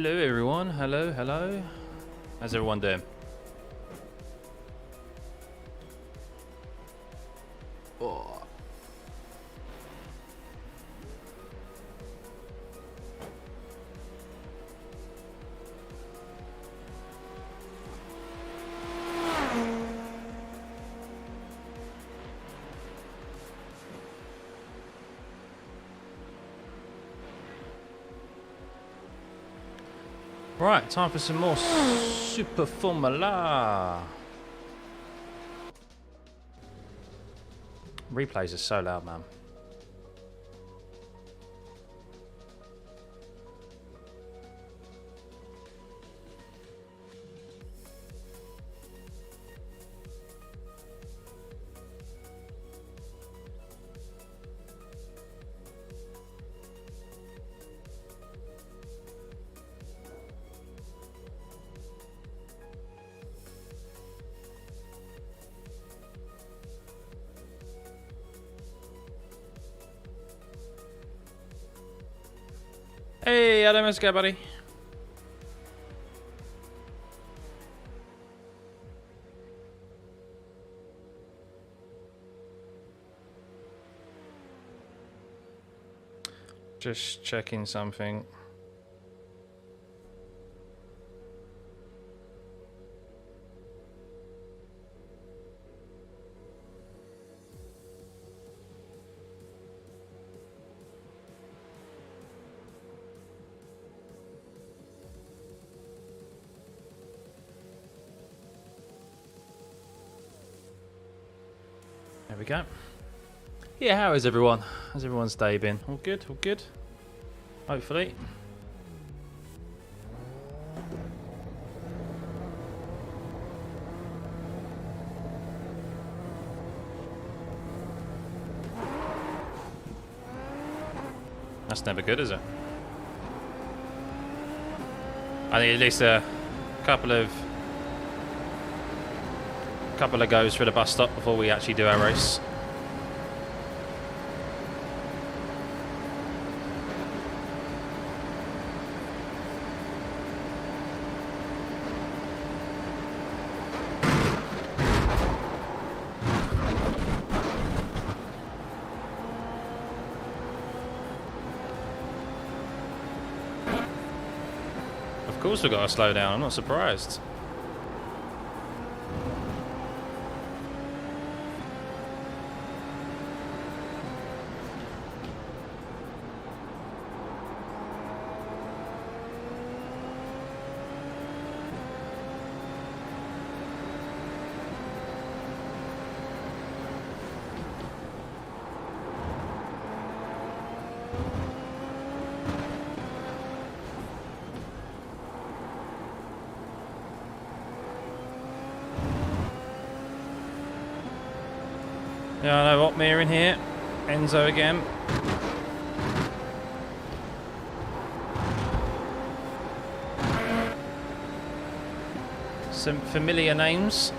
Hello everyone, hello, hello. How's everyone doing? Oh. Right, time for some more Super Formula. Replays are so loud, man. Hey, Adam, how's it going, buddy? Just checking something. There we go. Yeah, how is everyone? How's everyone's day been? All good? All good? Hopefully. That's never good, is it? I think at least a couple of goes for the bus stop before we actually do our race. Of course we've got to slow down, I'm not surprised. Yeah, I know Otmir in here. Enzo again. Some familiar names.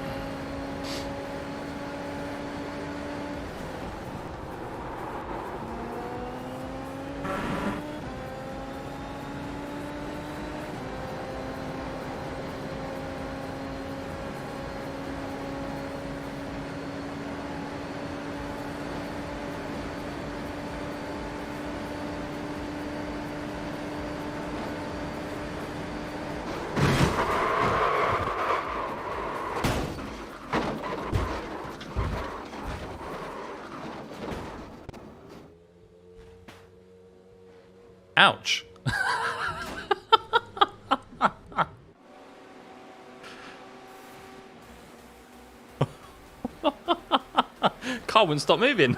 Ouch. Car wouldn't stop moving.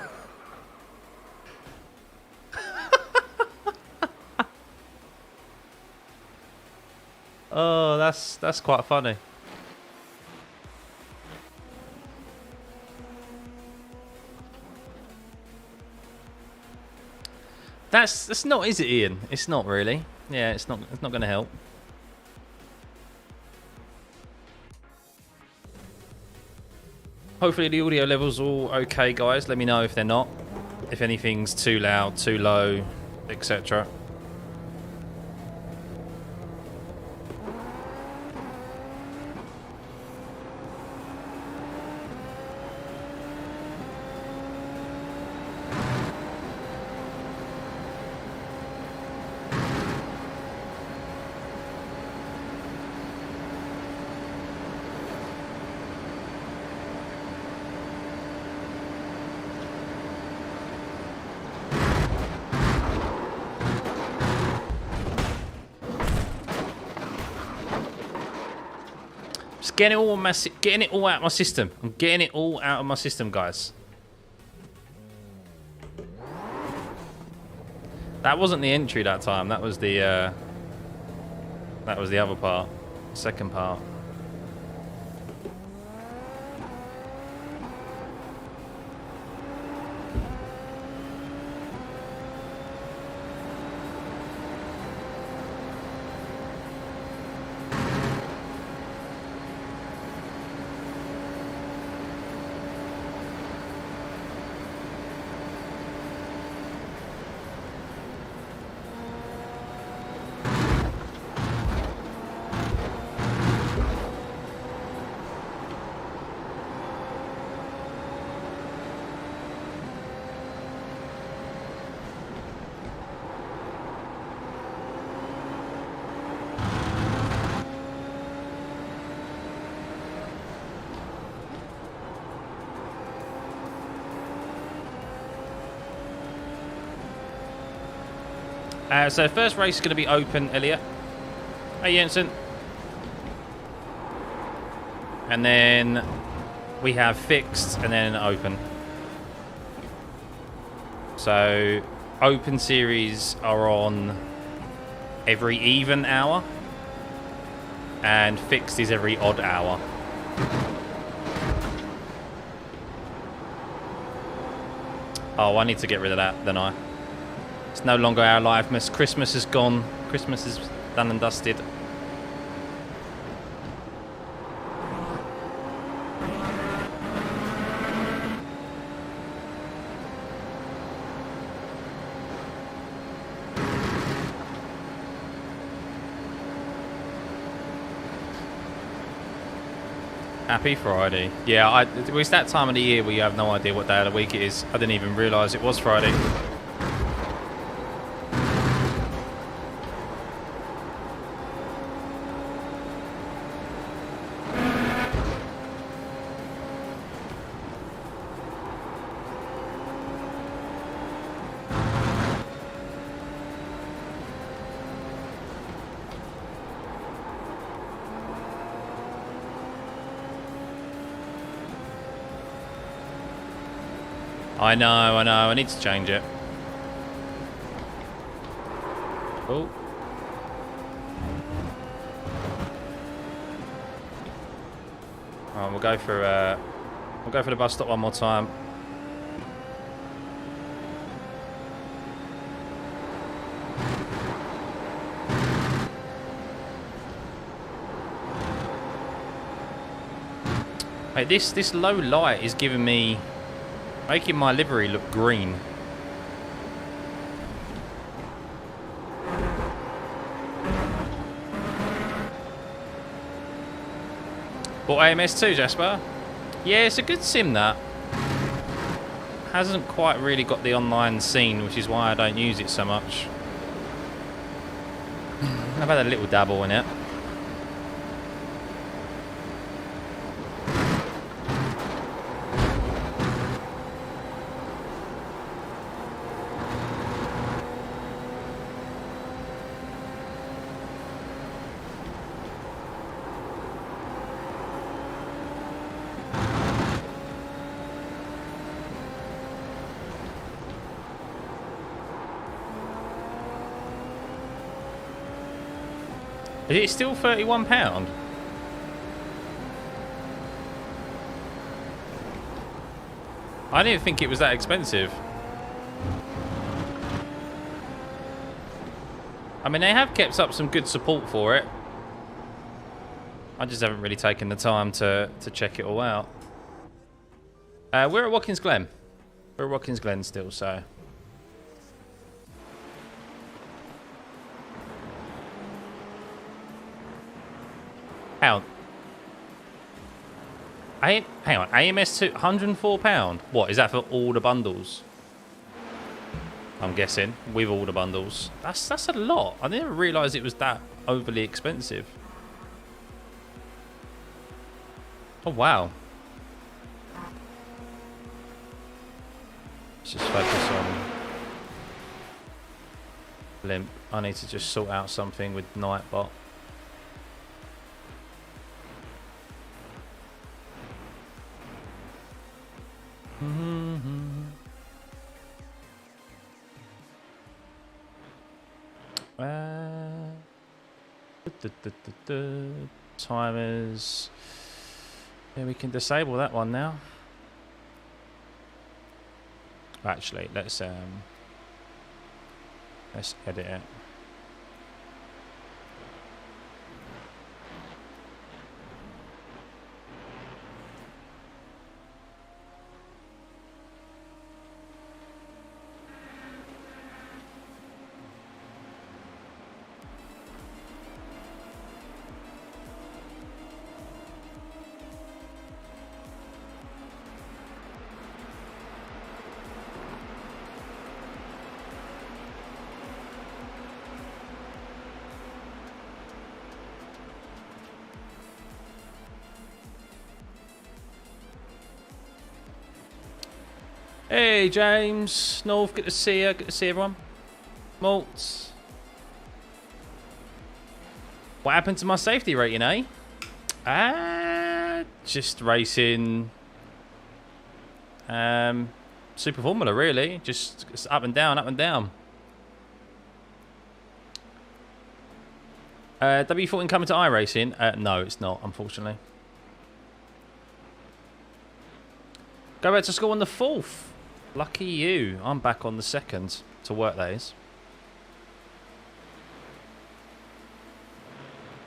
Oh, that's quite funny. That's not, is it, Ian? It's not really. Yeah, it's not going to help. Hopefully the audio levels all okay, guys. Let me know if they're not. If anything's too loud, too low, etc. getting it all getting it all out of my system. I'm getting it all out of my system, guys. That wasn't the entry that time. That was the other part, second part. So first race is going to be open, Elliot. Hey, Jensen. And then we have fixed and then open. So open series are on every even hour. And fixed is every odd hour. Oh, I need to get rid of that, don't I? It's no longer our life. Christmas is gone. Christmas is done and dusted. Happy Friday. Yeah, it's that time of the year where you have no idea what day of the week it is. I didn't even realise it was Friday. I know, I need to change it. Oh. Alright, we'll go for the bus stop one more time. Hey, this low light is giving me, making my livery look green. Bought AMS 2, Jasper? Yeah, it's a good sim, that. Hasn't quite really got the online scene, which is why I don't use it so much. I've had a little dabble in it. Is it still £31? I didn't think it was that expensive. I mean, they have kept up some good support for it. I just haven't really taken the time to check it all out. We're at Watkins Glen. We're at Watkins Glen still, so... Hang on, AMS 2, £104? What, is that for all the bundles? I'm guessing, with all the bundles. That's a lot. I didn't realise it was that overly expensive. Oh, wow. Let's just focus on Limp. I need to just sort out something with Nightbot. Timers. Yeah, we can disable that one now. Actually, let's edit it. Hey James, North, good to see you. Good to see everyone. Maltz. What happened to my safety rating, eh? Just racing. Super Formula, really. Just up and down, up and down. W14 coming to iRacing? No, it's not, unfortunately. Go back to school on the 4th. Lucky you. I'm back on the 2nd to work days.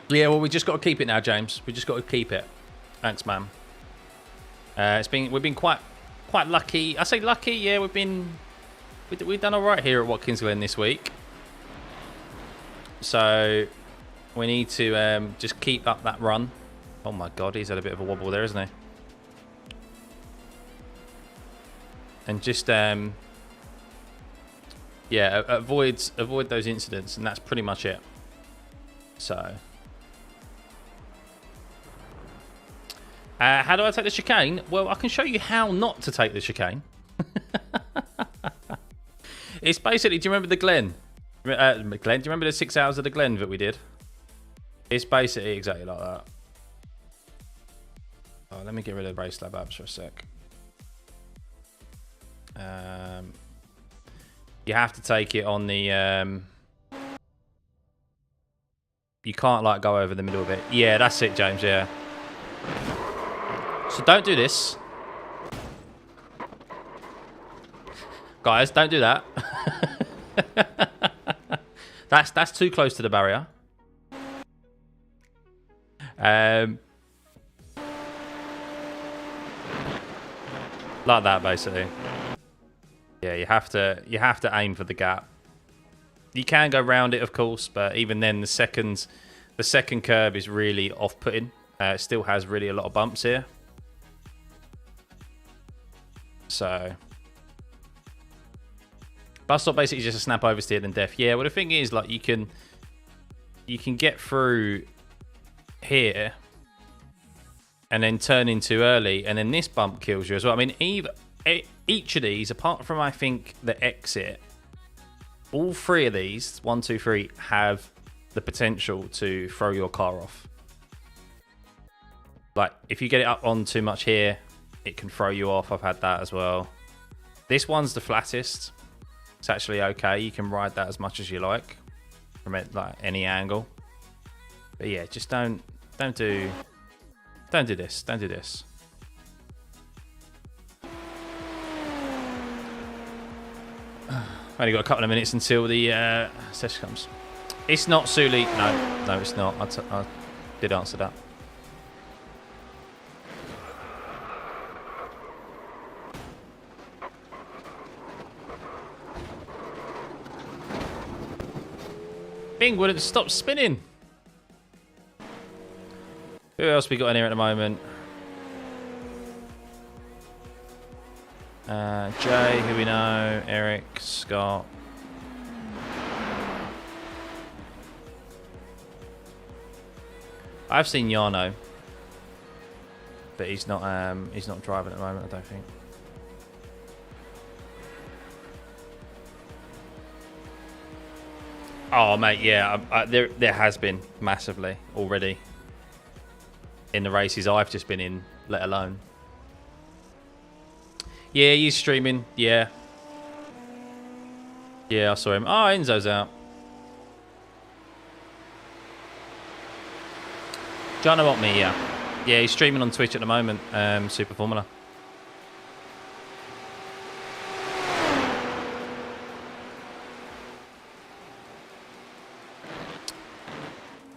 Yeah, well, we just got to keep it now, James. We just got to keep it. Thanks, man. We've been quite lucky. I say lucky. Yeah, we've done all right here at Watkins Glen this week. So we need to just keep up that run. Oh my God, he's had a bit of a wobble there, isn't he? And just yeah, avoid those incidents, and that's pretty much it. So how do I take the chicane? Well, I can show you how not to take the chicane. It's basically, do you remember the Glen? Glen, do you remember the 6 hours of the Glen that we did? It's basically exactly like that. Oh, let me get rid of the race lab apps for a sec. You have to take it on the you can't like go over the middle of it. Yeah, that's it, James. Yeah, so don't do this, guys. Don't do that. That's too close to the barrier. Like that, basically. Yeah, you have to aim for the gap. You can go round it, of course, but even then, the second curb is really off-putting. It still has really a lot of bumps here. So, bus stop basically just a snap oversteer and def. Yeah, well the thing is, like you can get through here and then turn in too early, and then this bump kills you as well. I mean, each of these, apart from I think the exit, all 3 of these, 1, 2, 3, have the potential to throw your car off. Like, if you get it up on too much here, it can throw you off. I've had that as well. This one's the flattest. It's actually okay. You can ride that as much as you like from it, like any angle. But yeah, just don't do this. Don't do this. Only got a couple of minutes until the session comes. It's not Suli. No, it's not. I did answer that. Bing wouldn't stop spinning. Who else we got in here at the moment? Jay, who we know, Eric, Scott. I've seen Yarno, but he's not driving at the moment, I don't think. Oh mate, yeah, there has been massively already in the races I've just been in, let alone. Yeah, he's streaming. Yeah. Yeah, I saw him. Oh, Enzo's out. Do you know what me? Yeah. Yeah, he's streaming on Twitch at the moment. Super Formula.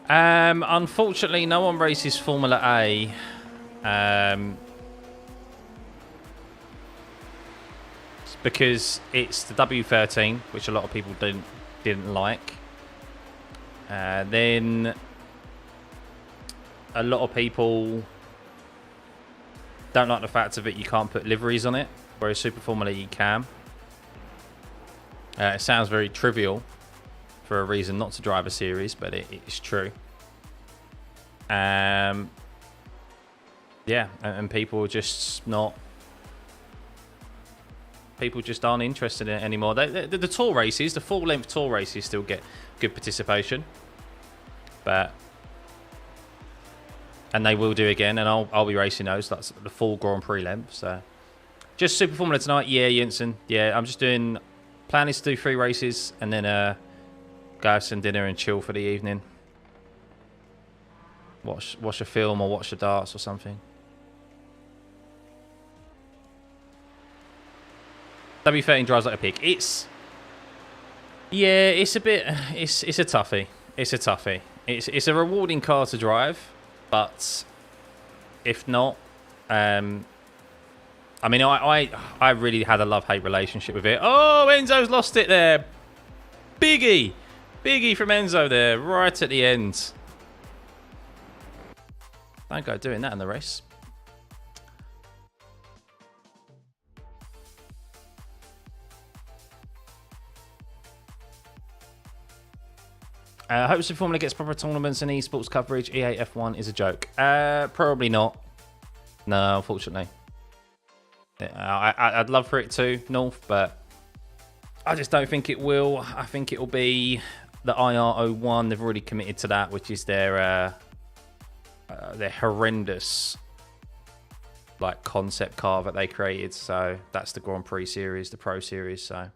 Unfortunately, no one races Formula A. Because it's the W13, which a lot of people didn't like. Then a lot of people don't like the fact of it. You can't put liveries on it, whereas Super Formula you can. It sounds very trivial for a reason not to drive a series, but it's true. Yeah, and people are just not. People just aren't interested in it anymore. The tour races, the full-length tour races, still get good participation, and they will do again. And I'll be racing those. That's the full Grand Prix length. So, just Super Formula tonight. Yeah, Jensen. Yeah, I'm just doing. Plan is to do 3 races and then go have some dinner and chill for the evening. Watch a film or watch the darts or something. W13 drives like a pig. It's a bit. It's a toughie. It's a toughie. It's a rewarding car to drive, but if not, I mean, I really had a love-hate relationship with it. Oh, Enzo's lost it there. Biggie from Enzo there, right at the end. Don't go doing that in the race. Hope Super Formula gets proper tournaments and esports coverage. EA F1 is a joke. Probably not. No, unfortunately. I'd love for it to, North, but I just don't think it will. I think it will be the IR01. They've already committed to that, which is their horrendous like concept car that they created. So that's the Grand Prix series, the Pro series. So.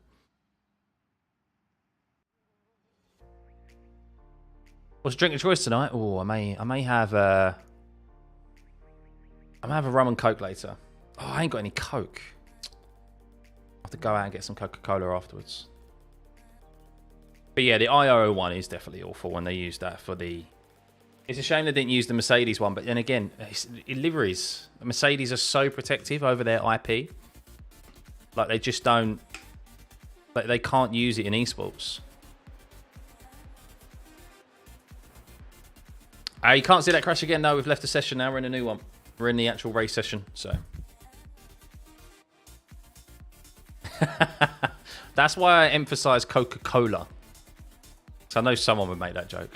What's drink of choice tonight? Oh, I may have a rum and Coke later. Oh, I ain't got any Coke. I'll have to go out and get some Coca-Cola afterwards. But yeah, the IO1 is definitely awful when they use that for the. It's a shame they didn't use the Mercedes one, but then again, liveries. The Mercedes are so protective over their IP. Like they just don't. Like they can't use it in esports. You can't see that crash again. No, we've left the session now. We're in a new one. We're in the actual race session. So that's why I emphasize Coca-Cola. So I know someone would make that joke.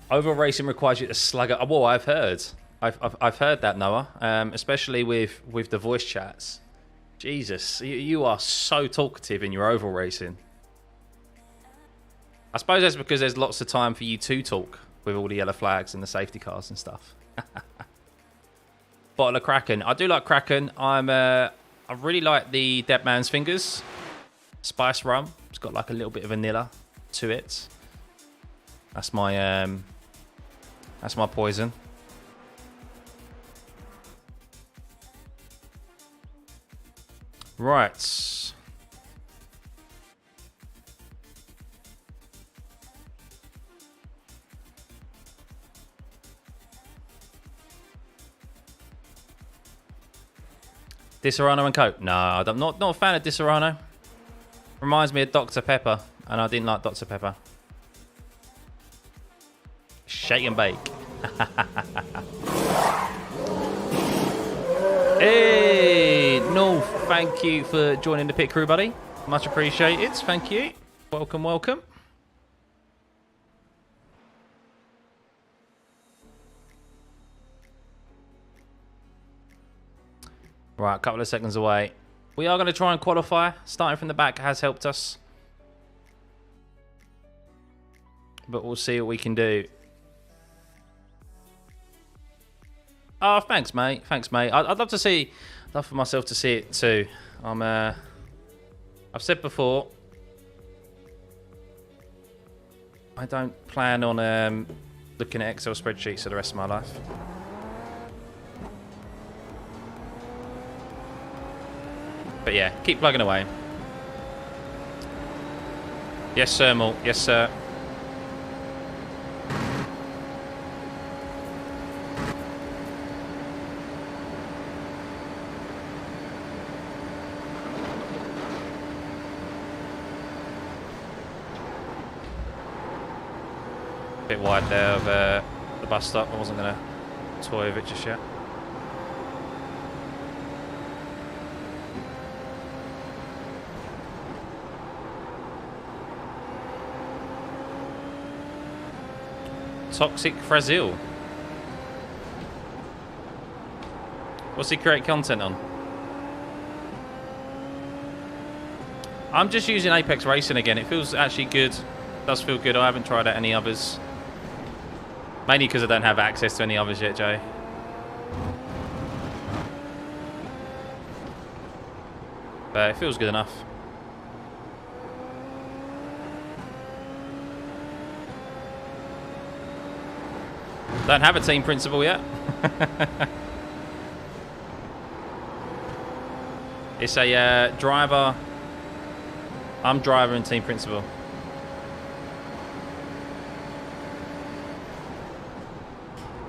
Over racing requires you to slug it. Well, I've heard. I've heard that, Noah. Especially with the voice chats. Jesus, you are so talkative in your oval racing. I suppose that's because there's lots of time for you to talk with all the yellow flags and the safety cars and stuff. Bottle of Kraken. I do like Kraken. I really like the Dead Man's Fingers spice rum. It's got like a little bit of vanilla to it. That's my poison. Right. Disaronno and Coke? No, I'm not a fan of Disaronno. Reminds me of Dr. Pepper, and I didn't like Dr. Pepper. Shake and bake. Hey, no, thank you for joining the pit crew, buddy. Much appreciated. Thank you. Welcome, welcome. Right, a couple of seconds away. We are going to try and qualify. Starting from the back has helped us. But we'll see what we can do. Oh, thanks, mate. Thanks, mate. I'd love to see, love for myself to see it too. I've said before, I don't plan on looking at Excel spreadsheets for the rest of my life. But yeah, keep plugging away. Yes, sir, Malt. Yes, sir. Bit wide there of the bus stop. I wasn't going to toy with it just yet. Toxic Brazil. What's he create content on? I'm just using Apex Racing again. It feels actually good. Does feel good. I haven't tried out any others. Mainly because I don't have access to any others yet, Jay. But it feels good enough. Don't have a team principal yet. It's a driver. I'm driver and team principal.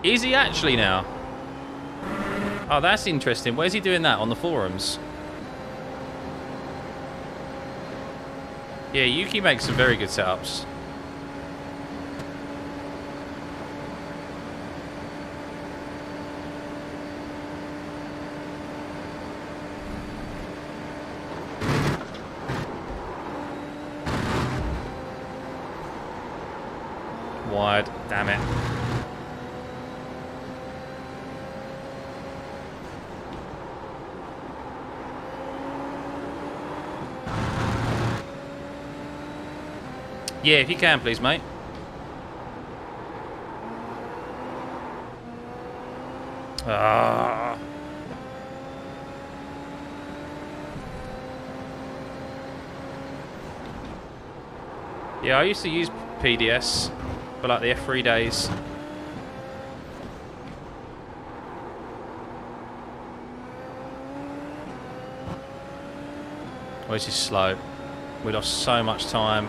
Is he actually now? Oh, that's interesting. Where's he doing that? On the forums? Yeah, Yuki makes some very good setups. Wide, damn it. Yeah, if you can, please, mate. Ah. Yeah, I used to use PDS for like the F3 days. Oh, this is slow. We lost so much time.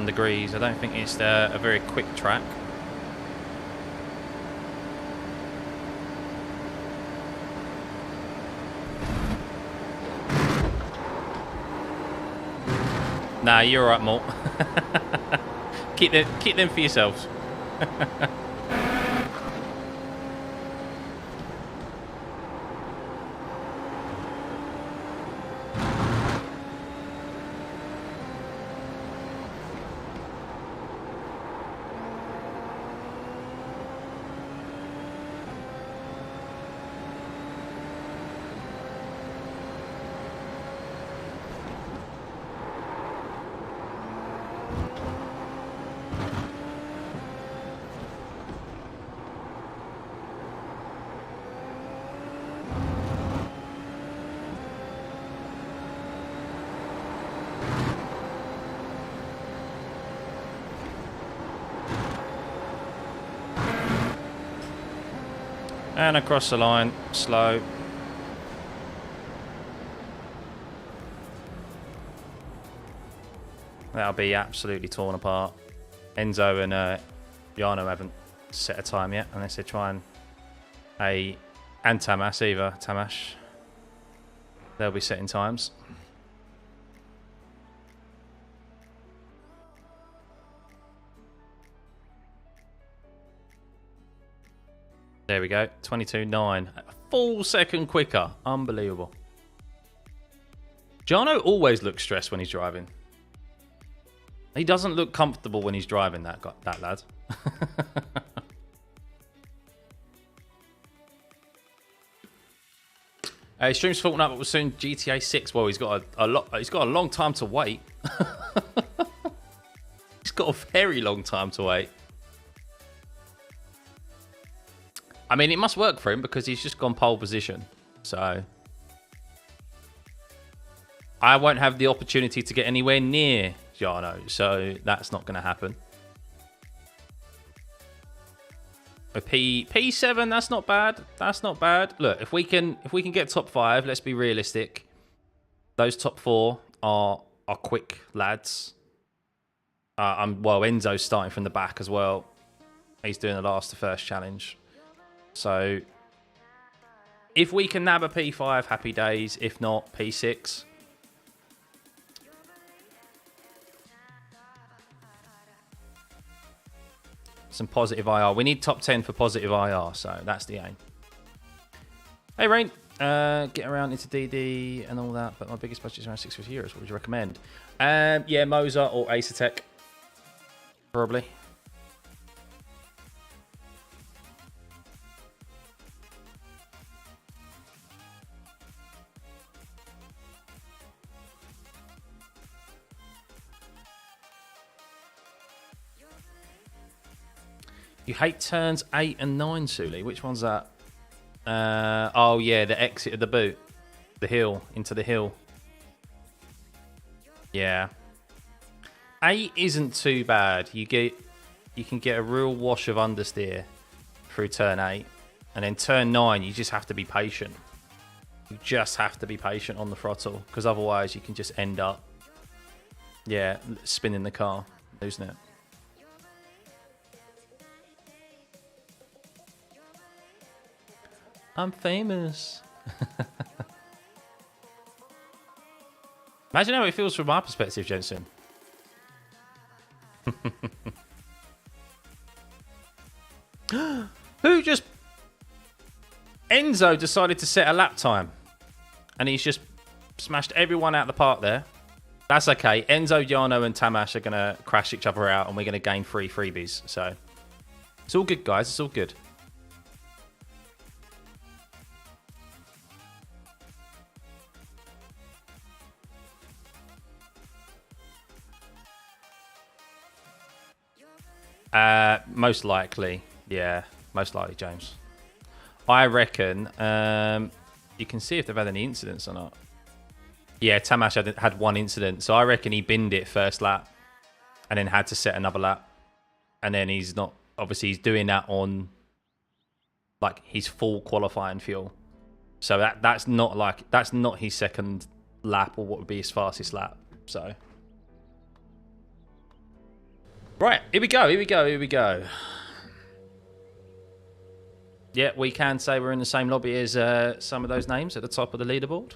Degrees. I don't think it's a very quick track. Nah, you're alright, Mort. keep them for yourselves. And across the line, slow. That'll be absolutely torn apart. Enzo and Jarno haven't set a time yet, unless they try and Tamas either. Tamash. They'll be setting times. There we go, 22.9. A full second quicker. Unbelievable. Jarno always looks stressed when he's driving. He doesn't look comfortable when he's driving, that lad. His stream's falling up, but we'll soon GTA 6. Well, he's got he's got a long time to wait. He's got a very long time to wait. I mean, it must work for him because he's just gone pole position. So I won't have the opportunity to get anywhere near Jarno, so that's not going to happen. A P7, that's not bad. That's not bad. Look, if we can get top 5, let's be realistic. Those top 4 are quick lads. Well, Enzo's starting from the back as well. He's doing the first challenge. So if we can nab a P5, happy days. If not, P6. Some positive IR. We need top 10 for positive IR, so that's the aim. Hey, Rain. Get around into DD and all that, but my biggest budget is around 650 euros. What would you recommend? Yeah, Moza or Acertec. Probably. You hate turns 8 and 9, Suli. Which one's that? Oh, yeah, the exit of the boot. The hill, into the hill. Yeah. 8 isn't too bad. You can get a real wash of understeer through turn 8. And then turn 9, you just have to be patient. You just have to be patient on the throttle. Because otherwise, you can just end up, yeah, spinning the car, losing it. I'm famous. Imagine how it feels from my perspective, Jensen. Who just... Enzo decided to set a lap time. And he's just smashed everyone out of the park there. That's okay. Enzo, Jarno and Tamash are going to crash each other out and we're going to gain 3 freebies. So it's all good, guys. It's all good. Most likely, yeah, most likely, James. I reckon you can see if they've had any incidents or not. Yeah, Tamash had 1 incident, so I reckon he binned it first lap and then had to set another lap. And then he's not, obviously he's doing that on like his full qualifying fuel. So that's not his second lap or what would be his fastest lap. So right, here we go. Yeah, we can say we're in the same lobby as some of those names at the top of the leaderboard.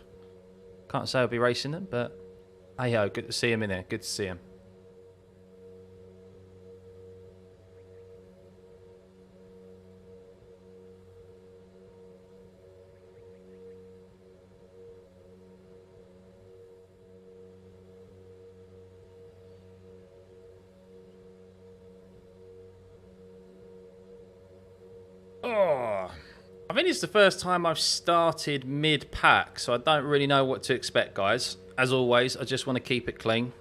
Can't say I'll be racing them, but hey ho, good to see him in there. Good to see him. Oh, I think it's the first time I've started mid-pack, so I don't really know what to expect, guys. As always, I just want to keep it clean.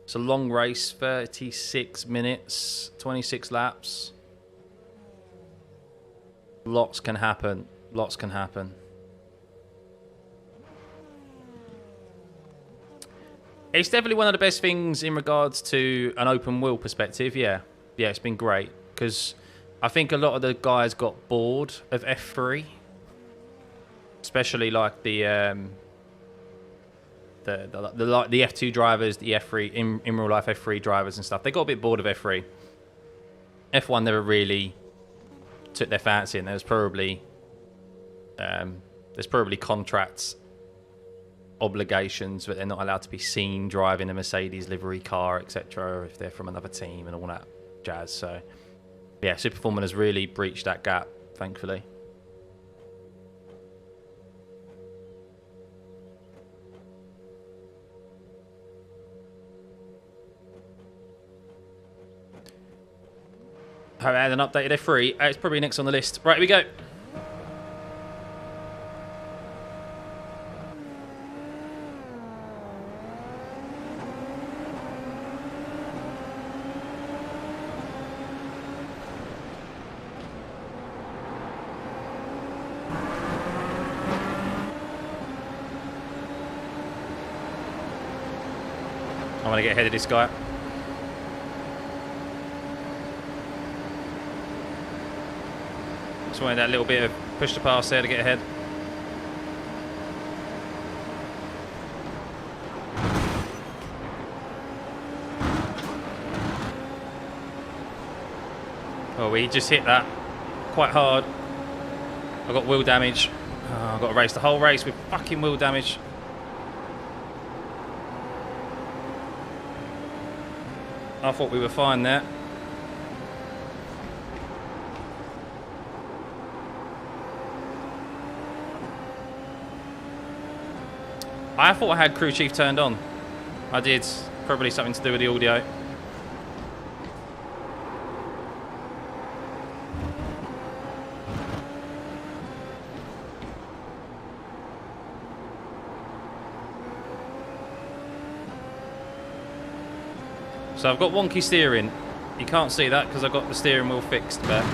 It's a long race, 36 minutes, 26 laps. Lots can happen. Lots can happen. It's definitely one of the best things in regards to an open wheel perspective, yeah. Yeah, it's been great, because I think a lot of the guys got bored of F3, especially like the F2 drivers, the F3 in real life F3 drivers and stuff. They got a bit bored of F3. F1 never really took their fancy, and there's probably contracts, obligations that they're not allowed to be seen driving a Mercedes livery car, etc. If they're from another team and all that jazz. So yeah, Superformula has really breached that gap, thankfully. I had an updated F3. It's probably next on the list. Right, here we go. I want to get ahead of this guy. Just wanted that little bit of push to pass there to get ahead. Oh, we just hit that quite hard. I got wheel damage. Oh, I've got to race the whole race with fucking wheel damage. I thought we were fine there. I thought I had crew chief turned on. I did. Probably something to do with the audio. So I've got wonky steering. You can't see that because I've got the steering wheel fixed, but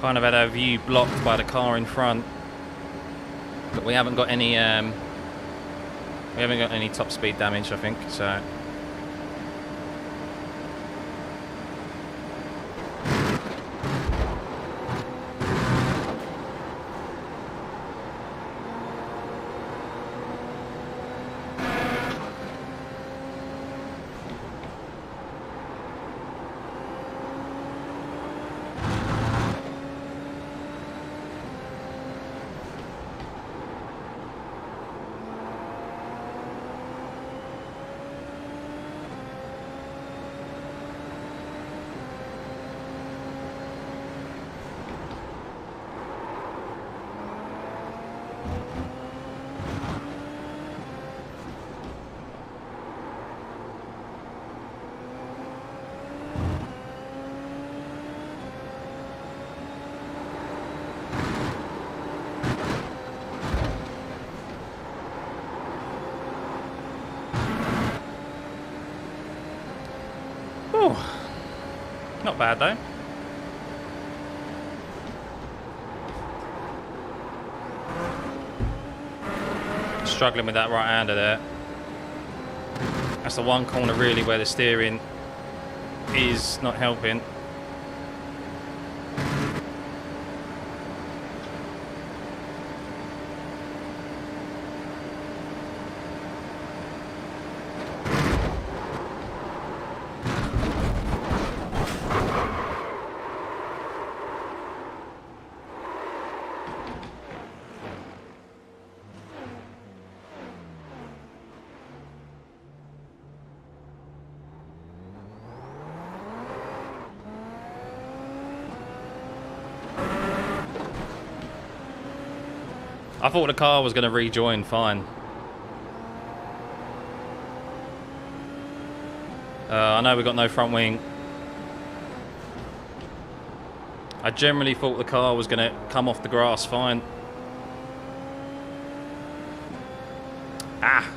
kind of had our view blocked by the car in front. But we haven't got any top speed damage, I think, so not bad though. Struggling with that right-hander there. That's the one corner really where the steering is not helping. I thought the car was going to rejoin fine. I know we've got no front wing. I generally thought the car was going to come off the grass fine. Ah!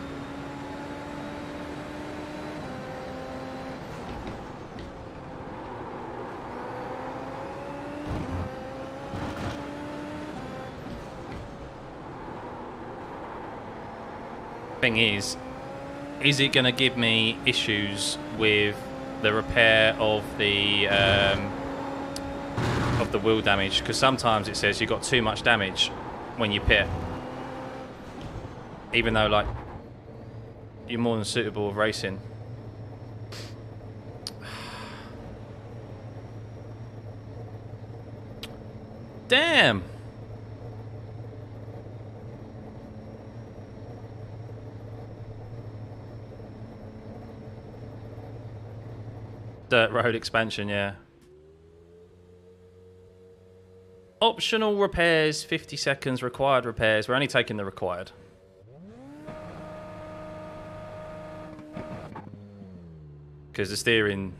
Thing is it going to give me issues with the repair of the wheel damage? Because sometimes it says you've got too much damage when you pit, even though like you're more than suitable of racing. Damn. Dirt road expansion, yeah. Optional repairs, 50 seconds. Required repairs. We're only taking the required. Because the steering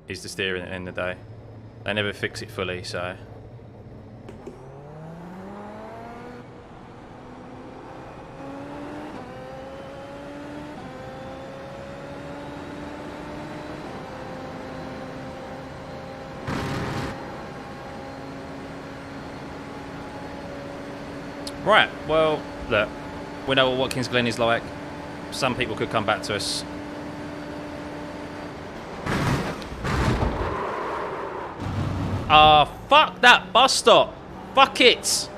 is the steering at the end of the day. They never fix it fully, so... Right, well, look, we know what Watkins Glen is like. Some people could come back to us. Fuck that bus stop. Fuck it.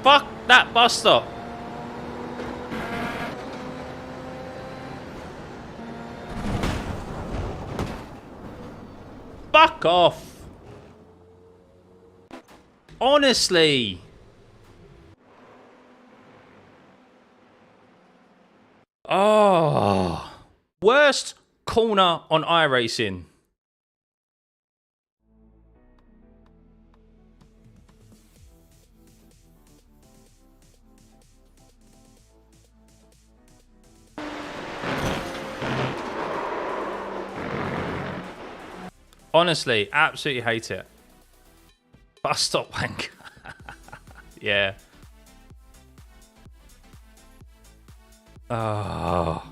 Fuck that bus stop. Fuck off. Honestly. Oh. Worst corner on iRacing. Honestly, absolutely hate it. Bus stop wank. Yeah. Oh.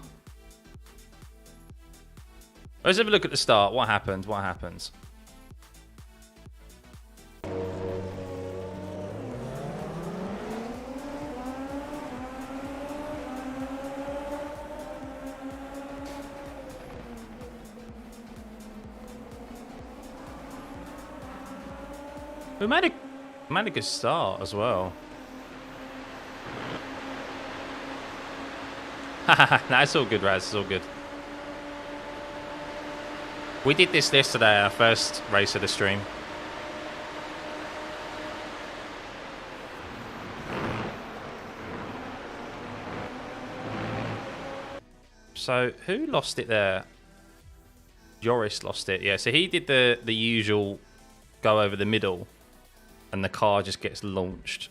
Let's have a look at the start. What happened? What happens? We made a good start as well. Nah, it's all good, Raz. It's all good. We did this yesterday, our first race of the stream. So, who lost it there? Joris lost it, yeah. So he did the usual go over the middle, and the car just gets launched.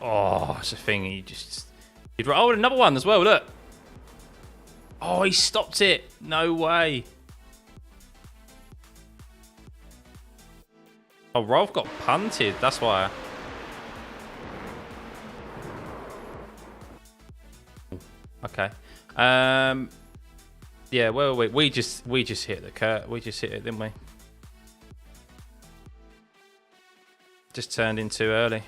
Oh, it's a thing. Oh, another one as well. Look. Oh, he stopped it. No way. Oh, Rolf got punted. That's why. Okay. Yeah. Well, we just hit the curve. We just hit it, didn't we? Just turned in too early.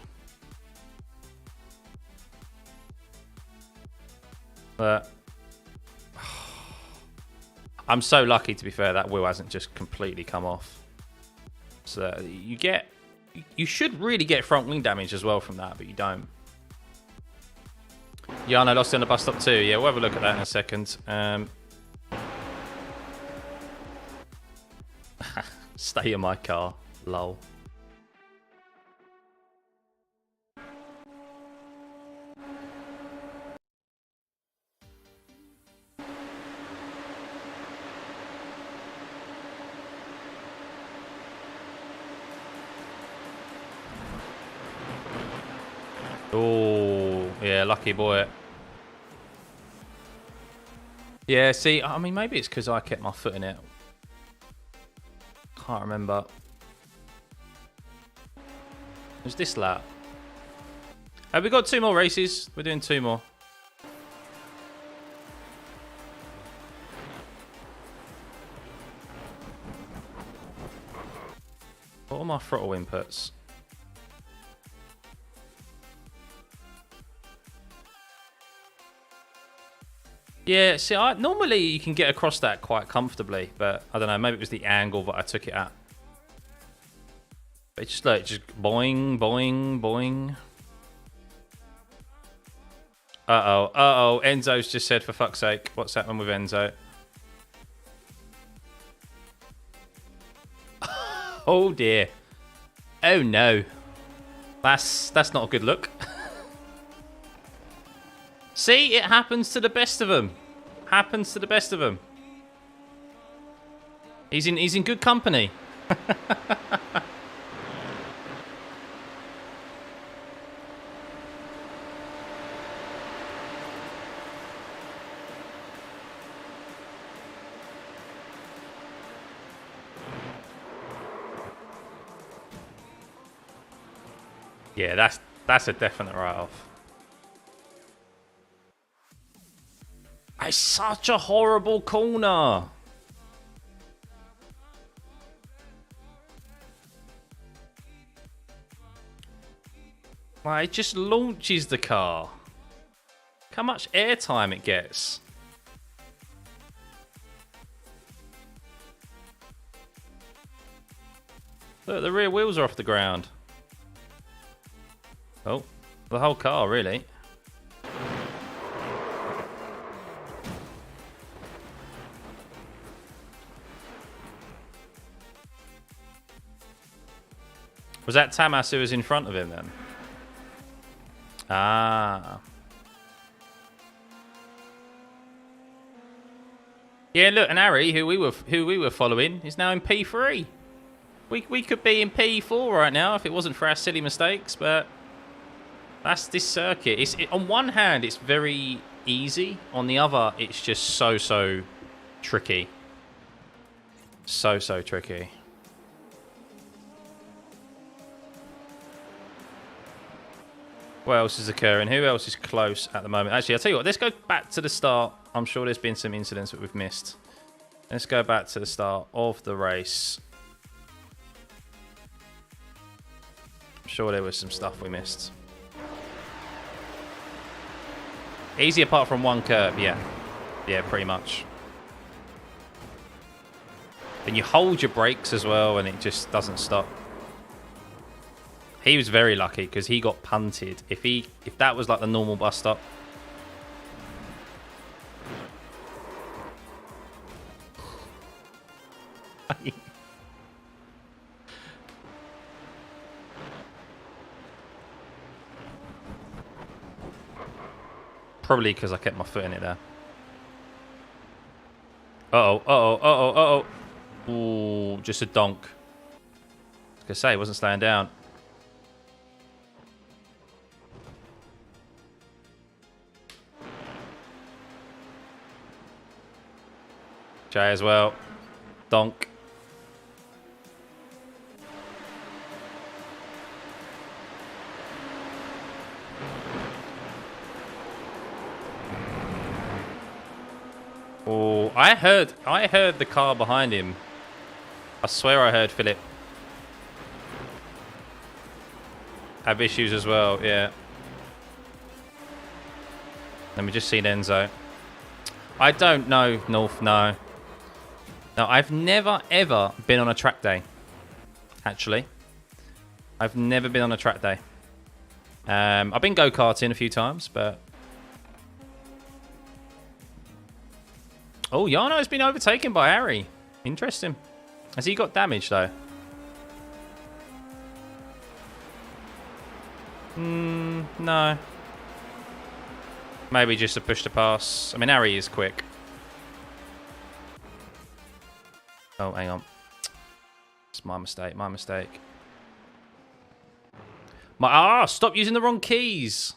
But I'm so lucky, to be fair, that wheel hasn't just completely come off. So you should really get front wing damage as well from that, but you don't. Jano lost on the bus stop too. Yeah, we'll have a look at that in a second. Stay in my car. Lol. Oh, yeah, lucky boy. Yeah, see, I mean, maybe it's because I kept my foot in it. Can't remember. It was this lap. We got 2 more races. We're doing 2 more. What are my throttle inputs? Yeah, see, normally you can get across that quite comfortably, but I don't know, maybe it was the angle that I took it at. But it's just like, just boing, boing, boing. Uh-oh, Enzo's just said, for fuck's sake, what's happening with Enzo? Oh dear. Oh no. That's not a good look. See, it happens to the best of them. Happens to the best of them. He's in good company. Yeah, that's a definite write-off. It's such a horrible corner. Like, it just launches the car. Look how much airtime it gets. Look, the rear wheels are off the ground. Oh, the whole car, really. Was that Tamas who was in front of him then? Ah. Yeah, look, and Harry, who we were following, is now in P3. We could be in P4 right now if it wasn't for our silly mistakes, but that's this circuit. On one hand, it's very easy. On the other, it's just so tricky. So tricky. What else is occurring? Who else is close at the moment? Actually, I'll tell you what. Let's go back to the start. I'm sure there's been some incidents that we've missed. Let's go back to the start of the race. I'm sure there was some stuff we missed. Easy apart from one curb, yeah. Yeah, pretty much. And you hold your brakes as well and it just doesn't stop. He was very lucky because he got punted. If that was like the normal bus stop. Probably because I kept my foot in it there. Uh-oh. Ooh, just a donk. I was going to say, he wasn't slowing down. Jay as well. Donk. Oh, I heard the car behind him. I swear I heard Philip have issues as well, yeah. Let me just see Enzo. I don't know, North, no. No, I've never, ever been on a track day. Actually. I've never been on a track day. I've been go-karting a few times, but... Oh, Yano's been overtaken by Harry. Interesting. Has he got damage, though? No. Maybe just a push to pass. I mean, Harry is quick. Oh, hang on. It's my mistake, my mistake. Stop using the wrong keys.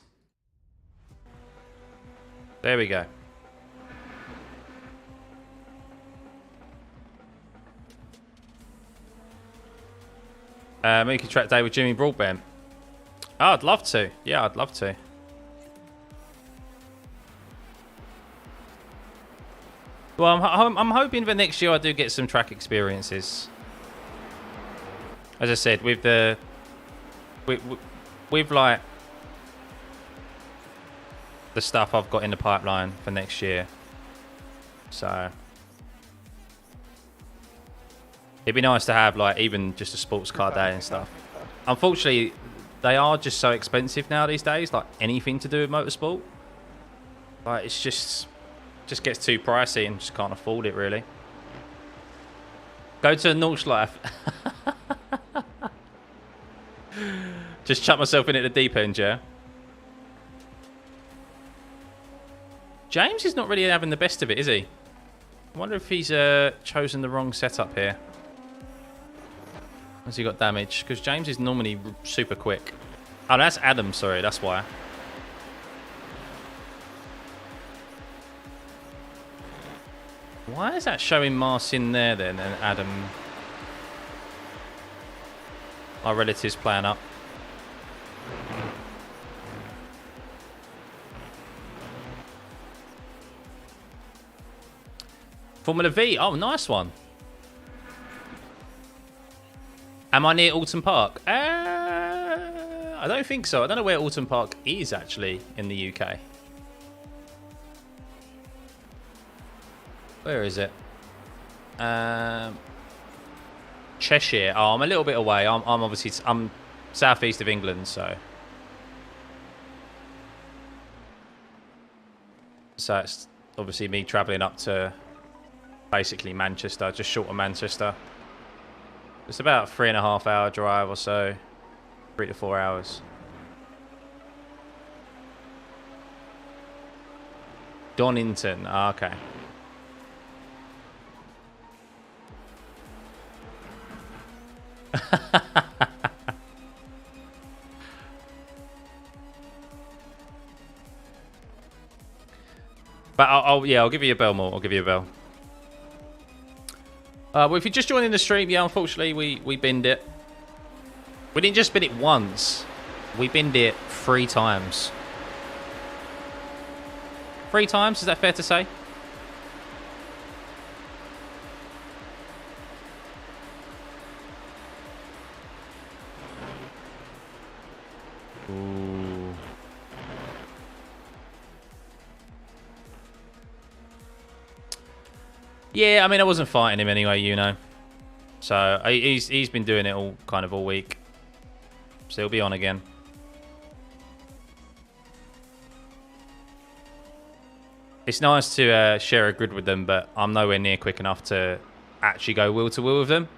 There we go. Make a track day with Jimmy Broadbent. Oh, I'd love to. Yeah, I'd love to. Well, I'm hoping for next year I do get some track experiences. As I said, with the... With like... the stuff I've got in the pipeline for next year. So... it'd be nice to have, like, even just a sports car day and stuff. Unfortunately, they are just so expensive now these days. Like, anything to do with motorsport. Like, it's just gets too pricey and just can't afford it, really. Go to Nordschleife. Just chuck myself in at the deep end, yeah? James is not really having the best of it, is he? I wonder if he's chosen the wrong setup here. Has he got damage? Because James is normally super quick. Oh, that's Adam, sorry, that's why. Why is that showing Marcin there then and Adam? Our relatives playing up. Formula V. Oh, nice one. Am I near Alton Park? I don't think so. I don't know where Alton Park is actually in the UK. Where is it? Cheshire. Oh, I'm a little bit away. I'm obviously southeast of England, so it's obviously me travelling up to basically Manchester, just short of Manchester. It's about a 3.5 hour drive or so, 3 to 4 hours. Donington. Oh, okay. But I'll give you a bell more. I'll give you a bell. Well, if you're just joining the stream, yeah, unfortunately we binned it. We didn't just bin it once. We binned it 3 times. 3 times, is that fair to say? Ooh. Yeah, I mean, I wasn't fighting him anyway, you know. So he's been doing it all week. So he'll be on again. It's nice to share a grid with them, but I'm nowhere near quick enough to actually go wheel to wheel with them.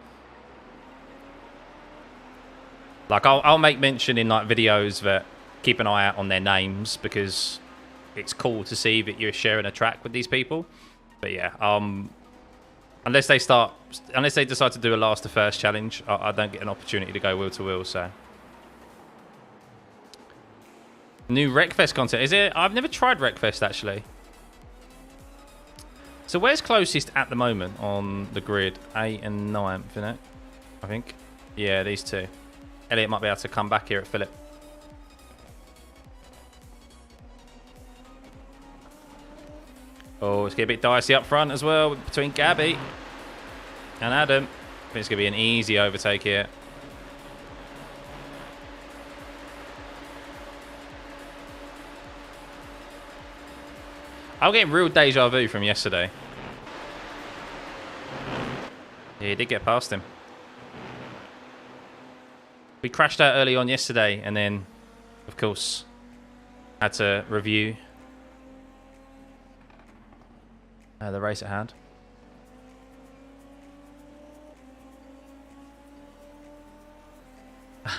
Like I'll make mention in like videos that keep an eye out on their names because it's cool to see that you're sharing a track with these people. But yeah, unless they decide to do a last to first challenge, I don't get an opportunity to go wheel to wheel. So new Wreckfest content, is it? I've never tried Wreckfest actually. So where's closest at the moment on the grid? 8th and 9th, isn't it? I think. Yeah, these two. Elliot might be able to come back here at Phillip. Oh, it's getting a bit dicey up front as well between Gabby and Adam. I think it's going to be an easy overtake here. I'm getting real deja vu from yesterday. Yeah, he did get past him. We crashed out early on yesterday and then, of course, had to review the race at hand.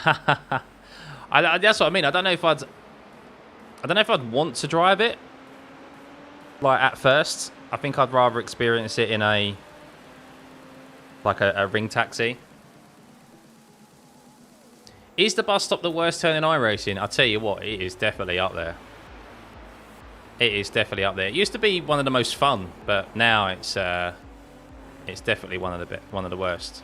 That's what I mean. I don't know if I'd want to drive it. Like at first, I think I'd rather experience it in a ring taxi. Is the bus stop the worst turn in iRacing? I'll tell you what, it is definitely up there. It is definitely up there. It used to be one of the most fun, but now it's definitely one of the worst.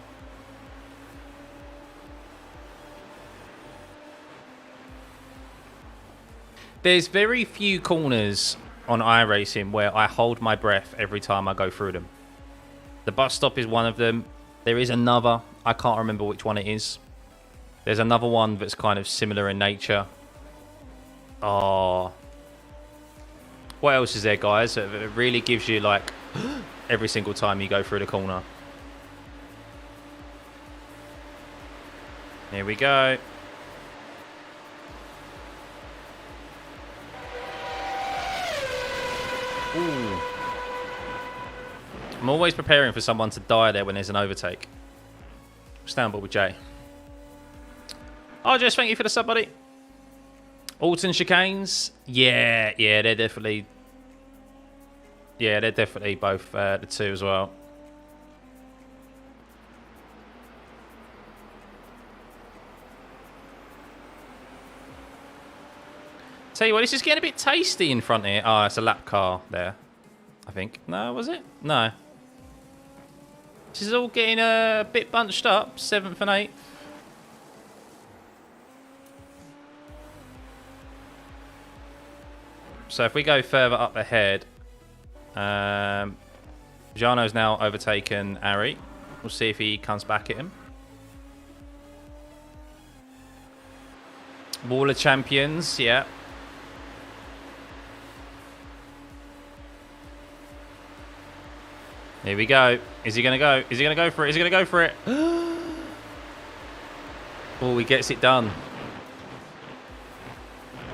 There's very few corners on iRacing where I hold my breath every time I go through them. The bus stop is one of them. There is another. I can't remember which one it is. There's another one that's kind of similar in nature. Oh. What else is there, guys? It really gives you, like, every single time you go through the corner. Here we go. Ooh. I'm always preparing for someone to die there when there's an overtake. Stand by with Jay. Oh, Jess, thank you for the sub, buddy. Alton chicanes. Yeah, they're definitely Yeah, they're definitely both the two as well. Tell you what, this is getting a bit tasty in front here. Oh, it's a lap car there, I think. No, was it? No. This is all getting a bit bunched up, 7th and 8th. So if we go further up ahead, Jarno's now overtaken Ari. We'll see if he comes back at him. Wall of Champions, yeah. Here we go. Is he going to go? Is he going to go for it? Is he going to go for it? Oh, he gets it done.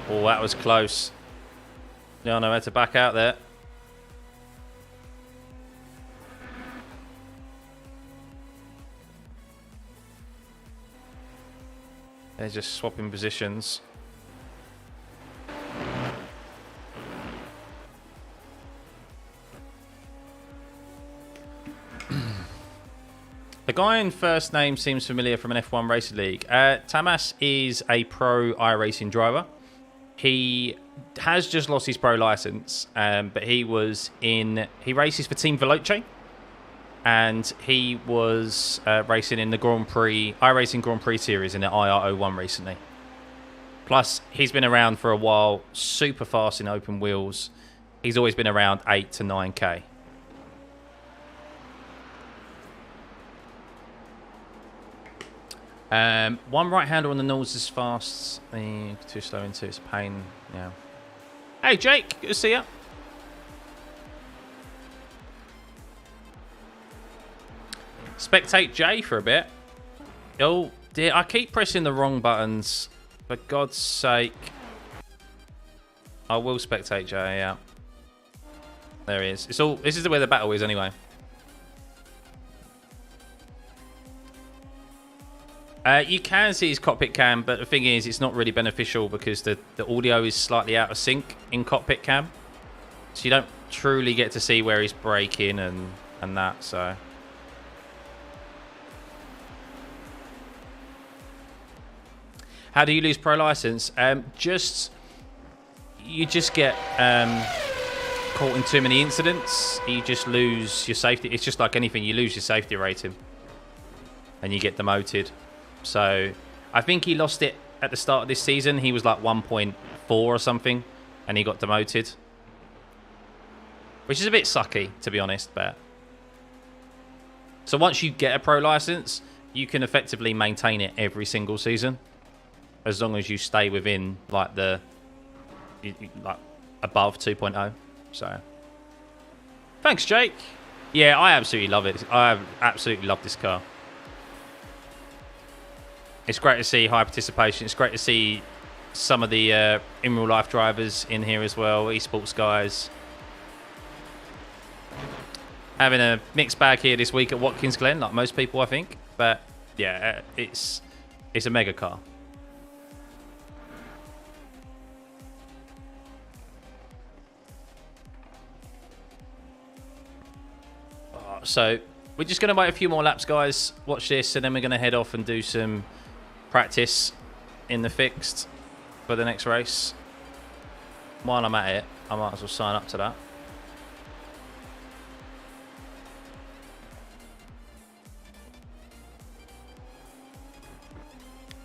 Oh, that was close. Jarno had to back out there. They're just swapping positions. The guy in first name seems familiar from an F1 Racing League. Tamas is a pro iRacing driver. He has just lost his pro license, but he races for Team Veloce, and he was racing in the iRacing Grand Prix series in the IR01 recently. Plus, he's been around for a while, super fast in open wheels. He's always been around 8 to 9K. One right-hander on the nose is fast. Too slow into it's a pain. Yeah. Hey, Jake. Good to see you. Spectate Jay for a bit. Oh, dear. I keep pressing the wrong buttons. For God's sake. I will spectate Jay, yeah. There he is. This is where the battle is anyway. You can see his cockpit cam, but the thing is, it's not really beneficial because the audio is slightly out of sync in cockpit cam. So you don't truly get to see where he's braking and that, so... How do you lose pro license? You just get caught in too many incidents. You just lose your safety. It's just like anything. You lose your safety rating. And you get demoted. So, I think he lost it at the start of this season. He was like 1.4 or something, and he got demoted. Which is a bit sucky, to be honest, but... So once you get a pro license, you can effectively maintain it every single season. As long as you stay within, like, like above 2.0. So... Thanks, Jake. Yeah, I absolutely love it. I absolutely love this car. It's great to see high participation. It's great to see some of the in real life drivers in here as well, esports guys. Having a mixed bag here this week at Watkins Glen, like most people, I think. But yeah, it's a mega car. So we're just going to wait a few more laps, guys. Watch this, and then we're going to head off and do some practice in the fixed for the next race. While I'm at it, I might as well sign up to that.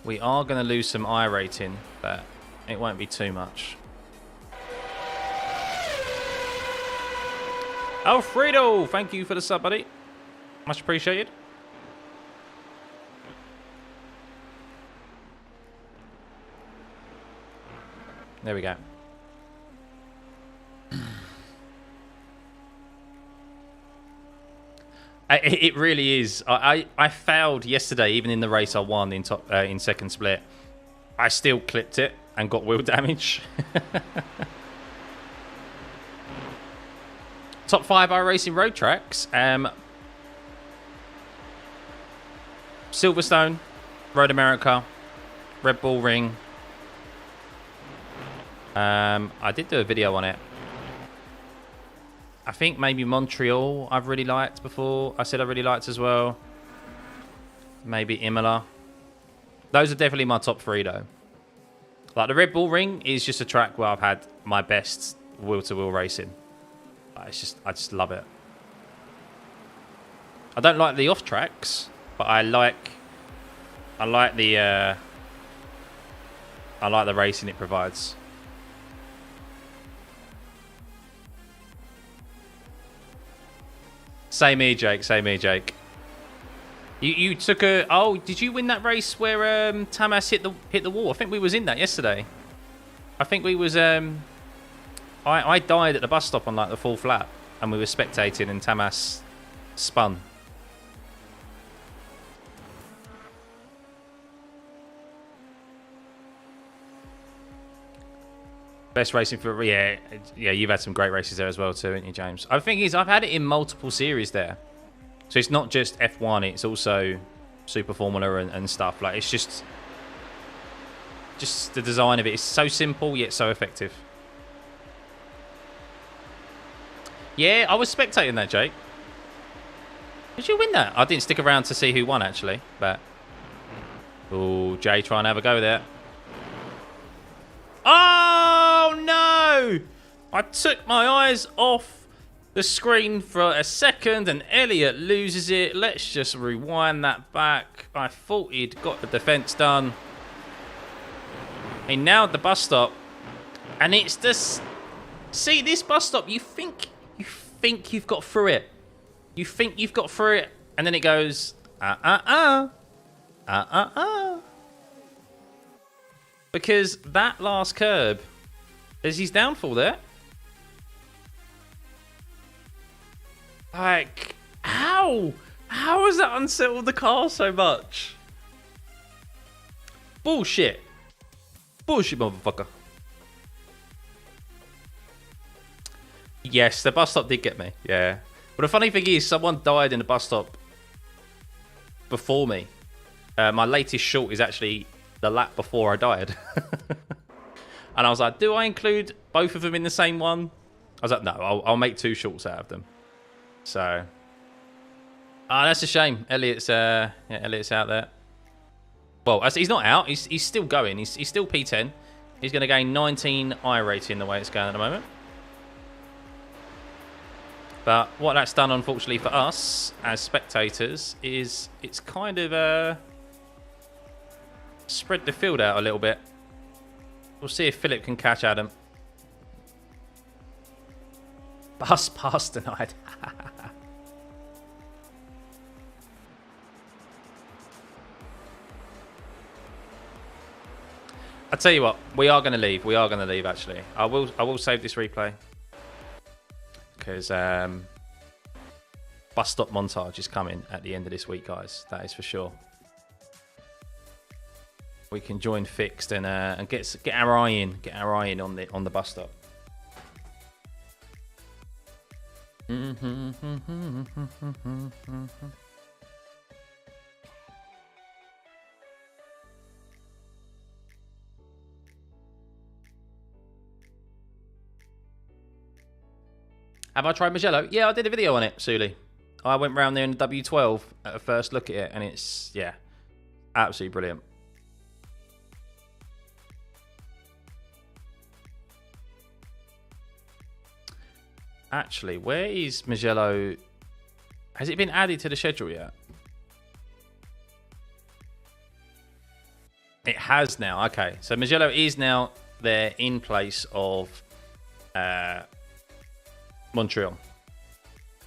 We are going to lose some I rating, but it won't be too much. Alfredo, thank you for the sub, buddy. Much appreciated. There we go. It really is. I failed yesterday, even in the race I won in second split. I still clipped it and got wheel damage. Top 5 iRacing road tracks. Silverstone, Road America, Red Bull Ring. I did do a video on it. I think maybe Montreal I've really liked before. I said I really liked as well. Maybe Imola. Those are definitely my top 3 though. Like the Red Bull Ring is just a track where I've had my best wheel-to-wheel racing. It's just, I just love it. I don't like the off tracks, but I like the racing it provides. Same here, Jake. Same here, Jake. You took a... Oh, did you win that race where Tamas hit the wall? I think we was in that yesterday. I think we was... I died at the bus stop on like the full flat, and we were spectating, and Tamas spun. Best racing for... Yeah, you've had some great races there as well too, haven't you, James? I think I've had it in multiple series there. So it's not just F1, it's also Super Formula and stuff. Like, it's just the design of it is so simple yet so effective. Yeah, I was spectating that, Jake. Did you win that? I didn't stick around to see who won, actually. But... Oh, Jay trying to have a go there. Oh, no! I took my eyes off the screen for a second and Elliot loses it. Let's just rewind that back. I thought he'd got the defence done. He nailed the bus stop. And it's this... See, this bus stop, you think you've got through it. You think you've got through it. And then it goes... Because that last curb is his downfall there. Like, how? How has that unsettled the car so much? Bullshit. Bullshit, motherfucker. Yes, the bus stop did get me. Yeah. But the funny thing is, someone died in the bus stop before me. My latest short is actually the lap before I died. And I was like, do I include both of them in the same one? I was like, no, I'll make 2 shorts out of them. So, that's a shame. Elliot's Elliot's out there. Well, he's not out. He's still going. He's still P10. He's going to gain 19 I rating the way it's going at the moment. But what that's done, unfortunately for us as spectators, is it's kind of spread the field out a little bit. We'll see if Philip can catch Adam. Bus pass denied. I tell you what, we are going to leave. We are going to leave. Actually, I will save this replay because bus stop montage is coming at the end of this week, guys. That is for sure. We can join Fixed and get our eye in, on the bus stop. Have I tried Mugello? Yeah, I did a video on it, Suli. I went round there in the W12 at a first look at it, and it's, yeah, absolutely brilliant. Actually, where is Mugello? Has it been added to the schedule yet? It has now. Okay, so Mugello is now there in place of Montreal.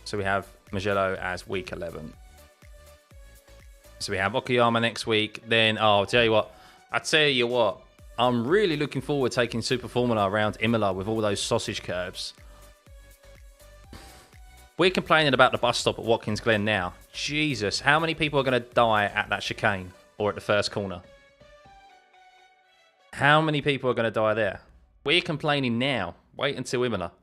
So we have Mugello as week 11. So we have Okayama next week. Then, oh, I'll tell you what. I'm really looking forward to taking Super Formula around Imola with all those sausage curbs. We're complaining about the bus stop at Watkins Glen now. Jesus, how many people are going to die at that chicane or at the first corner? How many people are going to die there? We're complaining now. Wait until Imola.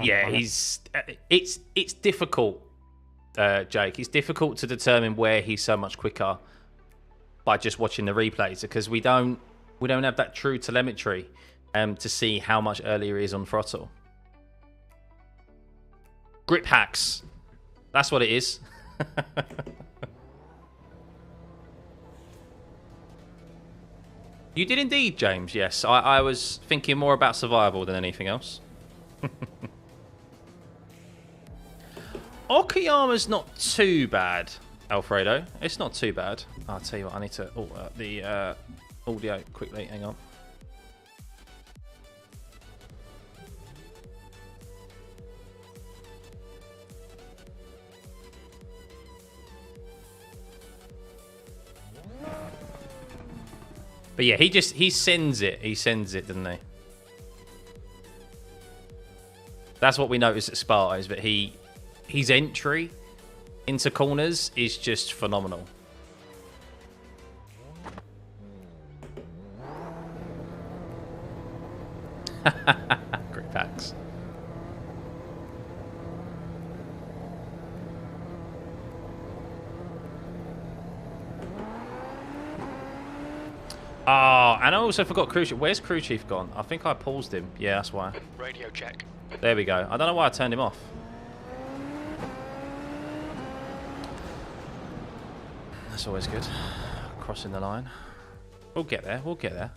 Yeah, it's difficult, Jake. It's difficult to determine where he's so much quicker by just watching the replays because we don't have that true telemetry to see how much earlier he is on throttle. Grip hacks. That's what it is. You did indeed, James. Yes, I was thinking more about survival than anything else. Okayama's not too bad, Alfredo. It's not too bad. I'll tell you what, I need to alter the audio quickly. Hang on. But yeah, he sends it. He sends it, doesn't he? That's what we noticed at Spa, is that his entry into corners is just phenomenal. Grip packs. Oh, and I also forgot Crew Chief. Where's Crew Chief gone? I think I paused him. Yeah, that's why. Radio check. There we go. I don't know why I turned him off. That's always good. Crossing the line. We'll get there. We'll get there.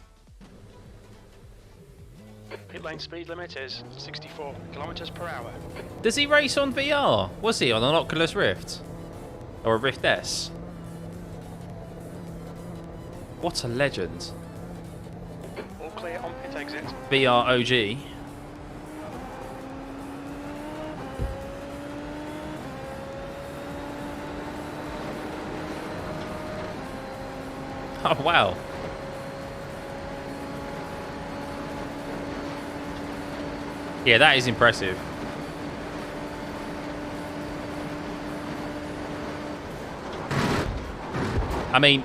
Pit lane speed limit is 64 kilometers per hour. Does he race on VR? Was he on an Oculus Rift? Or a Rift S? What a legend. All clear on pit exit. VR OG. Oh, wow. Yeah, that is impressive. I mean,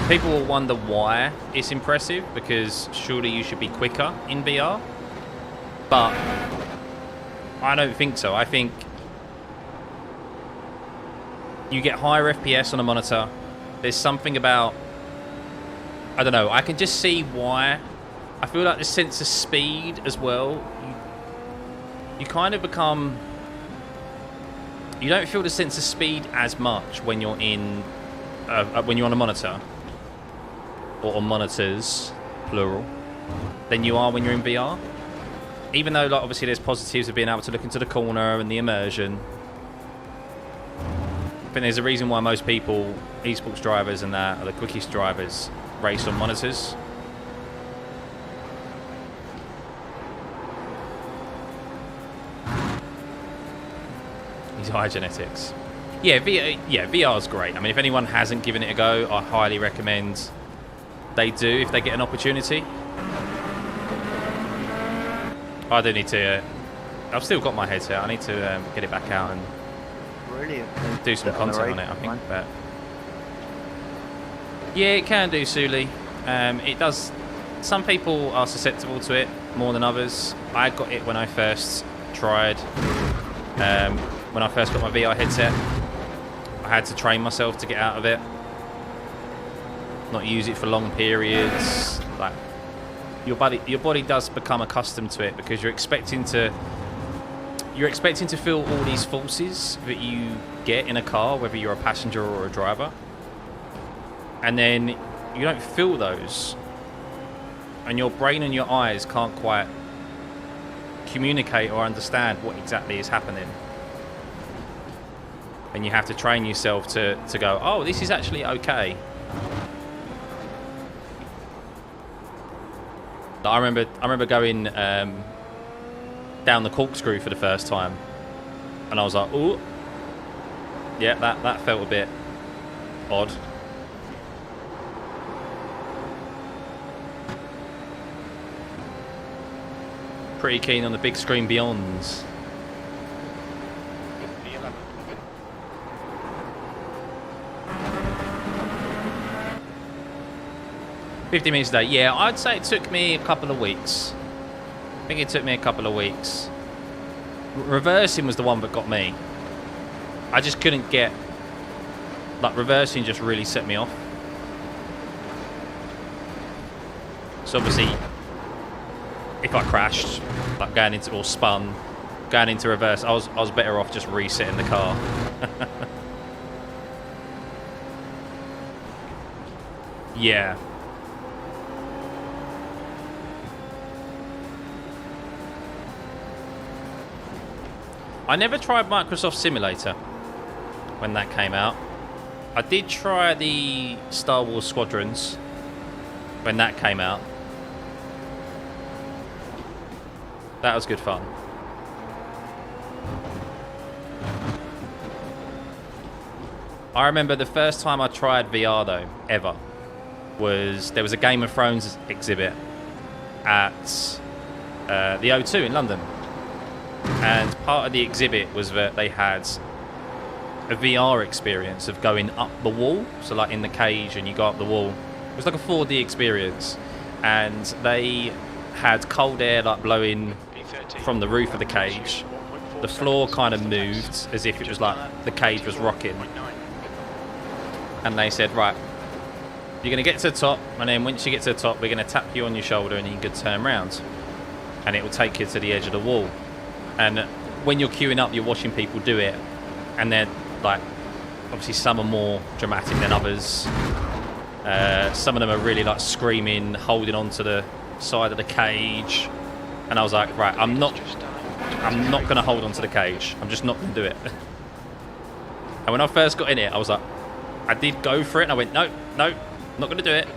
people will wonder why it's impressive, because surely you should be quicker in VR. But I don't think so. I think you get higher FPS on a monitor. There's something about, I don't know, I can just see why. I feel like the sense of speed as well, you kind of become, you don't feel the sense of speed as much when you're in, when you're on a monitor, or on monitors, plural, than you are when you're in VR. Even though, like, obviously there's positives of being able to look into the corner and the immersion. I think there's a reason why most people, esports drivers and that, are the quickest drivers, race on monitors. These high genetics. Yeah, VR's great. I mean, if anyone hasn't given it a go, I highly recommend they do if they get an opportunity. I do need to... I've still got my headset. I need to get it back out and do some content on it, I think. But yeah, it can do, Suli. It does. Some people are susceptible to it more than others. I got it when I first tried. When I first got my VR headset, I had to train myself to get out of it. Not use it for long periods. Like, your body does become accustomed to it, because you're expecting to feel all these forces that you get in a car, whether you're a passenger or a driver, and then you don't feel those, and your brain and your eyes can't quite communicate or understand what exactly is happening, and you have to train yourself to go, oh, this is actually okay. I remember going down the corkscrew for the first time, and I was like, oh, yeah, that felt a bit odd. Pretty keen on the big screen beyonds. 50 minutes a day. Yeah, I'd say it took me a couple of weeks. I think it took me a couple of weeks. Reversing was the one that got me. I just couldn't get... Like, reversing just really set me off. So obviously, if I crashed, like going into or spun, going into reverse, I was better off just resetting the car. Yeah. I never tried Microsoft Simulator when that came out. I did try the Star Wars Squadrons when that came out. That was good fun. I remember the first time I tried VR though, ever, was there was a Game of Thrones exhibit at the O2 in London. And part of the exhibit was that they had a VR experience of going up the wall. So like in the cage and you go up the wall. It was like a 4D experience. And they had cold air like blowing from the roof of the cage. The floor kind of moved as if it was like the cage was rocking. And they said, right, you're going to get to the top. And then once you get to the top, we're going to tap you on your shoulder and you can turn around. And it will take you to the edge of the wall. And when you're queuing up, you're watching people do it, and they're like, obviously some are more dramatic than others. Some of them are really like screaming, holding on to the side of the cage. And I was like, right, I'm not going to hold on to the cage. I'm just not going to do it. And when I first got in it, I was like, I did go for it, and I went, no, not going to do it.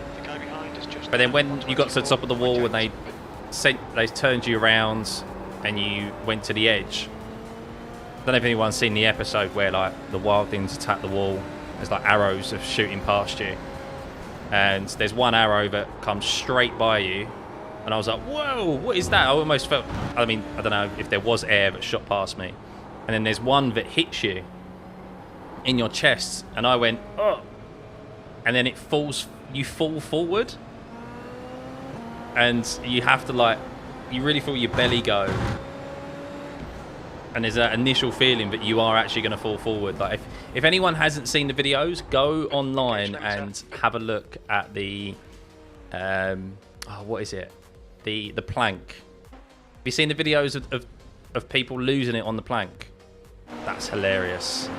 But then when you got to the top of the wall and they turned you around and you went to the edge. I don't know if anyone's seen the episode where like the wild things attack the wall. There's like arrows of shooting past you, and there's one arrow that comes straight by you, and I was like, whoa, what is that? I almost felt, I mean, I don't know if there was air that shot past me. And then there's one that hits you in your chest, and I went, oh, and then you fall forward, and you have to like, you really feel your belly go, and there's that initial feeling that you are actually going to fall forward. Like if anyone hasn't seen the videos, go online and have a look at the what is it, the plank. Have you seen the videos of people losing it on the plank? That's hilarious.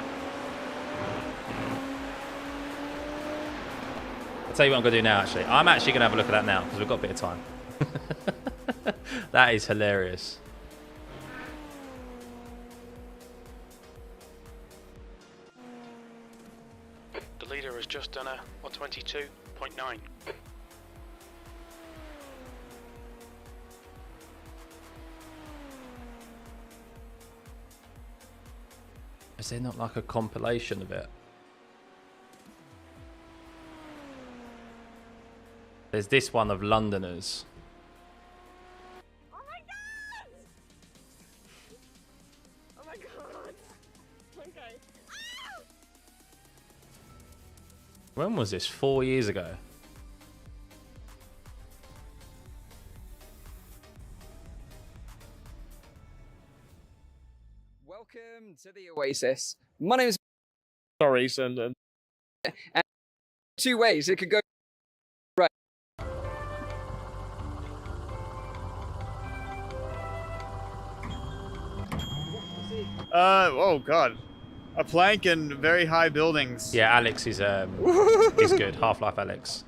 I'll tell you what I'm going to do now. Actually, I'm actually going to have a look at that now because we've got a bit of time. That is hilarious. The leader has just done a 122.9. Is there not like a compilation of it? There's this one of Londoners. When was this? 4 years ago. Welcome to the Oasis. My name's Sorry, and two ways it could go. Right. Oh god. A plank and very high buildings. Yeah, Alex is good. Half-Life Alex.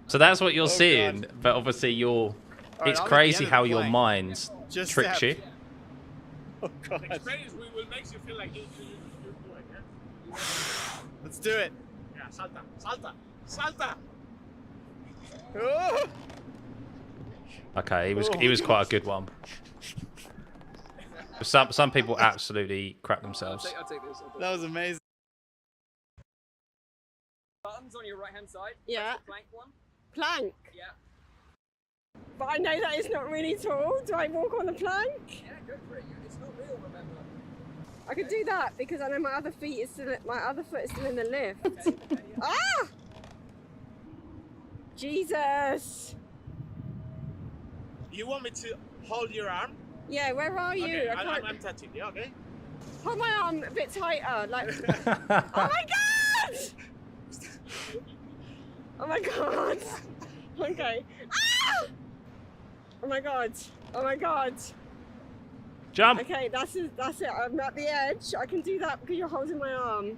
So that's what you're seeing, God. but obviously you're. Right, It's I'm at the crazy end of how the your plank. mind Just tricks that- you. Oh god. Experience will make you feel like you're doing it. Let's do it. Yeah, salta. Oh! Okay, he was quite a good one. Some people absolutely crap themselves. I'll take this. That was amazing. Buttons on your right hand side. Yeah. That's the plank one. Plank. Yeah. But I know that it's not really tall. Do I walk on the plank? Yeah, go for it. It's not real, remember. I could do that because I know my other foot is still in the lift. Okay, yeah. Ah! Jesus. You want me to hold your arm? Yeah, where are you? Okay, I can't... I'm touching you, okay? Hold my arm a bit tighter. Like. Oh my god! Oh my god! Okay. Ah! Oh my god. Oh my god. Jump. Okay, that's it. I'm at the edge. I can do that because you're holding my arm.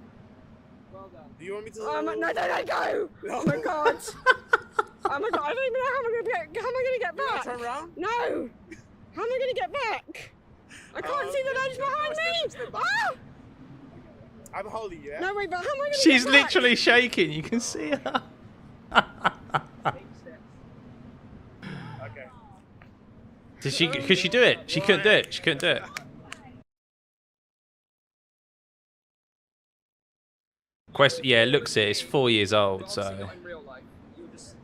Well done. Do you want me to? Oh my, no, go! Oh my god. Oh my god, I don't even know how am I gonna get back? Turn around. No! How am I gonna get back? I can't see the ledge behind me! Ah! I'm holding you. Yeah? No, wait, but how am I gonna She's get back? literally shaking. You can see her. Okay. Did she? Could she do it? She couldn't do it. She couldn't do it. Quest. Yeah, it looks it. It's 4 years old, Obviously so. not in real life.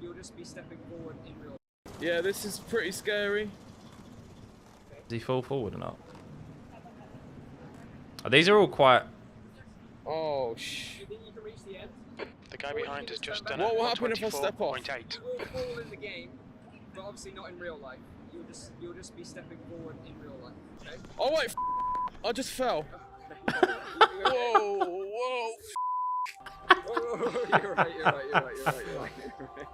You'll just be stepping forward in real life. Yeah, this is pretty scary. Does he fall forward or not? Oh, these are all quite. Oh, Do you think you can reach the end? The guy behind has just done What it. will happen if I step off? 124.8. You will fall in the game, but obviously not in real life. You'll just be stepping forward in real life. Okay? Oh wait, I just fell. Whoa, Whoa. You're right.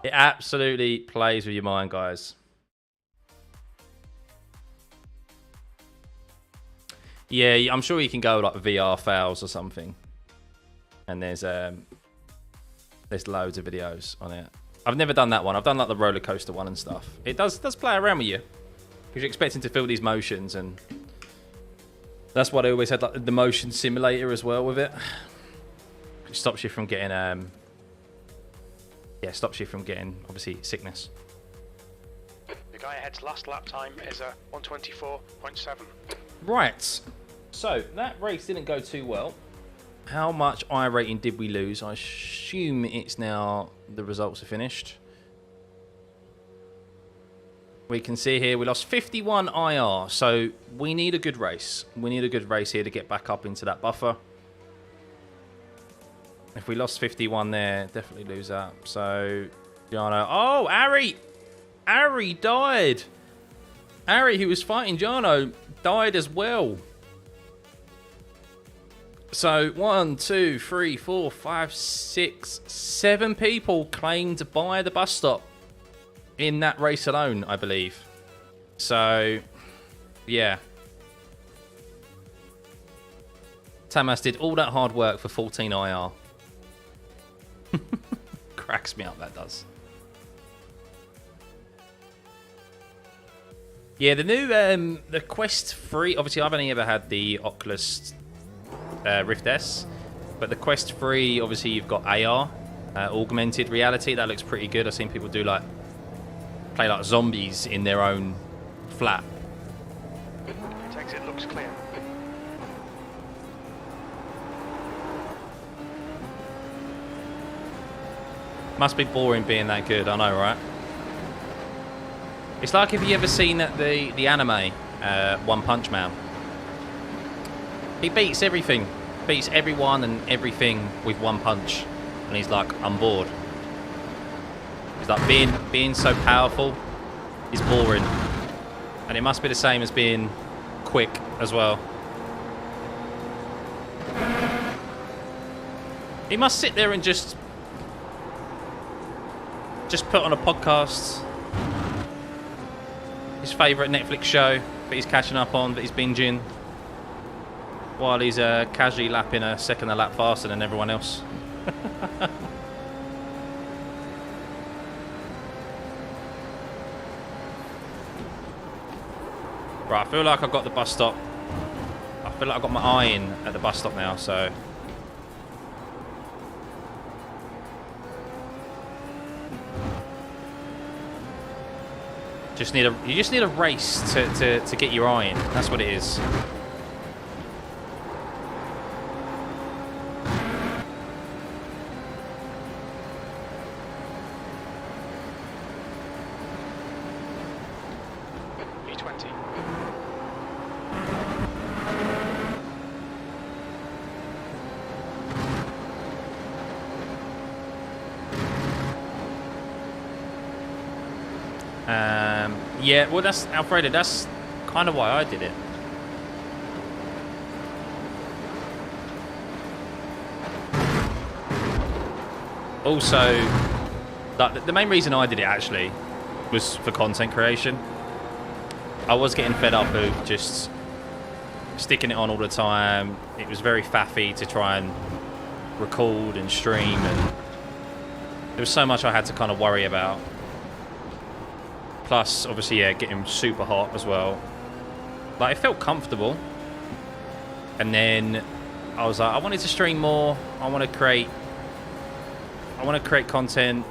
It absolutely plays with your mind, guys. Yeah, I'm sure you can go like VR fails or something. And there's loads of videos on it. I've never done that one. I've done like the roller coaster one and stuff. It does play around with you because you're expecting to feel these motions, and that's why they always had like the motion simulator as well with it. It stops you from getting obviously sickness. The guy ahead's last lap time is a 124.7. Right, so that race didn't go too well. How much I rating did we lose? I assume it's now the results are finished. We can see here we lost 51 IR, so we need a good race. We need a good race here to get back up into that buffer. If we lost 51 there, definitely lose that. So, Jano. Oh, Ari died. Ari, who was fighting Jano, died as well. So 1, 2, 3, 4, 5, 6, 7 people claimed by the bus stop in that race alone, I believe. So, yeah. Tamas did all that hard work for 14 IR. Cracks me up, that does. Yeah, the new the Quest 3. Obviously, I've only ever had the Oculus Rift S, but the Quest 3. Obviously, you've got AR, augmented reality. That looks pretty good. I've seen people do play like zombies in their own flat. Its exit looks clear. Must be boring being that good. I know, right? It's like if you ever seen the anime One Punch Man. He beats everything, beats everyone and everything with one punch, and he's like, I'm bored. He's like, being so powerful is boring, and it must be the same as being quick as well. He must sit there and just put on a podcast, his favourite Netflix show that he's catching up on, that he's binging, while he's casually lapping a second a lap faster than everyone else. Right, I feel like I've got the bus stop. I feel like I've got my eye in at the bus stop now, so... you just need a race to get your eye in. That's what it is. E20. Yeah, well, that's Alfredo. That's kind of why I did it. Also, Like, the main reason I did it actually was for content creation. I was getting fed up of just sticking it on all the time. It was very faffy to try and record and stream, and there was so much I had to kind of worry about. Plus, obviously, yeah, getting super hot as well. Like, it felt comfortable. And then I was like, I wanted to stream more. I want to create content.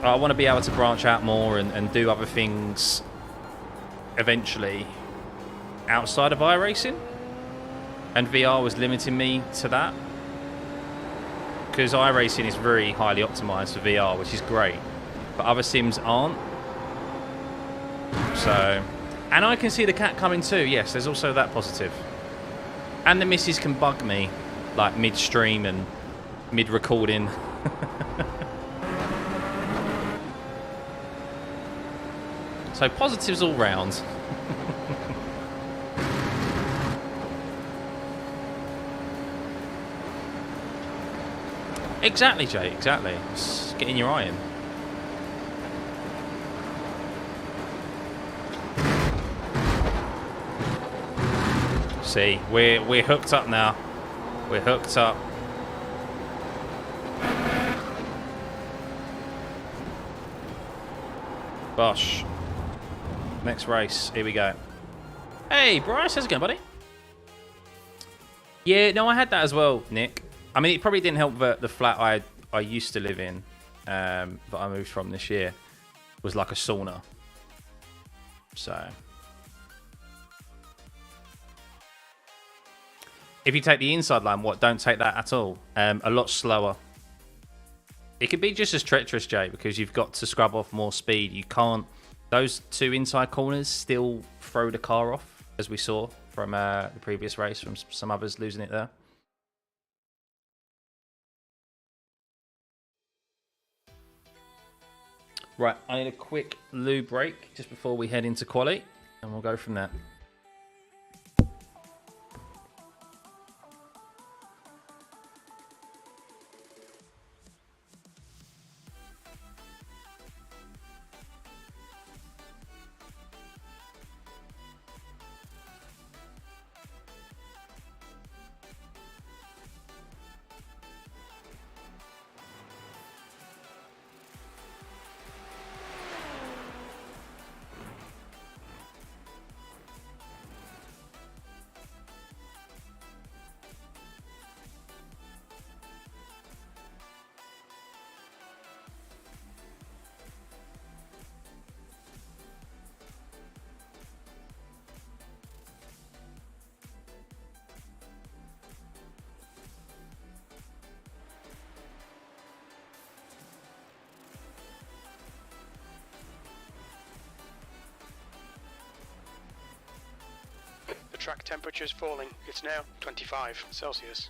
I want to be able to branch out more and do other things eventually outside of iRacing. And VR was limiting me to that. Because iRacing is very highly optimized for VR, which is great. But other sims aren't. So... And I can see the cat coming too. Yes, there's also that positive. And the missus can bug me, like mid-stream and mid-recording. So positives all round. Exactly, Jay, exactly. Just getting your eye in. See, we're hooked up now. We're hooked up. Bosh. Next race. Here we go. Hey, Bryce, how's it going, buddy? Yeah, no, I had that as well, Nick. I mean, it probably didn't help that the flat I used to live in, that I moved from this year, was like a sauna. So... If you take the inside line, what? Don't take that at all. A lot slower. It could be just as treacherous, Jay, because you've got to scrub off more speed. You can't... Those two inside corners still throw the car off, as we saw from the previous race, from some others losing it there. Right, I need a quick loo break just before we head into quali, and we'll go from there. The track temperature is falling. It's now 25 Celsius.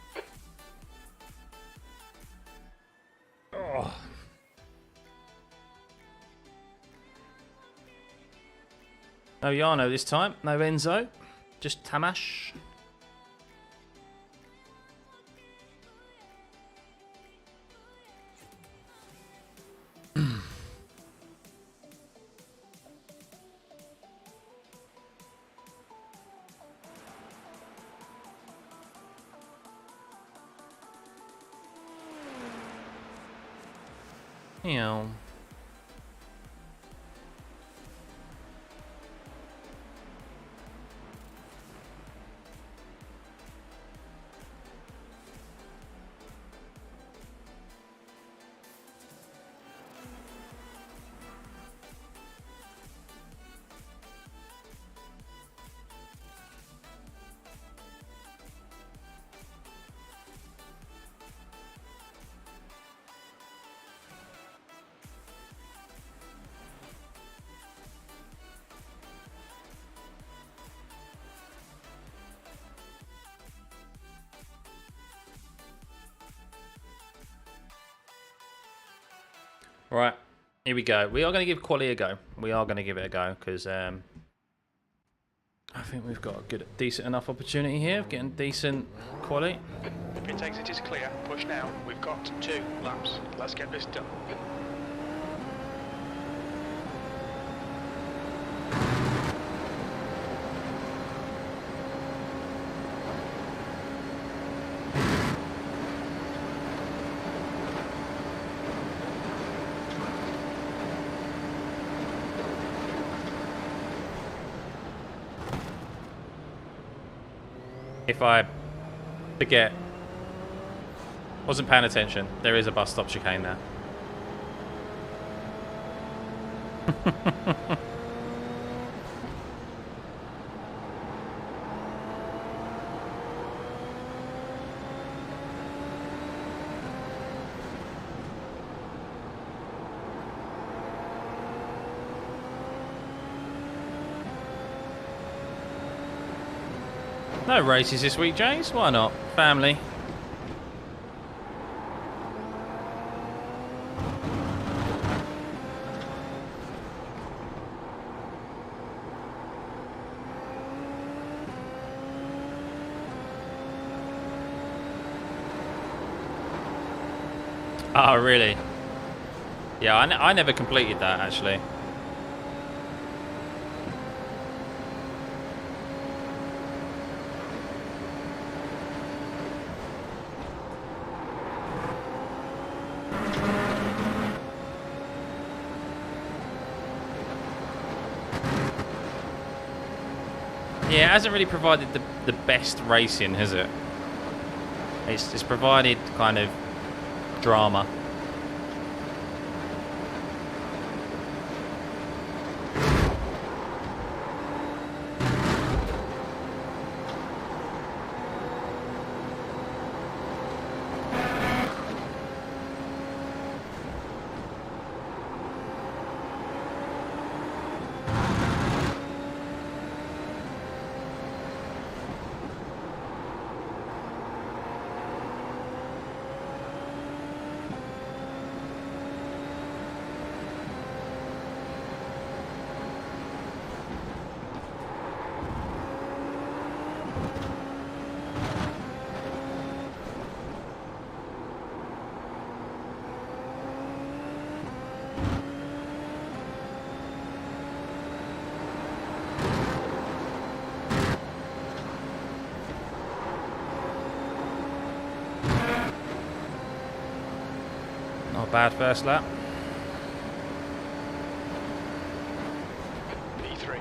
Oh. No Yano this time. No Enzo. Just Tamash. Meow. Right, here we go. We are going to give quali a go. We are going to give it a go because I I think we've got a decent enough opportunity here of getting decent quality. Pit exit is clear. Push now. We've got 2 laps. Let's get this done. If I forget, wasn't paying attention, there is a bus stop chicane there. No races this week, James. Why not? Family. Oh, really? Yeah, I never completed that, actually. Yeah, it hasn't really provided the best racing, has it? It's provided kind of drama. Not a bad first lap. P3.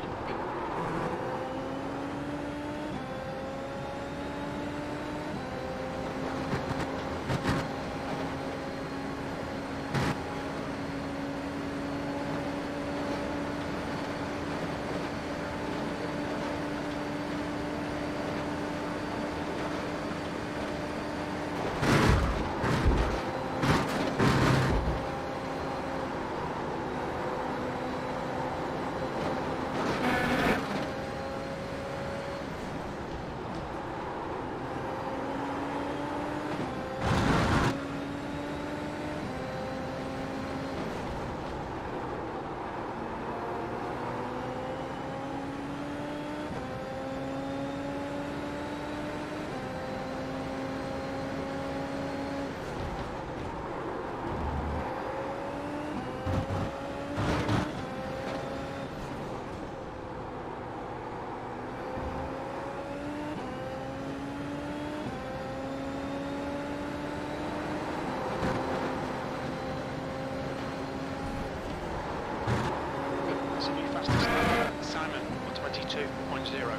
That's a new fastest lap. Simon, 122.0.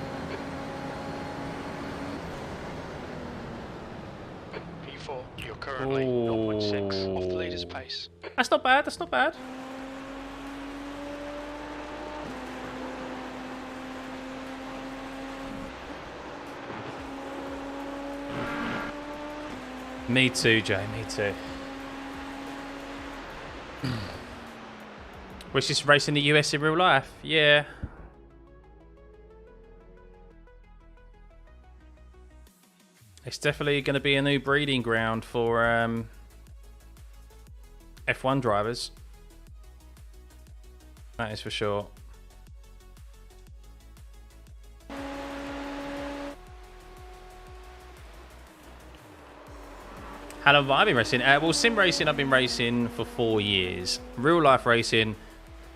P4, you're currently 0.6 off the leader's pace. That's not bad. That's not bad. Me too, Jay. Me too. Wish this race in the US in real life. Yeah. It's definitely going to be a new breeding ground for F1 drivers. That is for sure. How long have I been racing? Well, sim racing, I've been racing for 4 years. Real life racing,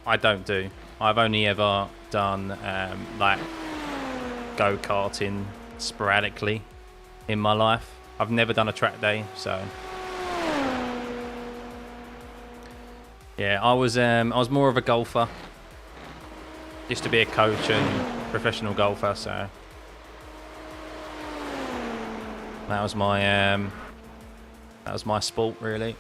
I don't do. I've only ever done like go-karting sporadically in my life. I've never done a track day, so yeah, I was more of a golfer. Used to be a coach and professional golfer, so that was my sport, really.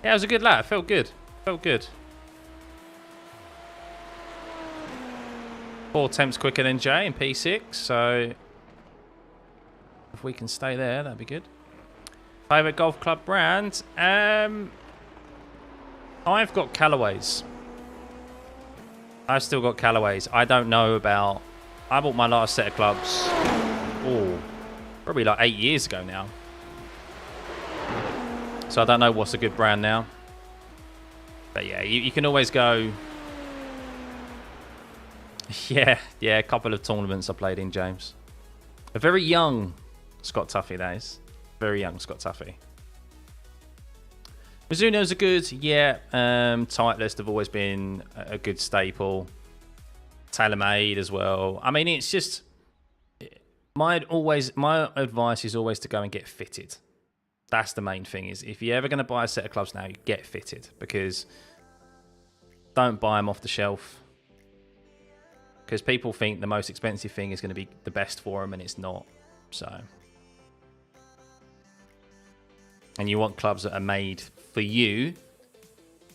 Yeah, it was a good lap. It felt good. Felt good. 4 attempts quicker than Jay in P6, so if we can stay there, that'd be good. Favourite golf club brand? I've got Callaways. I've still got Callaways. I don't know about... I bought my last set of clubs, oh, probably like 8 years ago now. So I don't know what's a good brand now. But yeah, you can always go... Yeah, a couple of tournaments I played in, James. A very young Scott Tuffey, that is. Very young Scott Tuffey. Mizuno's are good, yeah. Titleist have always been a good staple. TaylorMade as well. I mean, it's just... My advice is always to go and get fitted. That's the main thing, is if you're ever going to buy a set of clubs now, you get fitted, because don't buy them off the shelf, because people think the most expensive thing is going to be the best for them, and it's not. So, and you want clubs that are made for you,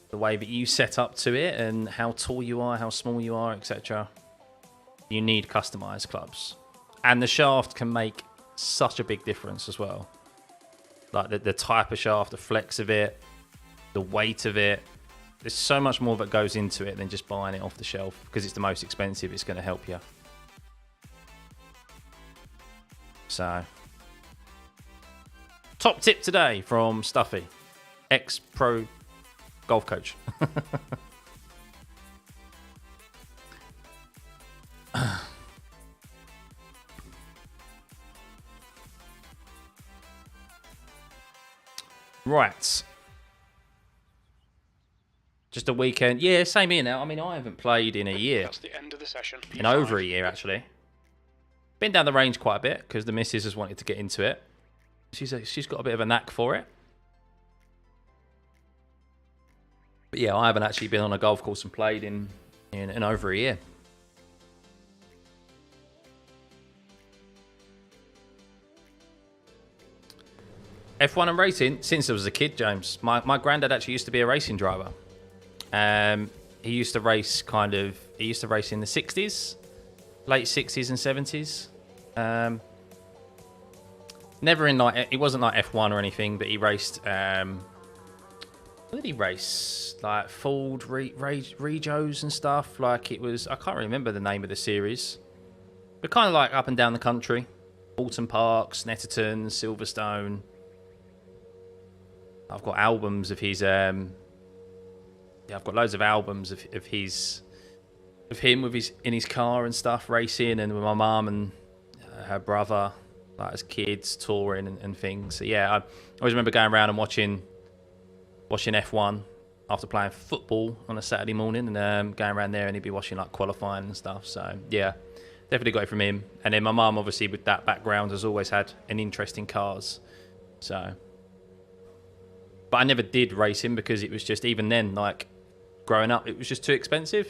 the way that you set up to it, and how tall you are, how small you are, etc. You need customized clubs, and the shaft can make such a big difference as well. Like the type of shaft, the flex of it, the weight of it. There's so much more that goes into it than just buying it off the shelf. Because it's the most expensive, it's going to help you. So, top tip today from Stuffey, ex-pro golf coach. Right. Just a weekend. Yeah, same here now. I mean, I haven't played in a year. That's the end of the session. In over a year, actually. Been down the range quite a bit because the missus has wanted to get into it. She's got a bit of a knack for it. But yeah, I haven't actually been on a golf course and played in over a year. F1 and racing since I was a kid, James. My granddad actually used to be a racing driver. He used to race in the 60s, late 60s and 70s. Never in like, it wasn't like F1 or anything, but he raced, what did he race? Like Ford Regos and stuff. Like it was, I can't remember the name of the series, but kind of like up and down the country. Alton Park, Snetterton, Silverstone. I've got albums of his, I've got loads of albums of him in his car and stuff, racing, and with my mum and her brother, like as kids, touring and things. So yeah, I always remember going around and watching F1 after playing football on a Saturday morning, and going around there, and he'd be watching like qualifying and stuff. So yeah, definitely got it from him. And then my mum, obviously with that background, has always had an interest in cars. So, but I never did racing because it was just, even then, like growing up, it was just too expensive.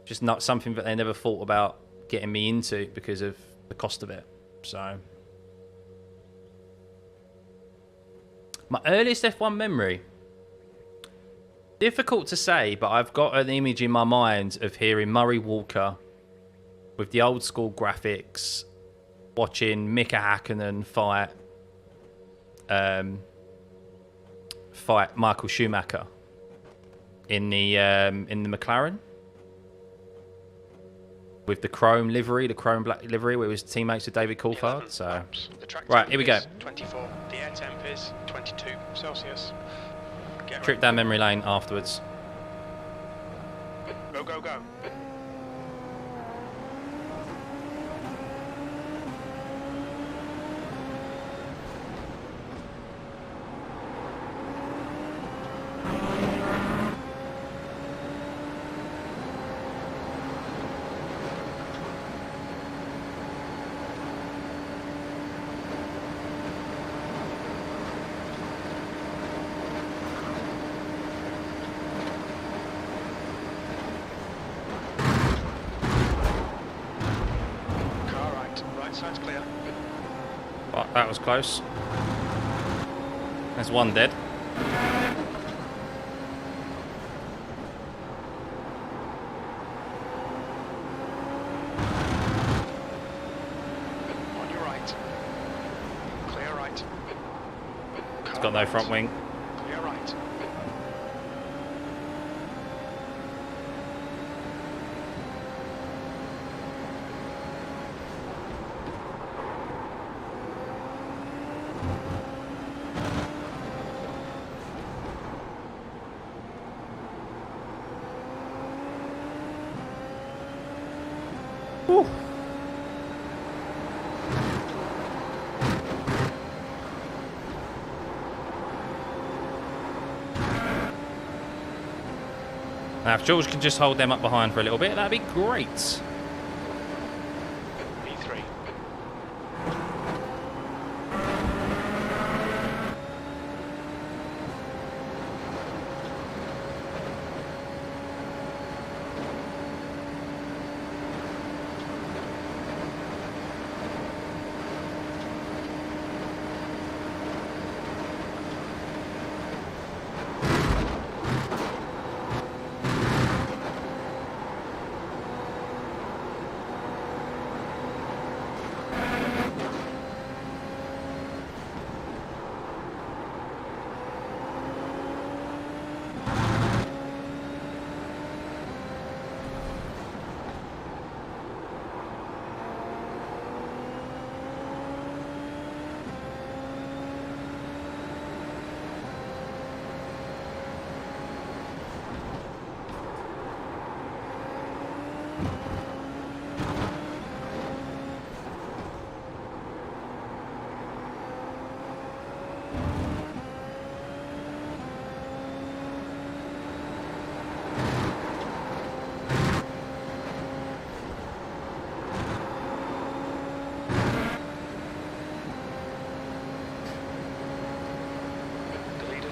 Just not something that they never thought about getting me into because of the cost of it. So, my earliest F1 memory, difficult to say, but I've got an image in my mind of hearing Murray Walker with the old school graphics, watching Mika Hakkinen fight Michael Schumacher in the McLaren with the chrome livery, the chrome black livery, where he was teammates with David Coulthard. So, the track right, here we go. 24. The air temp is 22 Celsius. Get Trip down memory lane afterwards. Go, go, go. Car right. Right side's clear. Oh, that was close. There's one dead. On your right. Clear right. It's got no front wing. Clear right. Whew. Now, if George can just hold them up behind for a little bit, that'd be great. P3.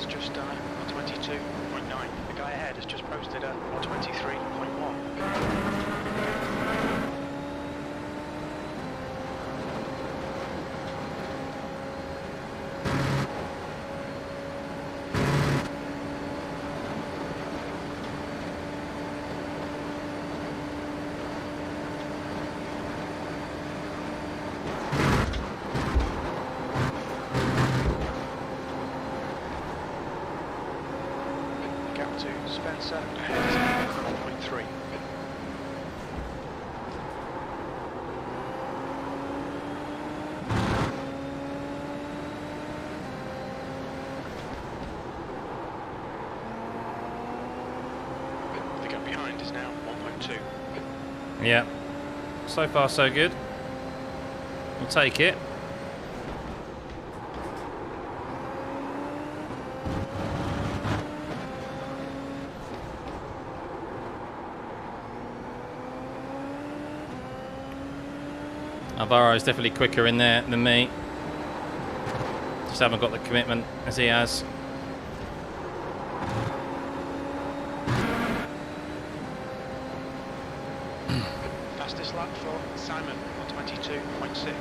Just done a 22.9. The guy ahead has just posted a 123.1. Gap to Spencer ahead is 1.3. The gap behind is now 1.2. Yeah. So far, so good. We'll take it. Alvaro is definitely quicker in there than me. Just haven't got the commitment as he has. Fastest lap for Simon on 22.6.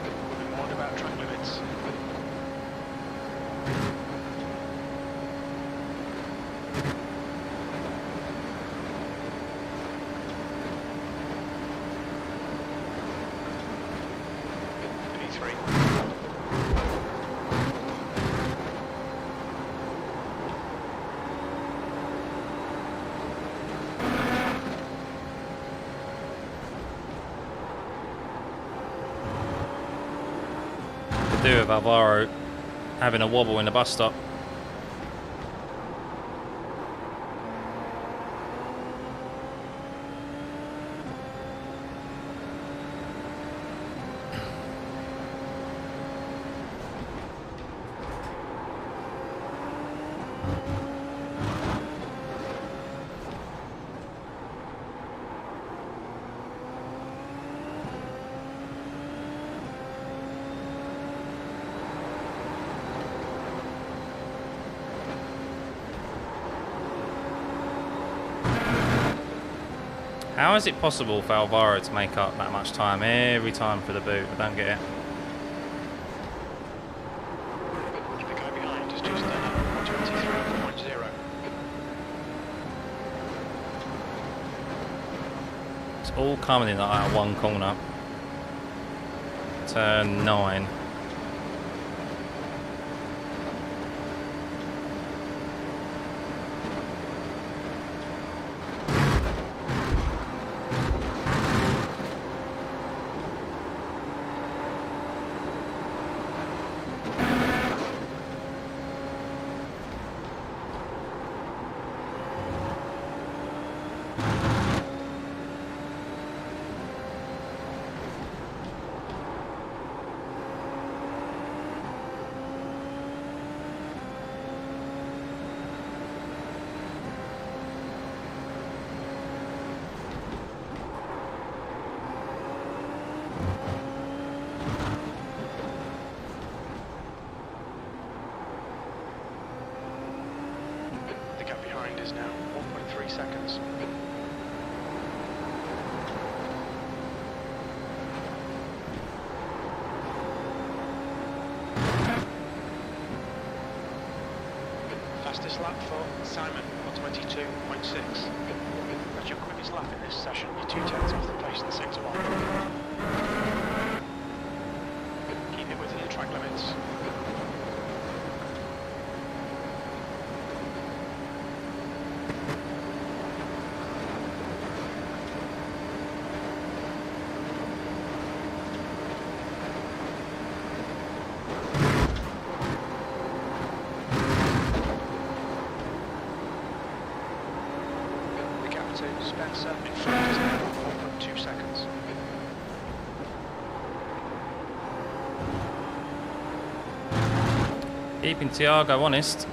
We've been warned about track limits. do with Alvaro having a wobble in the bus stop. How is it possible for Alvaro to make up that much time every time for the boot? I don't get it. The guy behind is just 123.0. It's all coming in like one corner. Turn 9. The gap behind is now 1.3 seconds. Fastest lap for Simon, 122.6. That's your quickest lap in this session. You're 2/10 off the pace in the sector 1. Keep it within the track limits. Spencer in front is now 1.2 seconds. Keeping Thiago honest.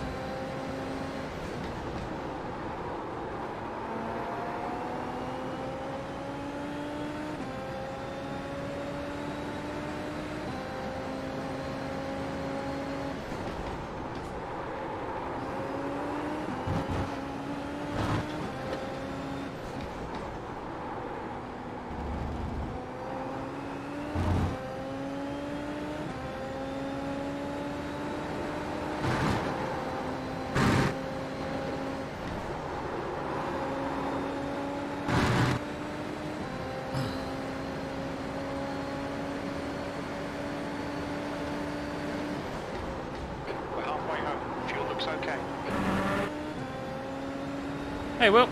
Okay. Hey, Will.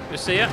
Good to see ya.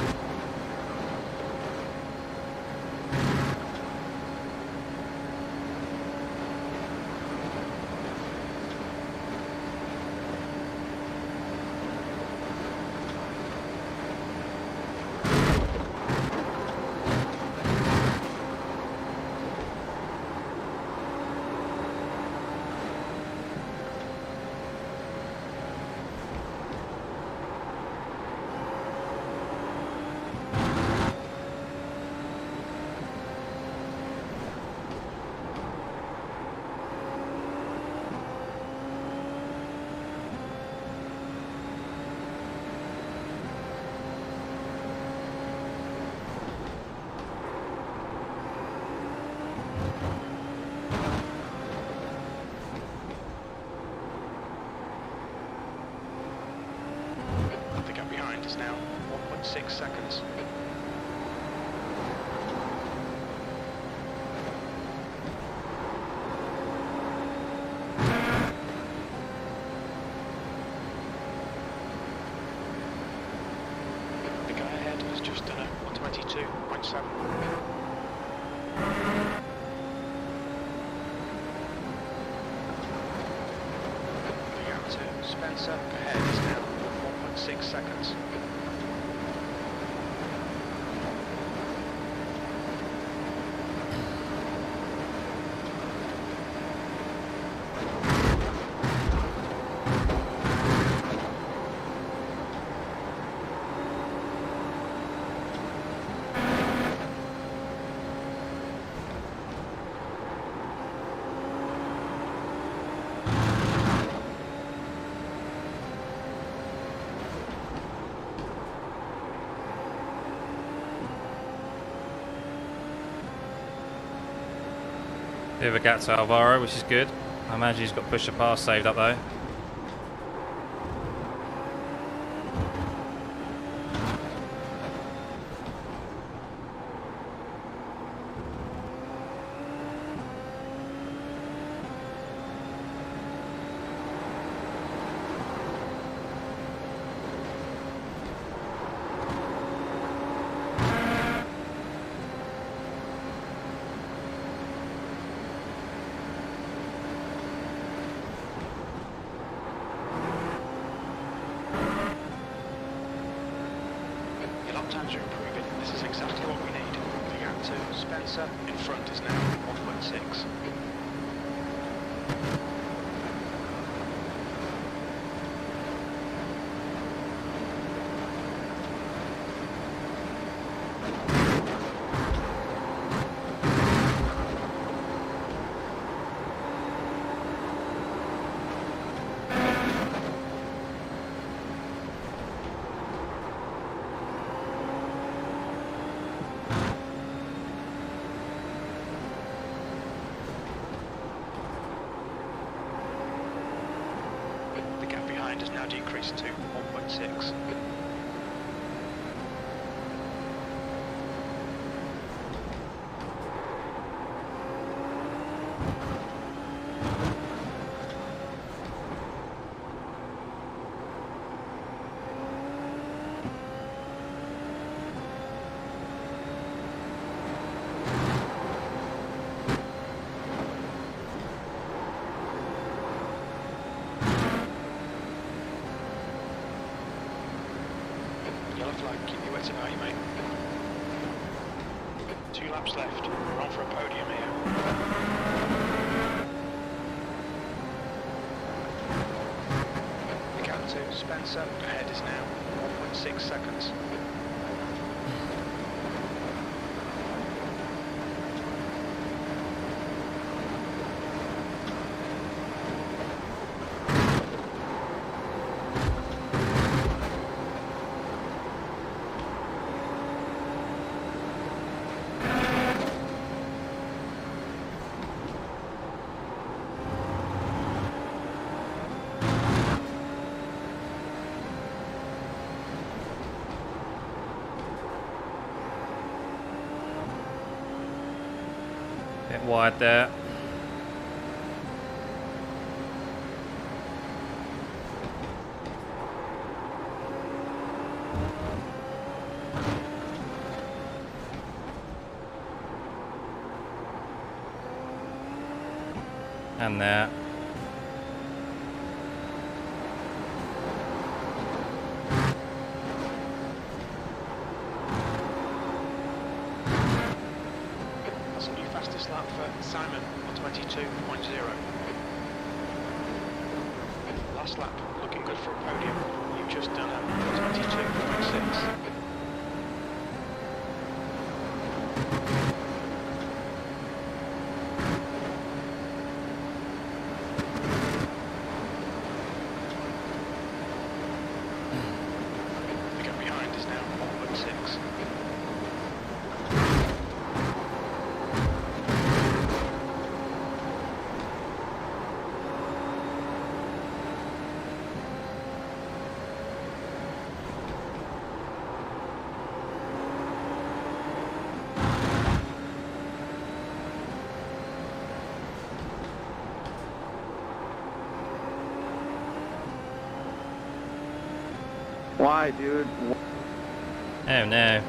The gap behind is now 1.6 seconds. The guy ahead has just done a 122.7. Spencer, ahead is now 1.6 seconds. Bit of a gap to Alvaro, which is good. I imagine he's got pusher pass saved up though. Your lap times are improving. This is exactly what we need. The gap to Spencer in front is now 1.6. The gap behind has now decreased to 1.6. Yellow flag, keep your wits about you, mate. 2 laps left. We're on for a podium here. The gap to Spencer ahead is now 1.6 seconds. Bit wide there. And there. That's a new fastest lap for Simon on 22.0. Last lap, looking good for a podium. You've just done a 22.6. The gap behind is now 1.6. Why, dude? Oh no.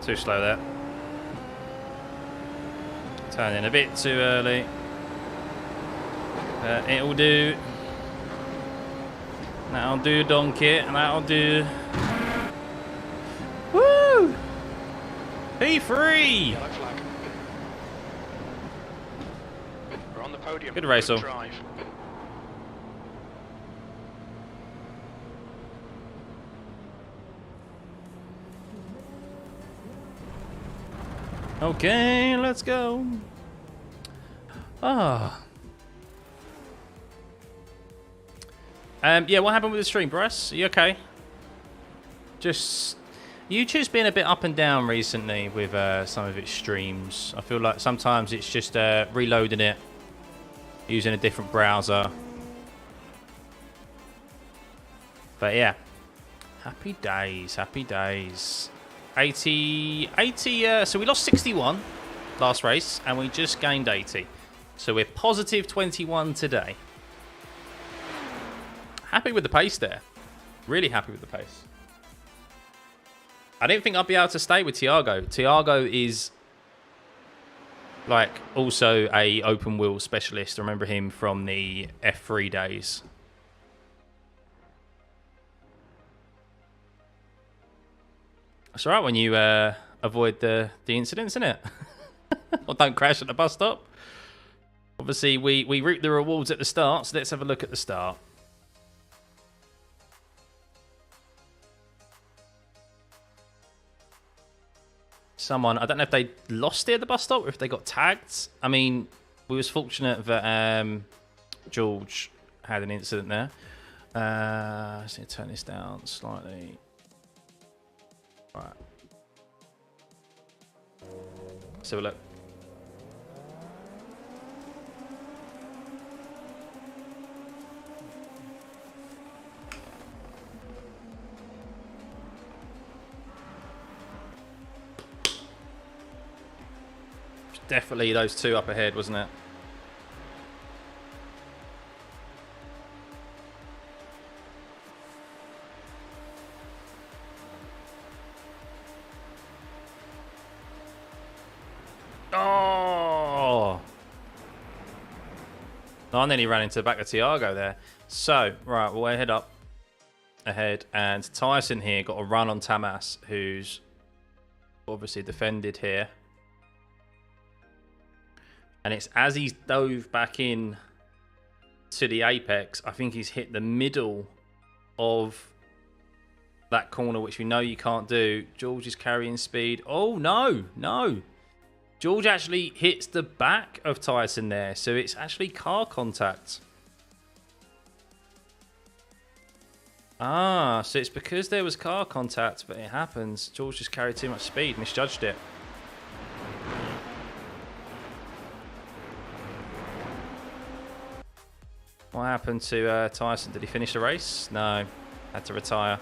Too slow there. Turning a bit too early. It'll do. That'll do, donkey. That'll do. Woo! P3! Yellow flag. We're on the podium. Good race, all. Drive. Okay, let's go. Ah. Yeah, what happened with the stream, Bryce? Are you okay? Just YouTube's been a bit up and down recently with some of its streams. I feel like sometimes it's just reloading it using a different browser. But yeah, happy days, happy days. 80, so we lost 61 last race and we just gained 80. So we're positive 21 today. Happy with the pace there. Really happy with the pace. I didn't think I'd be able to stay with Tiago. Tiago is like also a open wheel specialist. I remember him from the F3 days. It's alright when you avoid the incidents, isn't it? Or don't crash at the bus stop. Obviously, we reap the rewards at the start, so let's have a look at the start. Someone, I don't know if they lost it at the bus stop or if they got tagged. I mean, we was fortunate that George had an incident there. Let's turn this down slightly. Right. Let's have a look. Definitely those two up ahead, wasn't it? Oh! I nearly ran into the back of Tiago there. So, right, we'll head up ahead. And Tyson here got a run on Tamas, who's obviously defended here. And it's as he's dove back in to the apex, I think he's hit the middle of that corner, which we know you can't do. George is carrying speed. Oh, no, no. George actually hits the back of Tyson there, so it's actually car contact. Ah, so it's because there was car contact, but it happens. George just carried too much speed, misjudged it. What happened to Tyson? Did he finish the race? No, had to retire.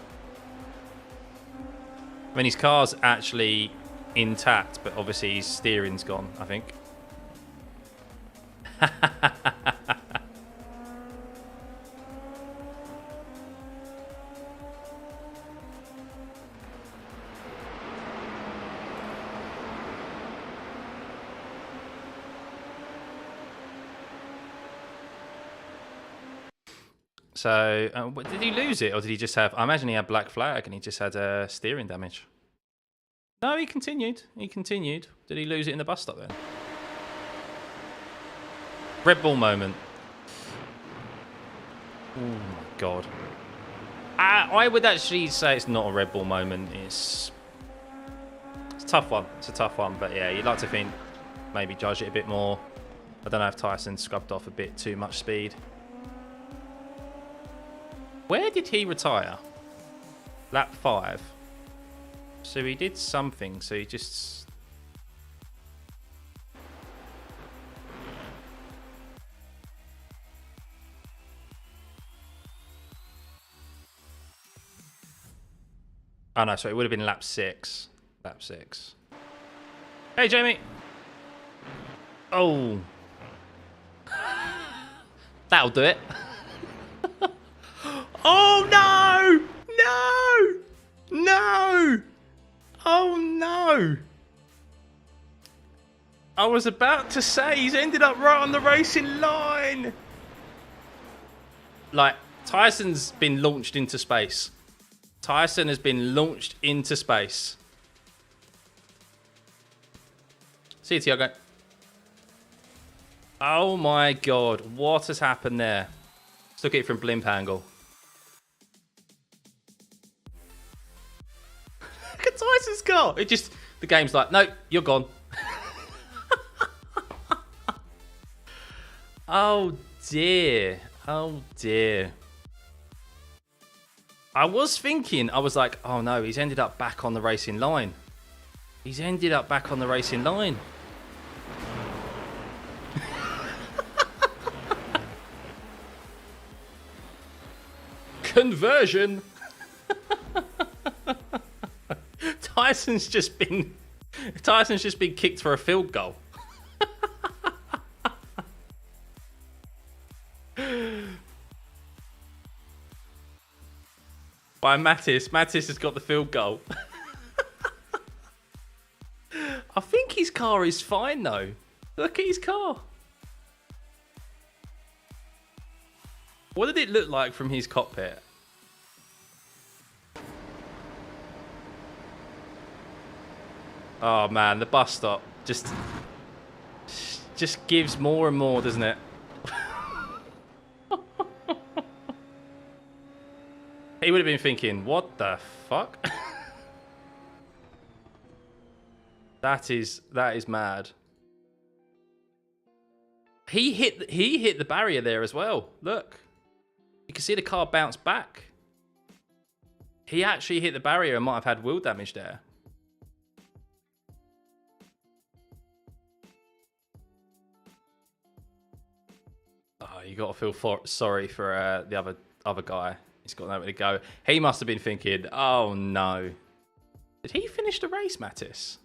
I mean, his car's actually intact, but obviously his steering's gone, I think. So, did he lose it, or did he just have... I imagine he had black flag and he just had steering damage. No, he continued. He continued. Did he lose it in the bus stop then? Red Bull moment. Oh my God. I would actually say it's not a Red Bull moment. It's a tough one. It's a tough one. But yeah, you'd like to think maybe judge it a bit more. I don't know if Tyson scrubbed off a bit too much speed. Where did he retire? Lap 5. So he did something. So he just... Oh no, so it would have been lap 6. Lap 6. Hey, Jamie. Oh. That'll do it. Oh no! No! No! Oh no! I was about to say he's ended up right on the racing line. Like, Tyson's been launched into space. Tyson has been launched into space. See you, Tiago. Oh my god, what has happened there? Let's look at it from blimp angle. Look at Tyson's car. It just, the game's like, nope, you're gone. Oh dear. Oh dear. I was thinking, I was like, oh no, he's ended up back on the racing line. He's ended up back on the racing line. Conversion. Tyson's just been kicked for a field goal. By Mattis. Mattis has got the field goal. I think his car is fine though. Look at his car. What did it look like from his cockpit? Oh man, the bus stop just gives more and more, doesn't it? He would have been thinking, what the fuck? That is mad. He hit the barrier there as well. Look. You can see the car bounce back. He actually hit the barrier and might have had wheel damage there. Oh, you got to feel sorry for the other guy. He's got nowhere to go. He must have been thinking, oh no. Did he finish the race, Mattis?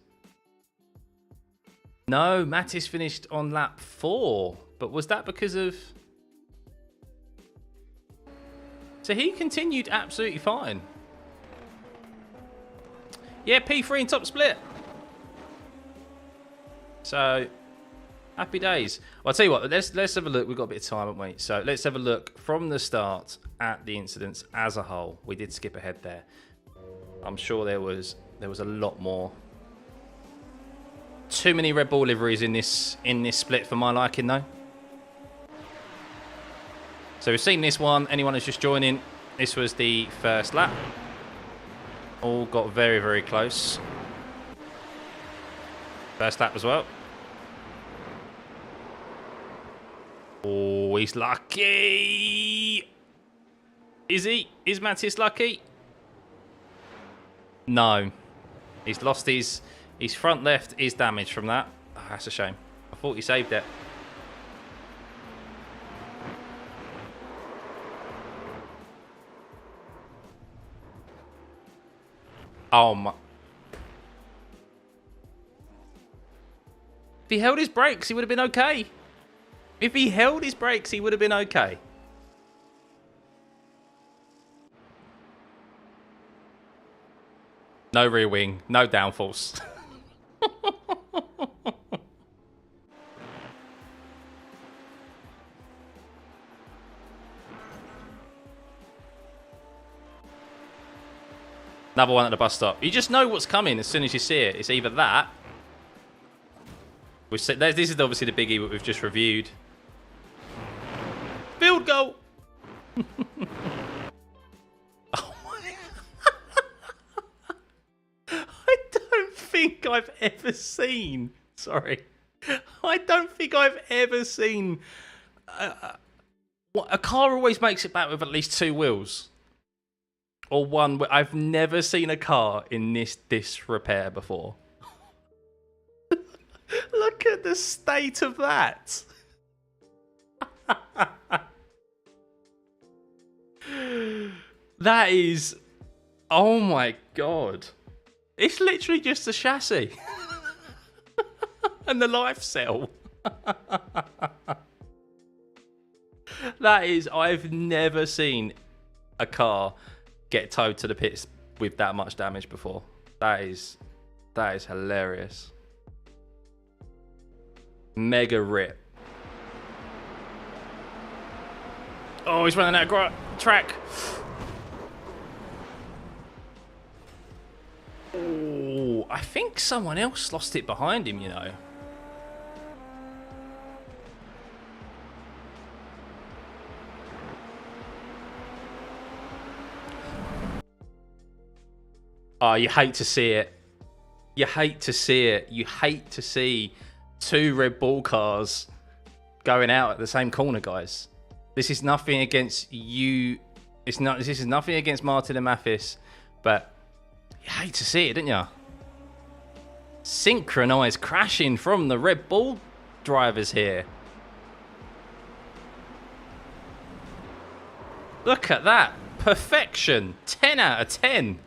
No, Mattis finished on lap 4. But was that because of... So he continued absolutely fine. Yeah, P3 in top split. So, happy days. Well, I'll tell you what, let's have a look. We've got a bit of time, haven't we? So let's have a look from the start at the incidents as a whole. We did skip ahead there. I'm sure there was a lot more. Too many Red Bull liveries in this split for my liking though. So we've seen this one. Anyone who's just joining, this was the first lap. All got very, very close. First lap as well. Oh, he's lucky. Is he? Is Mattis lucky? No. He's lost his front left is damaged from that. Oh, that's a shame. I thought he saved it. Oh my. If he held his brakes, he would have been okay. If he held his brakes, he would have been okay. No rear wing, no downforce. Another one at the bus stop. You just know what's coming as soon as you see it. It's either that. This is obviously the biggie that we've just reviewed. Field goal. Oh my. I don't think I've ever seen. Sorry. I don't think I've ever seen. A car always makes it back with at least 2 wheels. Or one. I've never seen a car in this disrepair before. Look at the state of that. That is... Oh my god. It's literally just the chassis. And the life cell. That is... I've never seen a car get towed to the pits with that much damage before. That is That is hilarious. Mega rip. Oh, he's running out of track. Oh, I think someone else lost it behind him, you know. Oh, you hate to see it. You hate to see it. You hate to see two Red Bull cars going out at the same corner, guys. This is nothing against you. This is nothing against Martin and Mathis, but you hate to see it, didn't you? Synchronized crashing from the Red Bull drivers here. Look at that. Perfection. 10 out of 10.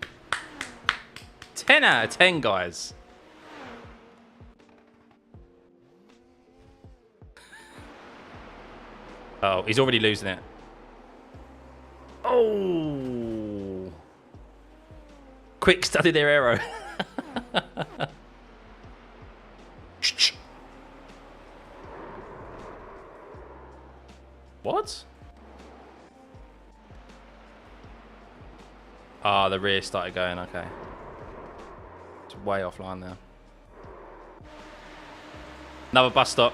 10 out of 10, guys. Oh, he's already losing it. Oh. Quick, study their arrow. What? Ah, the rear started going, okay. It's way offline now. Another bus stop.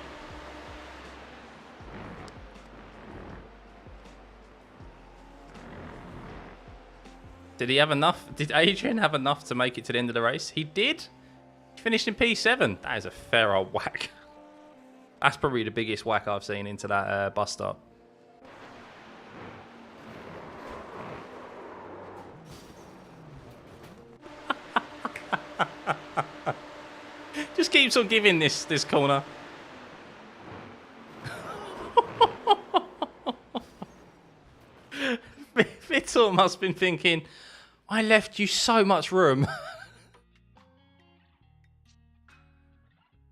Did he have enough? Did Adrian have enough to make it to the end of the race? He did. He finished in P7. That is a fair old whack. That's probably the biggest whack I've seen into that bus stop. Just keeps on giving this corner. Vittel must have been thinking, I left you so much room.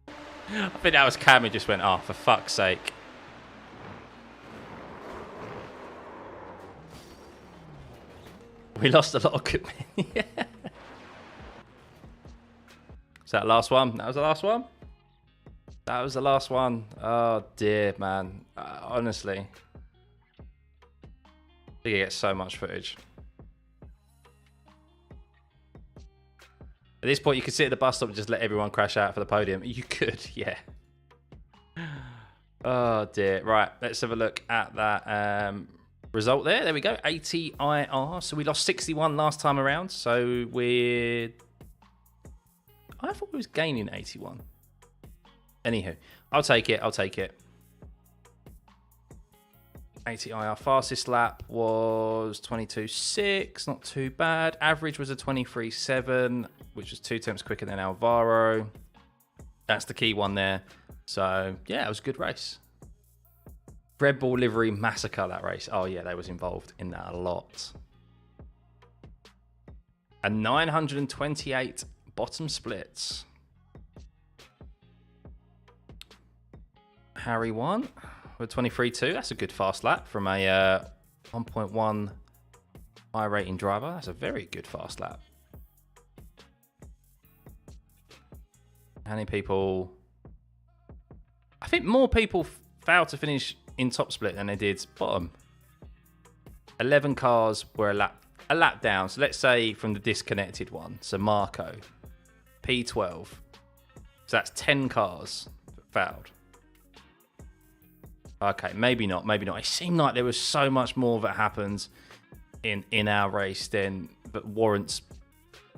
I think that was Cam who just went, oh, for fuck's sake. We lost a lot of good men. Yeah. Was that the last one? That was the last one? That was the last one. Oh, dear, man. Honestly. I think you get so much footage. At this point, you could sit at the bus stop and just let everyone crash out for the podium. You could, yeah. Oh, dear. Right, let's have a look at that result there. There we go, 80 IR. So we lost 61 last time around. So we're... I thought we was gaining 81. Anywho, I'll take it. I'll take it. 80 IR. Fastest lap was 22.6. Not too bad. Average was a 23.7, which was 2 tenths quicker than Alvaro. That's the key one there. So, yeah, it was a good race. Red Bull livery massacre, that race. Oh, yeah, they was involved in that a lot. A 928 bottom splits. Harry won with 23.2. That's a good fast lap from a 1.1 high rating driver. That's a very good fast lap. How many people? I think more people failed to finish in top split than they did bottom. 11 cars were a lap down. So let's say from the disconnected one. So Marco, P12. So that's 10 cars that failed. Okay, maybe not, maybe not. It seemed like there was so much more that happens in our race then that warrants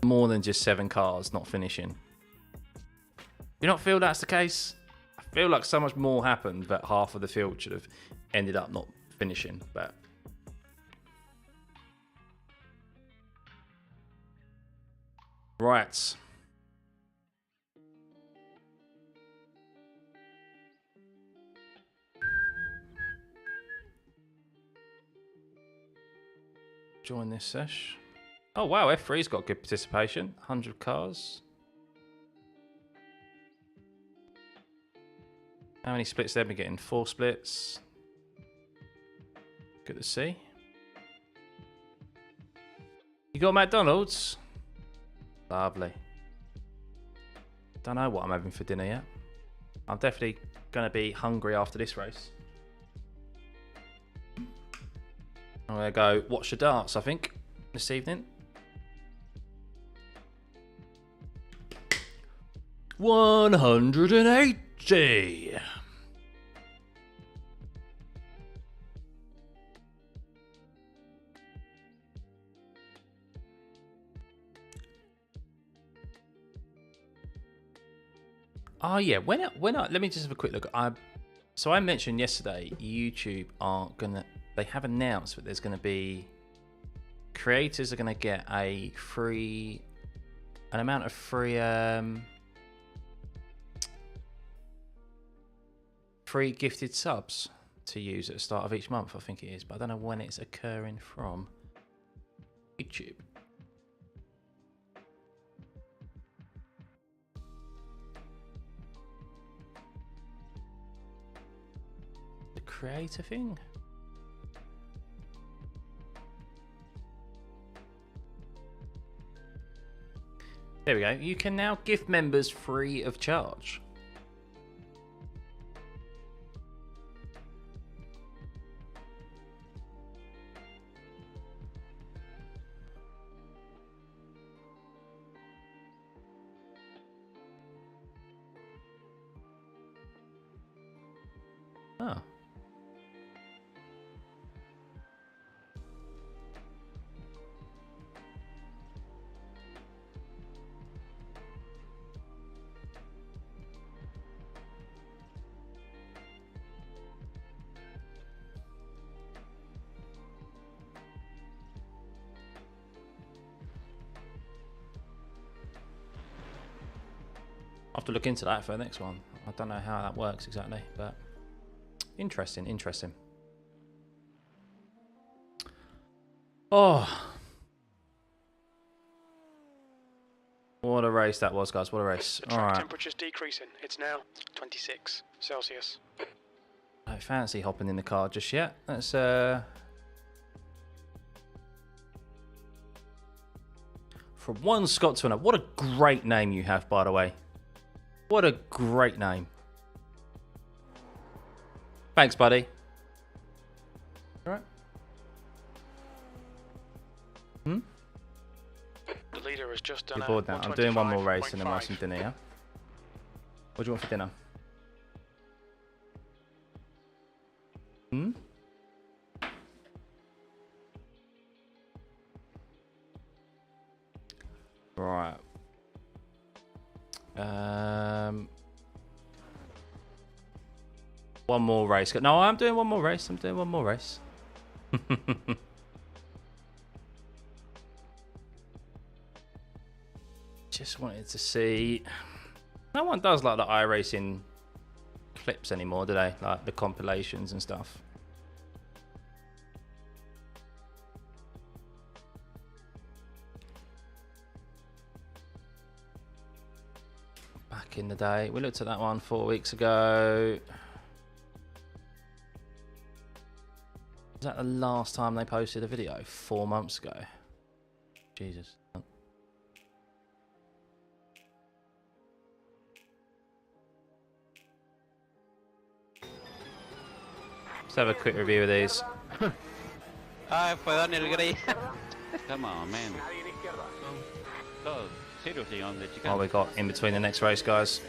more than just 7 cars not finishing. Do you not feel that's the case? I feel like so much more happened that half of the field should have ended up not finishing, but... Right. Join this sesh. Oh wow, F3's got good participation. 100 cars. How many splits they've been getting? 4 splits. Good to see. You got McDonald's? Lovely. Don't know what I'm having for dinner yet. I'm definitely going to be hungry after this race. I'm going to go watch the darts, I think, this evening. 180. Oh yeah, when I let me just have a quick look. So I mentioned yesterday YouTube aren't gonna. They have announced that there's gonna be creators are gonna get an amount of free free gifted subs to use at the start of each month. I think it is, but I don't know when it's occurring from YouTube. Creator thing. There we go. You can now gift members free of charge. Oh. I'll have to look into that for the next one. I don't know how that works exactly, but interesting, interesting. Oh, what a race that was, guys. What a race. The track temperature's decreasing. It's now 26 Celsius. I don't fancy hopping in the car just yet. Let's from one Scott to another. What a great name you have, by the way. What a great name. Thanks, buddy. All right. Hmm? The leader has just done You're bored now. I'm doing one more race and then we'll have some dinner, yeah? What do you want for dinner? Hmm? Right. One more race. No, I'm doing one more race. I'm doing one more race. Just wanted to see. No one does like the iRacing clips anymore, do they? Like the compilations and stuff. Back in the day, we looked at that one 4 weeks ago. Was that the last time they posted a video? 4 months ago. Jesus. Let's have a quick review of these. Fue Daniel Gray. Come on, man. Oh, seriously on the Chicane. What we got in between the next race, guys?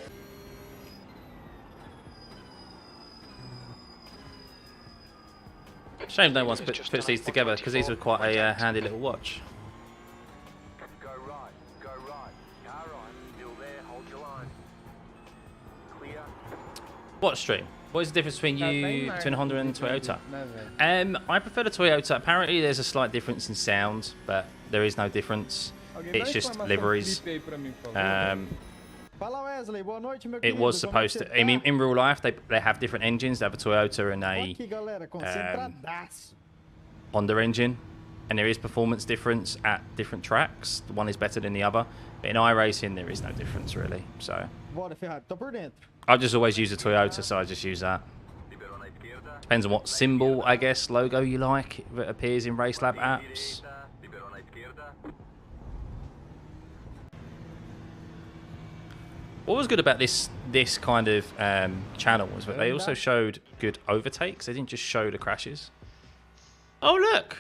Shame no one's puts these together because these were quite a handy little watch. Go right, car right, still there, hold your line. Clear. Watch stream. What is the difference between Honda and Toyota? I prefer the Toyota. Apparently there's a slight difference in sound, but there is no difference. It's just liveries. It was supposed to. I mean, in real life, they have different engines. They have a Toyota and a Honda engine, and there is performance difference at different tracks. One is better than the other. But in iRacing, there is no difference really. So I just always use a Toyota, so I just use that. Depends on what symbol, I guess, logo you like that appears in Race Lab apps. What was good about this kind of channel was that they also showed good overtakes. They didn't just show the crashes. Oh, look.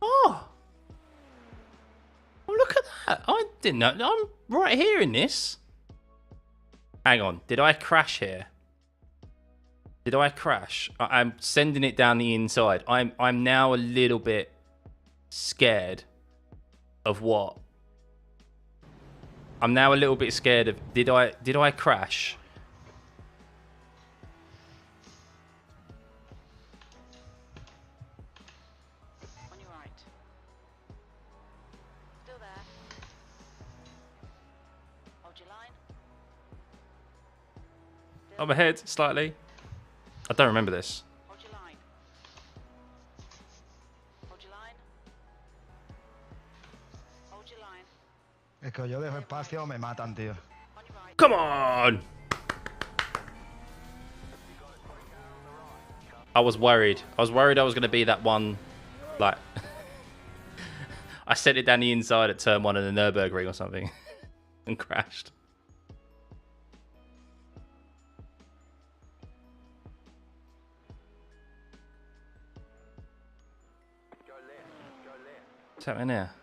Oh, look at that. I didn't know. I'm right here in this. Hang on. Did I crash here? Did I crash? I'm sending it down the inside. I'm now a little bit scared of what? I'm now a little bit scared of did I crash? On your right. Still there. Hold your line. Still I'm ahead slightly. I don't remember this. Hold your line. Hold your line. Hold your line. Es que yo dejo espacio, me matan, tío. On your right. Come on! I was worried. I was going to be that one, like... I sent it down the inside at turn 1 in the Nürburgring or something. And crashed. What's happening there?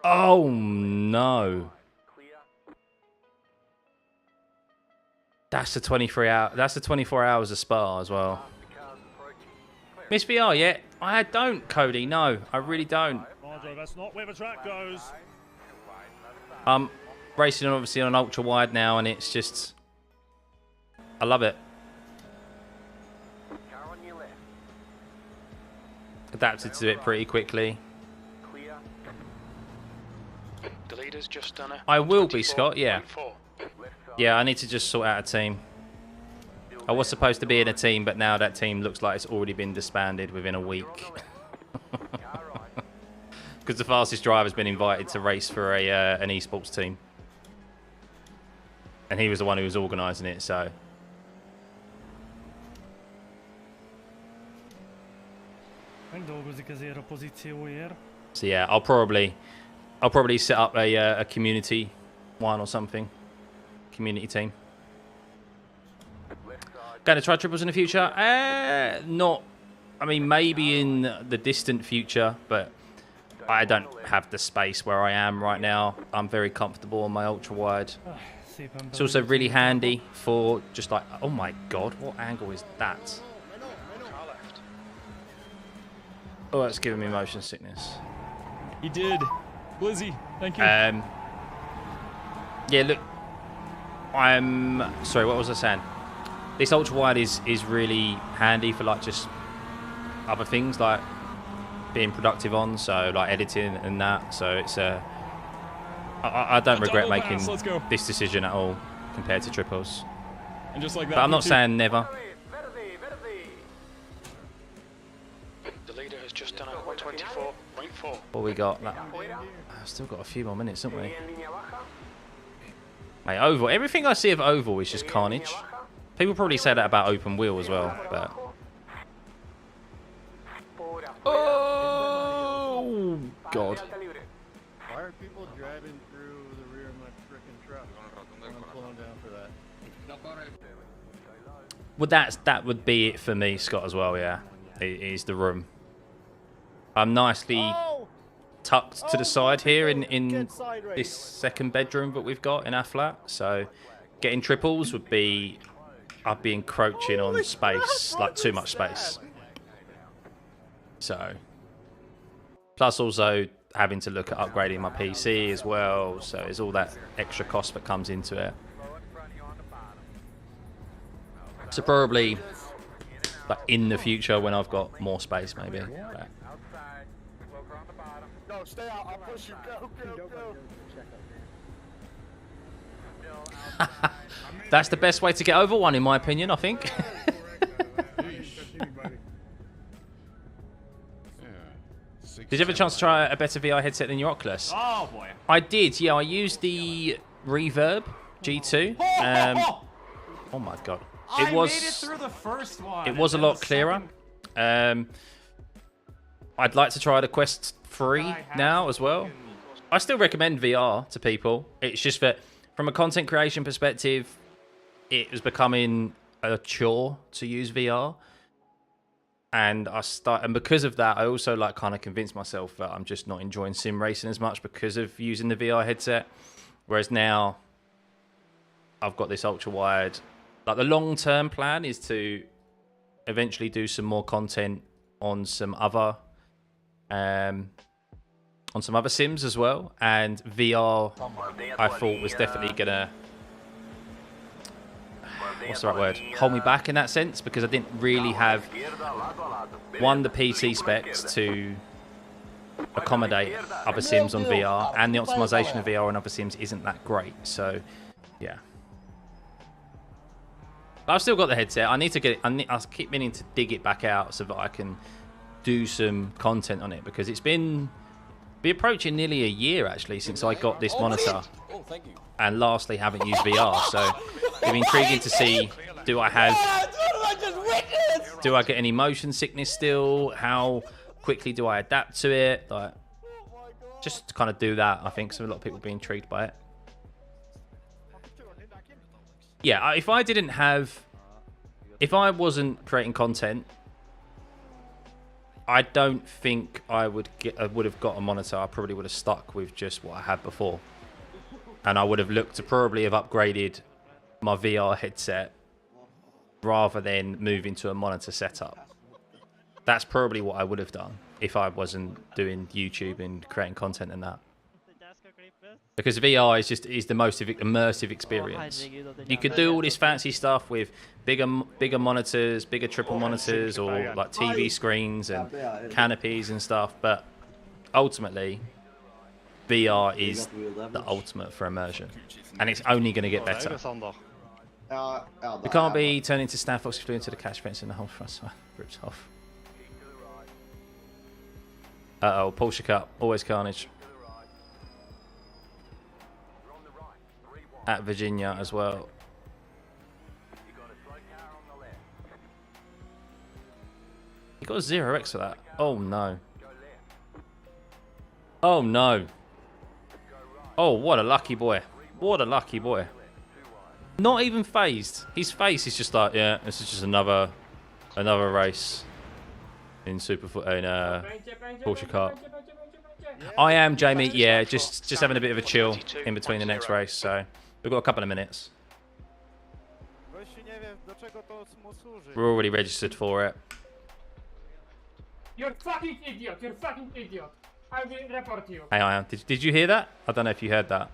Oh no! That's the 23 hour. That's the 24 hours of Spa as well. Miss VR yet? I don't, Cody. No, I really don't. That's not where the track goes. I'm racing obviously on an ultra wide now, and it's just, I love it. Adapted to it pretty quickly. The leader's just done it. I will be, Scott. Yeah. Yeah, I need to just sort out a team. I was supposed to be in a team, but now that team looks like it's already been disbanded within a week. Because the fastest driver's been invited to race for an esports team. And he was the one who was organising it, so... So yeah, I'll probably set up a community one or something. Community team. Going to try triples in the future? Not. I mean, maybe in the distant future, but I don't have the space where I am right now. I'm very comfortable on my ultra wide. It's also really handy for just like, oh my god, what angle is that? Oh, that's giving me motion sickness. He did. Blizzy, thank you. Yeah, look. I'm sorry, what was I saying? This ultra wide is really handy for like just other things like being productive on, so like editing and that. So it's I don't regret making this decision at all compared to triples. And just like that, but I'm not saying never. The leader has just done it. 124.4. What we got? I've still got a few more minutes, haven't we? Mate, oval. Everything I see of oval is just carnage. People probably say that about open wheel as well, but... Oh, God. Why are people driving through the rear of my frickin' truck? I'm pulling down for that. Well, that would be it for me, Scott, as well, yeah. It is the room. I'm nicely tucked to the side here in this second bedroom that we've got in our flat. So getting triples would be... I'd be encroaching on space, like too much space. So... Plus also having to look at upgrading my PC as well. So there's all that extra cost that comes into it. So probably like in the future when I've got more space maybe. But... No, stay out. I'll push you. Go. That's the best way to get over one, in my opinion, I think. Did you have a chance to try a better VR headset than your Oculus? Oh boy. I did, yeah. I used the Reverb G2. Oh my god. I made it through the first one. It was a lot clearer. I'd like to try the Quest 3 now as well. I still recommend VR to people. It's just that from a content creation perspective, it was becoming a chore to use VR. And because of that, I also like kind of convinced myself that I'm just not enjoying sim racing as much because of using the VR headset. Whereas now I've got this ultra wide. Like the long-term plan is to eventually do some more content on some other sims as well, and VR I thought was definitely gonna, what's the right word, hold me back in that sense, because I didn't really have the PC specs to accommodate other sims on VR, and the optimization of VR on other sims isn't that great. So yeah, but I've still got the headset. I need to get it. I keep meaning to dig it back out so that I can do some content on it, because it's been approaching nearly a year actually since I got this monitor, and lastly haven't used VR. So it'll be intriguing to see, do I get any motion sickness still? How quickly do I adapt to it? Like, just to kind of do that, I think. So a lot of people will be intrigued by it. Yeah, if I wasn't creating content, I don't think I would have got a monitor. I probably would have stuck with just what I had before, and I would have looked to probably have upgraded my VR headset rather than moving to a monitor setup. That's probably what I would have done if I wasn't doing YouTube and creating content and that. Because VR is the most immersive experience. You could do all this fancy stuff with bigger monitors, bigger triple monitors, or like TV screens and canopies and stuff. But ultimately, VR is the ultimate for immersion, and it's only going to get better. We can't be turning into Star Fox flew into the cash fence and the whole front side rips off. Uh-oh, Porsche Cup, always carnage. At Virginia as well. You got a 0x for that. Oh no. Oh no. Oh, what a lucky boy. What a lucky boy. Not even phased. His face is just like, yeah, this is just another race in Porsche Cup. I am, Jamie. Yeah, just having a bit of a chill in between the next race. So we've got a couple of minutes. We're already registered for it. You're fucking idiot. You're fucking idiot. I will report you. Hey, I am. Did you hear that? I don't know if you heard that.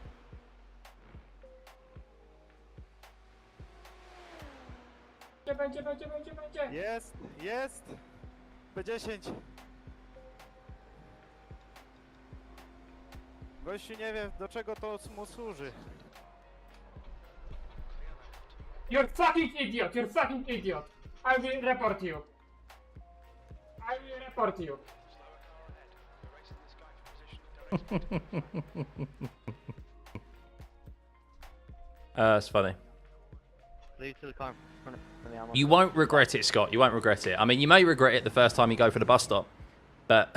Jest, jest. P10. Gościu nie wie, do czego to mu służy. You're fucking idiot. You're fucking idiot. I will report you. I will report you. It's funny. You won't regret it, Scott. You won't regret it. I mean, you may regret it the first time you go for the bus stop, but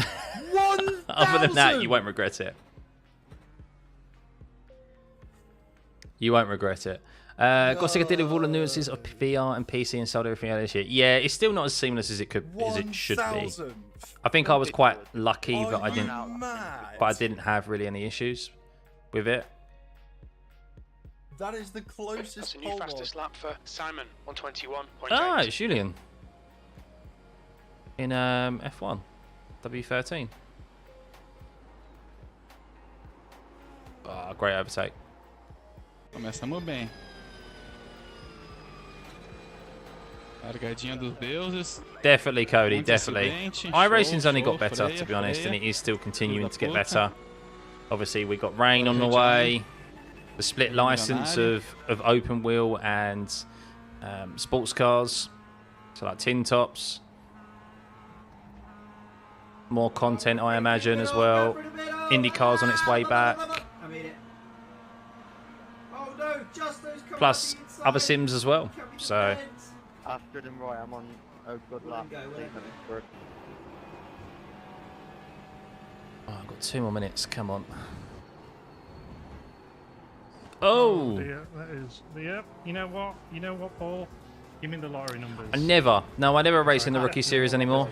other than that, you won't regret it. You won't regret it. Got to deal with all the nuances of VR and PC and sold everything out this year. Yeah, it's still not as seamless as it should be. I think I was quite lucky that I didn't have really any issues with it. That is the closest. That's a new fastest lap for Simon, 121.8. Ah, it's Julian in F1 W13. Ah, great overtake. Começamos bem. Largadinha dos deuses. Definitely, Cody, definitely. iRacing's only got better, to be honest, and it is still continuing to get better. Obviously, we got rain on the way. The split license of open wheel and sports cars. So like tin tops. More content, I imagine, as well. Indy cars on its way back. Plus other sims as well. So After them right, I'm on a good lap. Oh, I've got 2 more minutes. Come on. Oh. Dear, that is. Yep. You know what? You know what, Paul? Give me the lottery numbers. I never race in the rookie series anymore.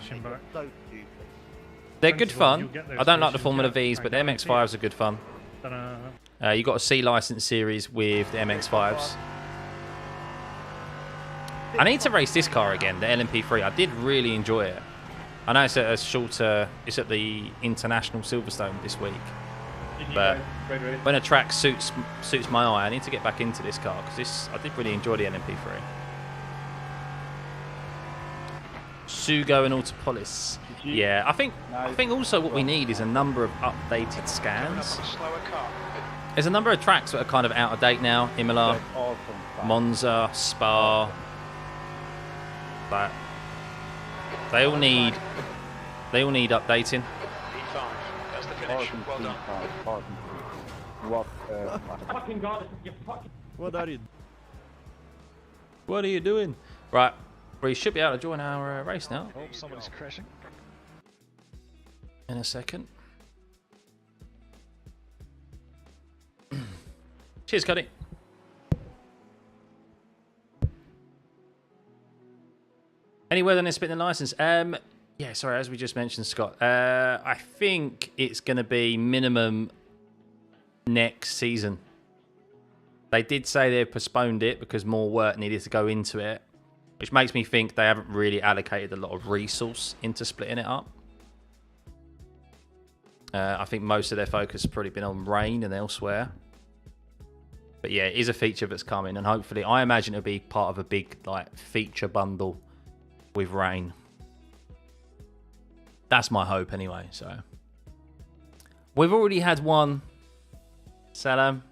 They're good fun. I don't like the Formula Vs, but the MX-5s are good fun. You got a C license series with the MX-5s. I need to race this car again, the LMP3. I did really enjoy it. I know it's at a shorter. It's at the International Silverstone this week. But when a track suits my eye, I need to get back into this car because I did really enjoy the LMP3. Sugo and Autopolis. Yeah, I think also what we need is a number of updated scans. There's a number of tracks that are kind of out of date now. Imola, Monza, Spa. But they all need updating. That's the finish. Well done. Fucking god, you fucking... What are you doing? Right, we should be able to join our race now. Oh, somebody's crashing. In a second. Cheers, Cuddy. Any word on this spitting the license? Yeah, sorry, as we just mentioned, Scott. I think it's going to be minimum next season. They did say they've postponed it because more work needed to go into it, which makes me think they haven't really allocated a lot of resource into splitting it up. I think most of their focus has probably been on rain and elsewhere. But yeah, it is a feature that's coming, and hopefully, I imagine it'll be part of a big feature bundle with rain. That's my hope anyway. So we've already had one. Salam.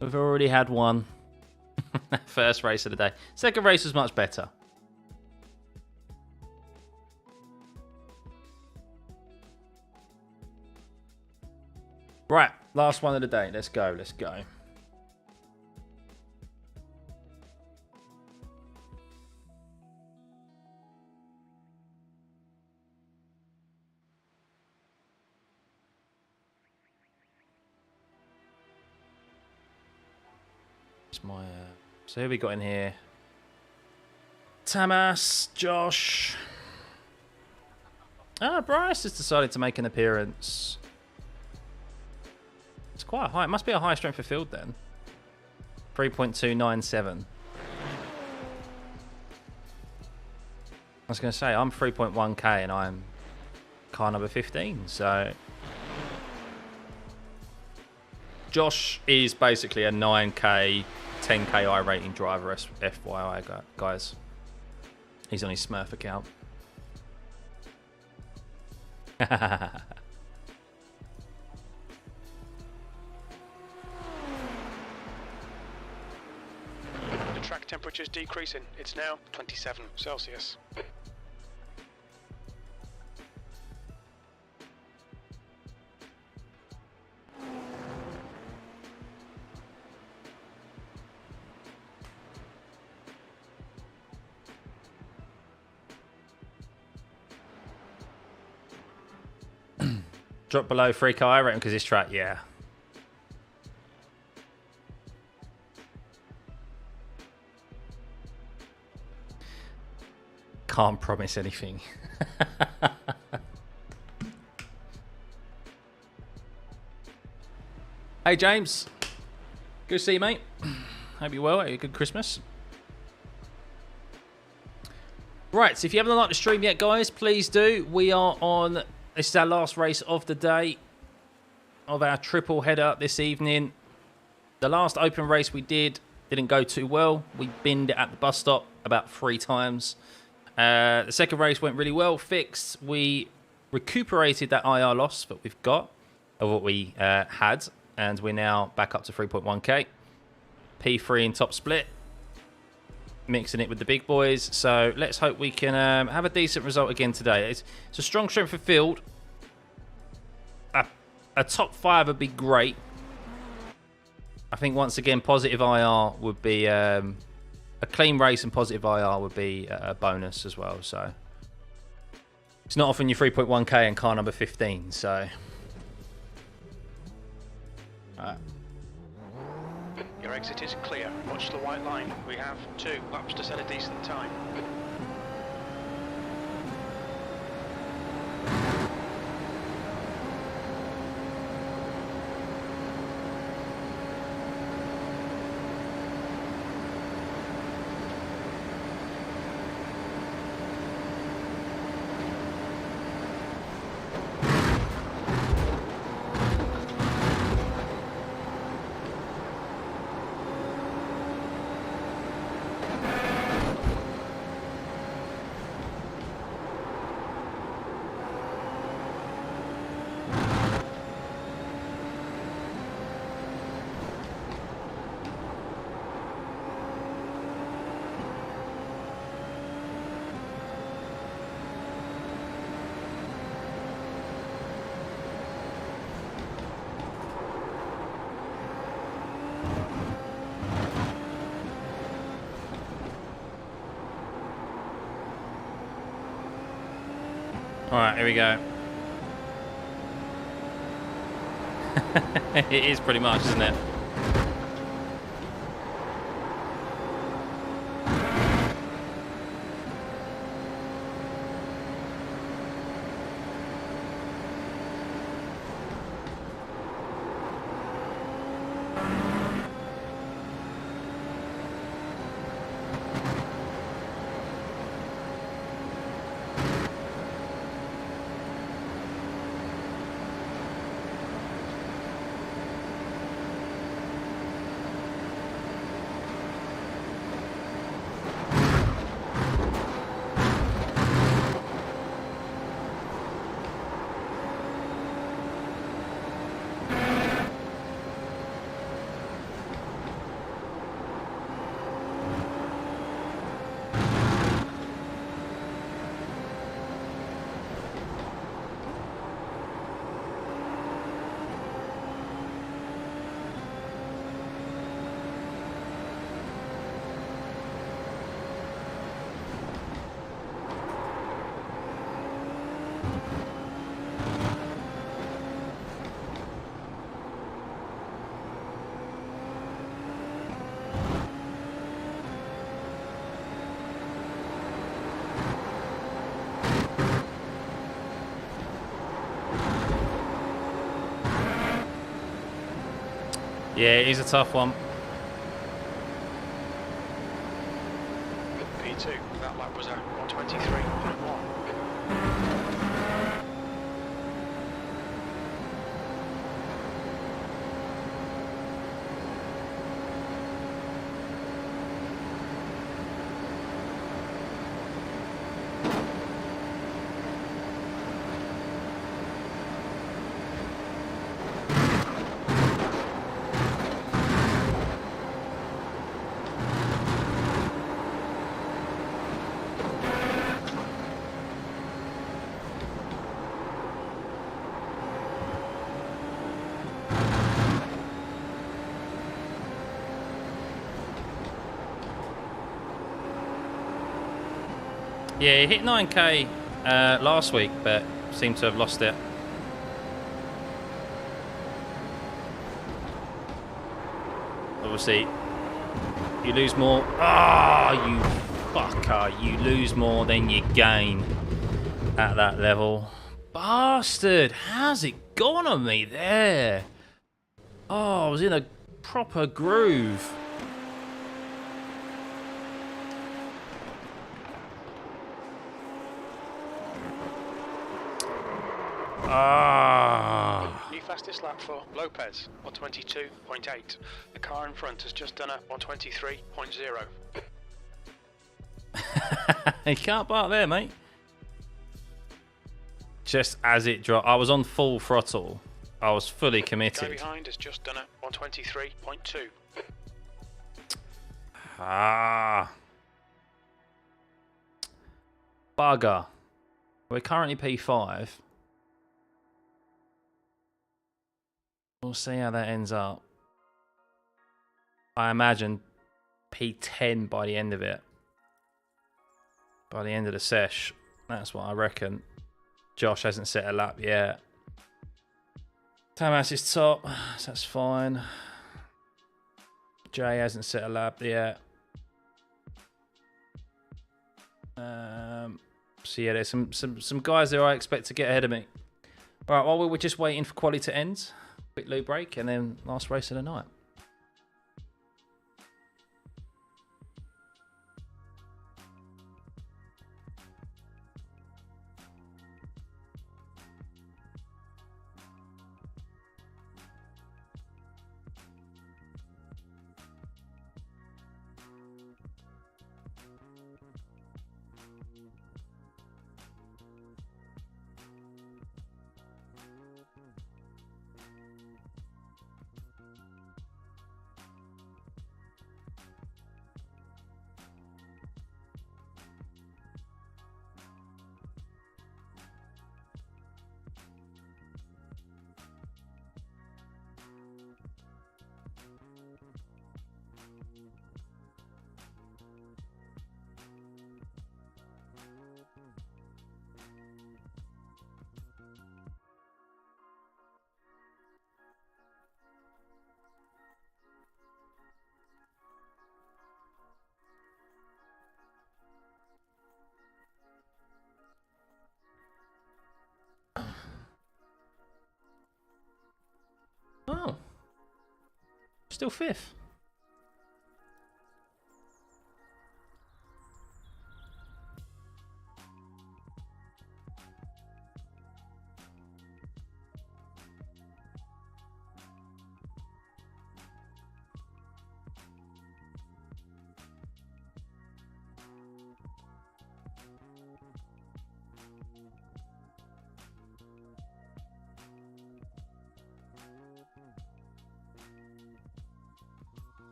We've already had one. First race of the day. Second race was much better. Right, last one of the day. Let's go. Let's go. My so who we got in here? Tamas, Josh. Bryce has decided to make an appearance. It's quite high. It must be a high strength of field then. 3.297. I was going to say I'm 3.1k and I'm car number 15. So Josh is basically a 9k. 10k I rating driver, FYI, guys. He's on his Smurf account. The track temperature is decreasing. It's now 27 Celsius. Drop below 3k I reckon because this track, yeah. Can't promise anything. Hey James, good to see you, mate. Hope you're well. Had a good Christmas. Right, so if you haven't liked the stream yet, guys, please do. We are on. This is our last race of the day of our triple header this evening. The last open race we didn't go too well. We binned it at the bus stop about 3 times. The second race went really well, fixed. We recuperated that IR loss that we've got, of what we had, and we're now back up to 3.1k. P3 in top split, mixing it with the big boys. So let's hope we can have a decent result again today. It's a strong strength of field. A top 5 would be great. I think once again positive IR would be a clean race, and positive IR would be a bonus as well. So it's not often you're 3.1k and car number 15. So You're Your exit is clear. Watch the white line. We have 2 laps to set a decent time. Alright, here we go. It is pretty much, isn't it? Yeah, it is a tough one. P2, that lap was a 123.1. Yeah, he hit 9k last week, but seemed to have lost it. Obviously, you lose more. Ah, you fucker. You lose more than you gain at that level. Bastard. How's it gone on me there? Oh, I was in a proper groove. Ah. New fastest lap for Lopez, 122.8. The car in front has just done a 123.0. You can't park there, mate. Just as it dropped, I was on full throttle. I was fully The guy committed. behind has just done a 123.2. Ah. Bugger. We're currently P5. We'll see how that ends up. I imagine P10 by the end of it. By the end of the sesh. That's what I reckon. Josh hasn't set a lap yet. Tamas is top, so that's fine. Jay hasn't set a lap yet. So yeah, there's some guys there I expect to get ahead of me. All right, while we're just waiting for quali to end, quick loo break, and then last race of the night. Oh, still fifth.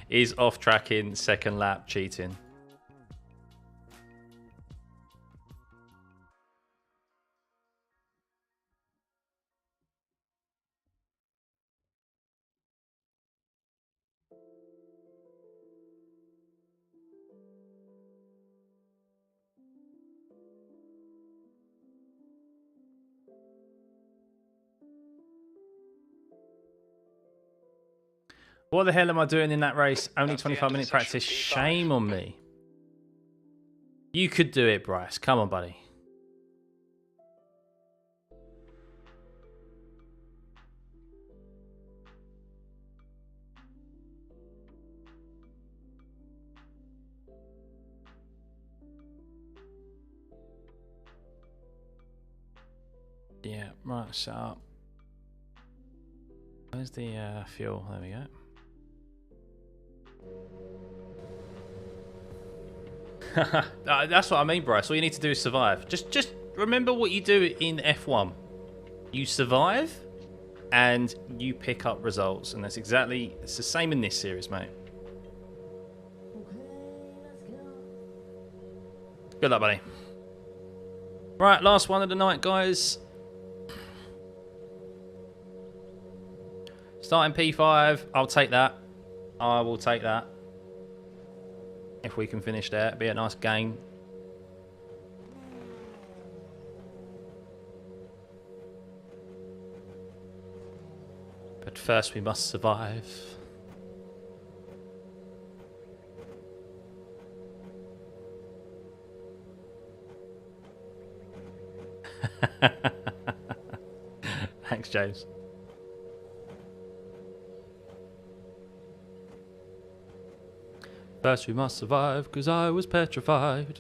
Is off tracking, second lap cheating. What the hell am I doing in that race? Only 25-minute practice. Shame on me. You could do it, Bryce. Come on, buddy. Yeah, right, set up. Where's the fuel? There we go. That's what I mean, Bryce. All you need to do is survive. Just remember what you do in F1. You survive and you pick up results, and it's the same in this series, mate. Good luck, buddy. Right, last one of the night, guys. Starting P5, I'll take that. I will take that. If we can finish there, it'd be a nice gain. But first we must survive. Thanks, James. First we must survive, 'cause I was petrified.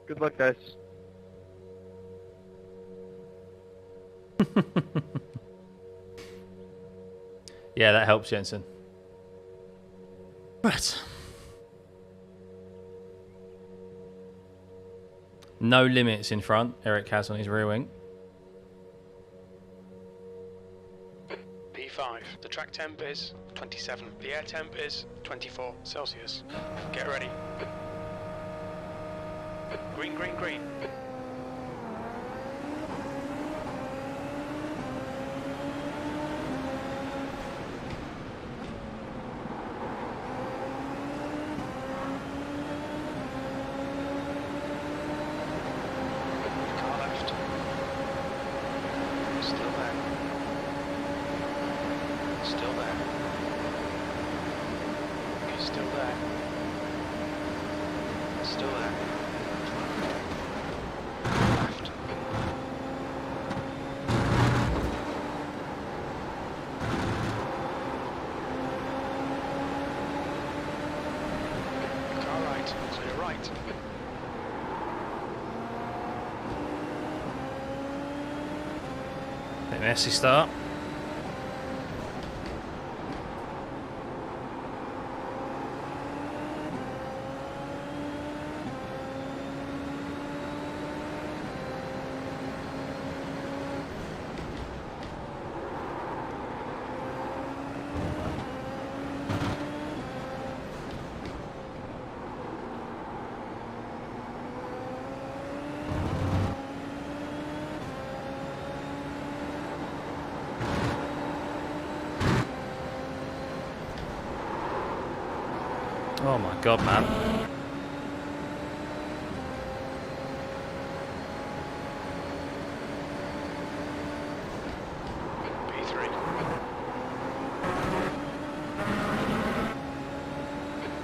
Good luck, guys. Yeah, that helps, Jensen. Right. No limits in front, Eric has on his rear wing. P5, the track temp is 27. The air temp is 24 Celsius. Get ready. Green, green, green. Car left. Still there. Still there. Okay, still there. Still there. Left. Car right, clear right. Bit messy start. Oh my god, man. P3.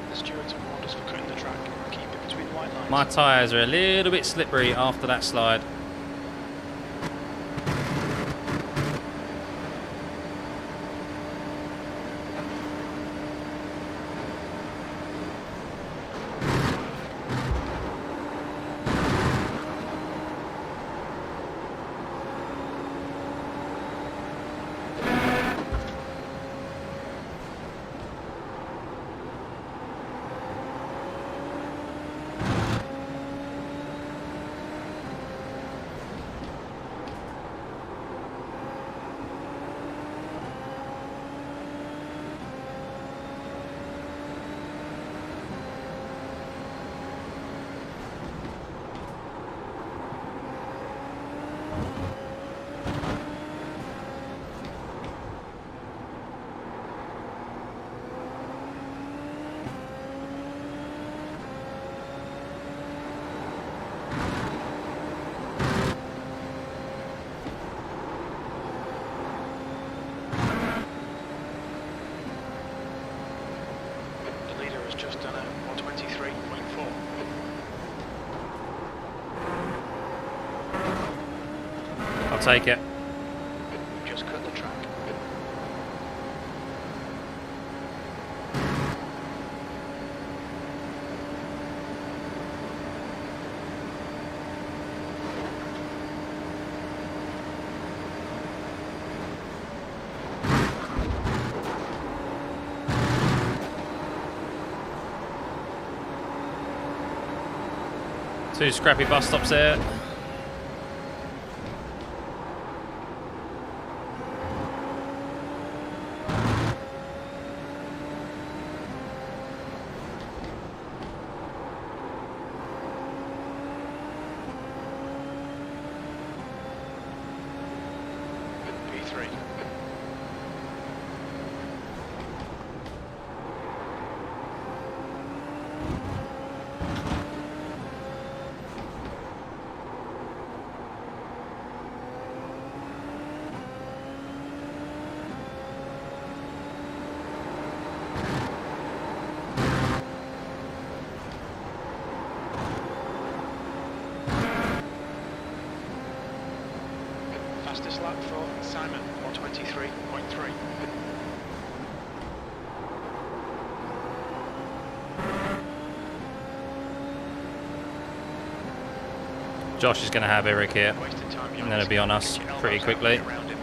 The stewards have warned us for cutting the track. Keep it between the white lines. My tyres are a little bit slippery after that slide. The leader has just done a 123.4. I'll take it. We've just cut the track. Two scrappy bus stops there. P3. Fastest lap for Simon, 123.3. Josh is going to have Eric here, Wasted time and then it'll be on us pretty quickly. Around him.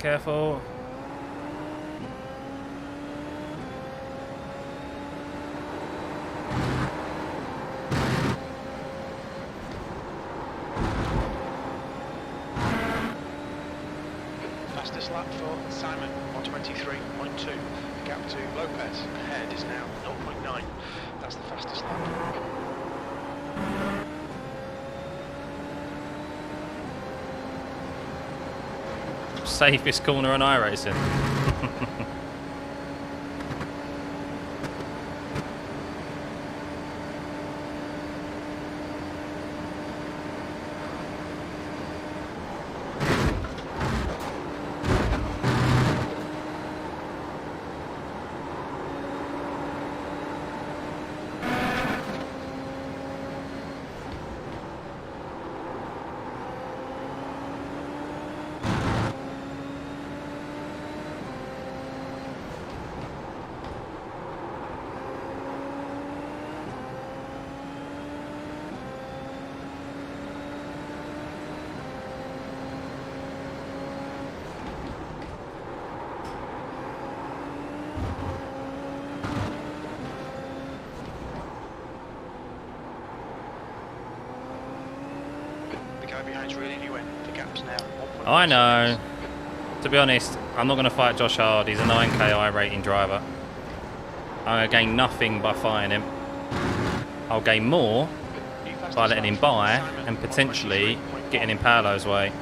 careful. Fastest lap for Simon, 123.2. The gap to Lopez ahead is now 0.9. That's the fastest lap. Safest corner on iRacing. I know. To be honest, I'm not going to fight Josh Hard. He's a 9k I rating driver. I'm going to gain nothing by fighting him. I'll gain more by letting him buy and potentially getting in Paolo's way.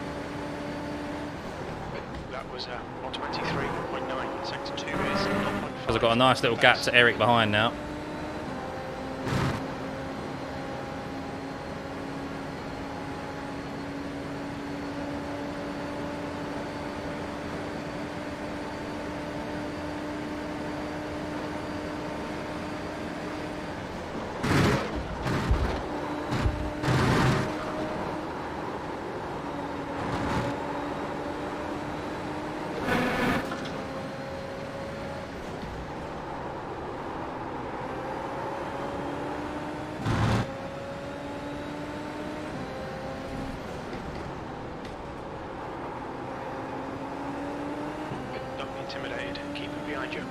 That was 123.9. Sector 2 is 0.5. Because I've got a nice little gap to Eric behind now. Intimidated. Keep him behind you.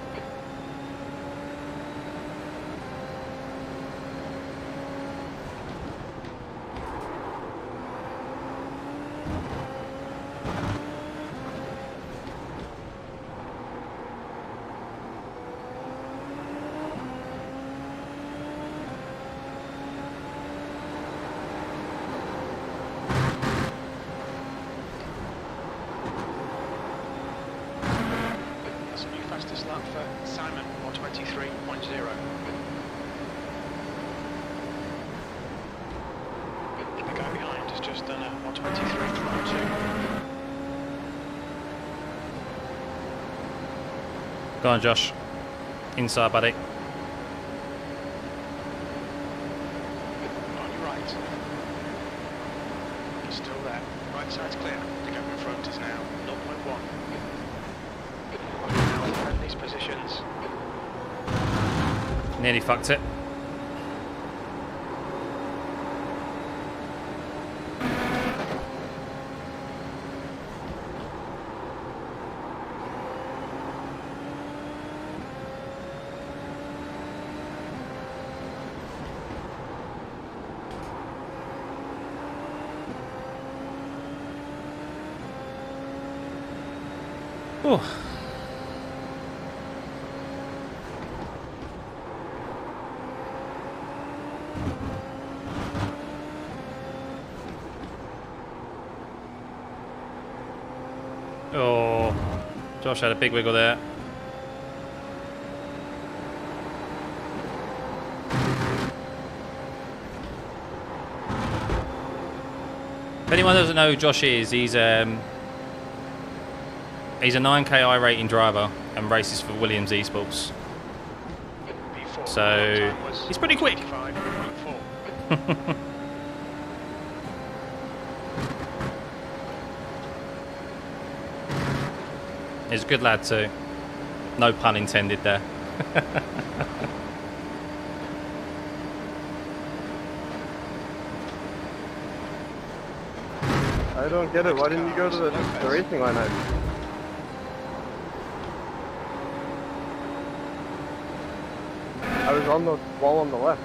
Fastest lap for Simon, 123.0. The guy behind has just done a 123.2. Go on, Josh. Inside, buddy. On your right. He's still there. Right side's clear. The gap in front is now 0.1. These positions. Nearly fucked it. Oh. Oh, Josh had a big wiggle there. If anyone doesn't know who Josh is, he's a 9k I rating driver and races for Williams Esports. So he's pretty quick. He's a good lad too. No pun intended there. I don't get it. Why didn't you go to the racing line? was on the wall on the left.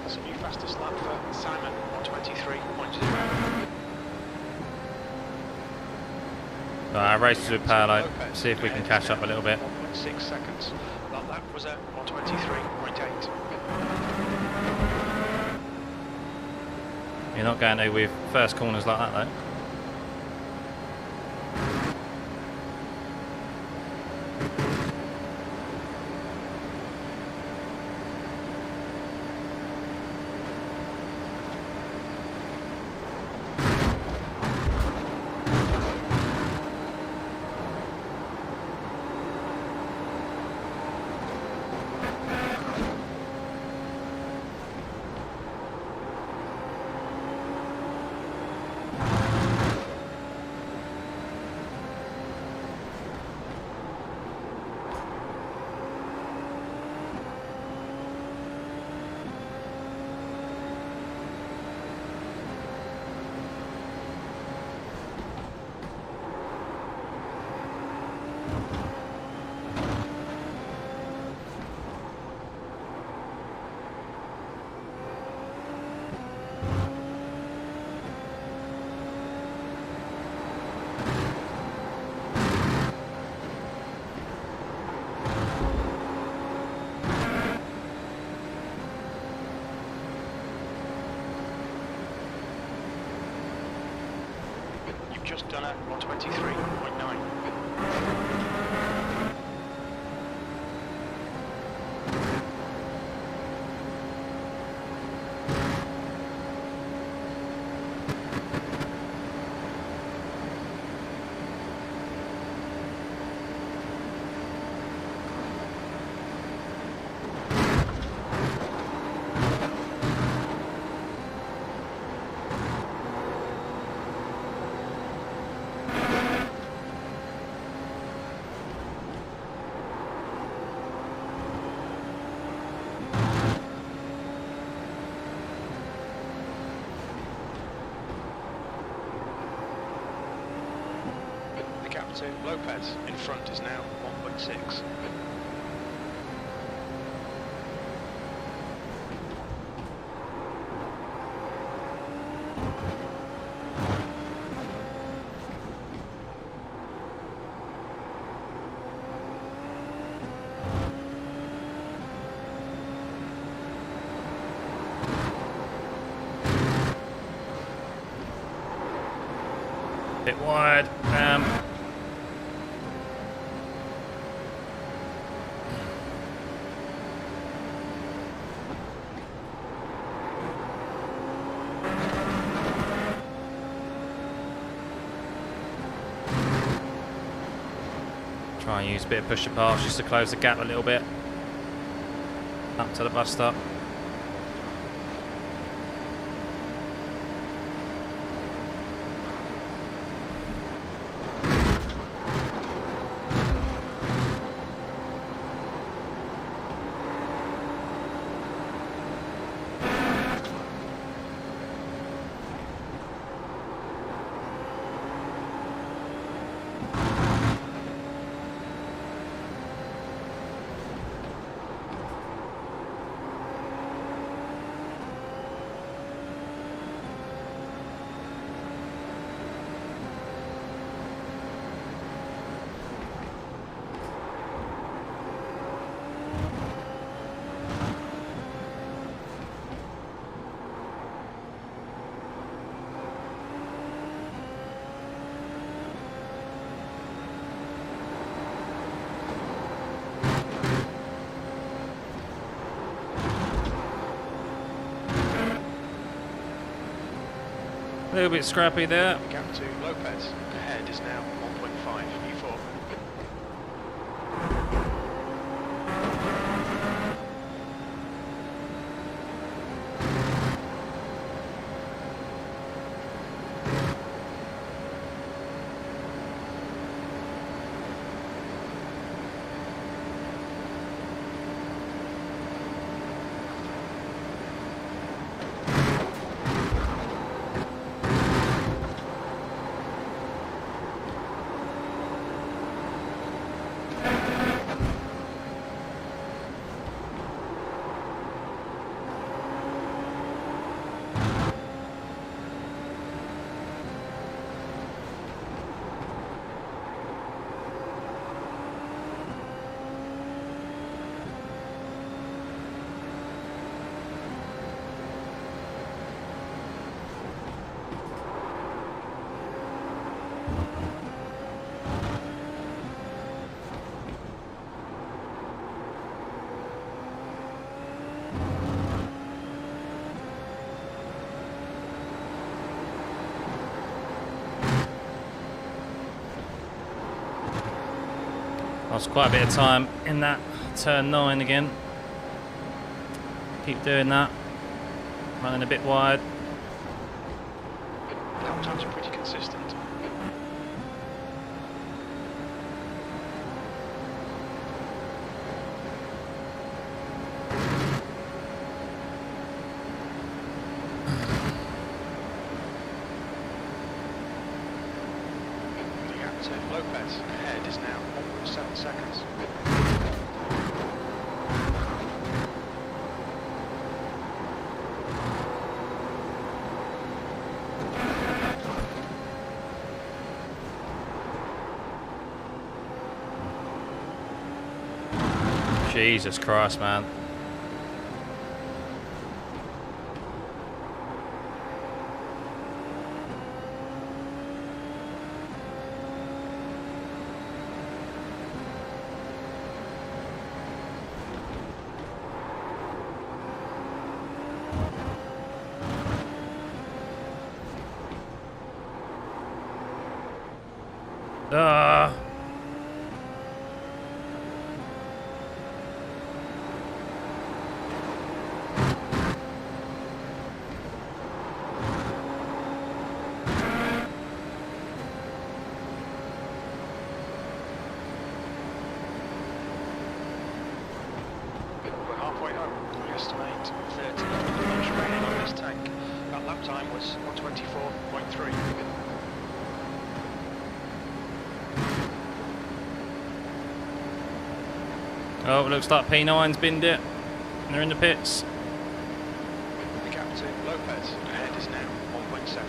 That's a new fastest lap for Simon, 123.0. Alright, races with Paolo. See if we can catch up a little bit. 1.6 seconds. That lap was at 123.8. You're not going to with first corners like that though. Just done at 123.9. Captain Lopez in front is now 1.6. Bit wide. Try and use a bit of push to pass just to close the gap a little bit. Up to the bus stop. A little bit scrappy there. The gap to Lopez ahead is now 1.5 E4. Lost quite a bit of time in that turn 9 again. Keep doing that. Running a bit wide. Lap times are pretty consistent. The gap to Lopez ahead is now 1.7 seconds. Jesus Christ, man. We're halfway home. We estimate 30 miles remaining on this tank. That lap time was 124.3. Oh, it looks like P9's binned it. They're in the pits. The gap to Lopez ahead is now 1.7.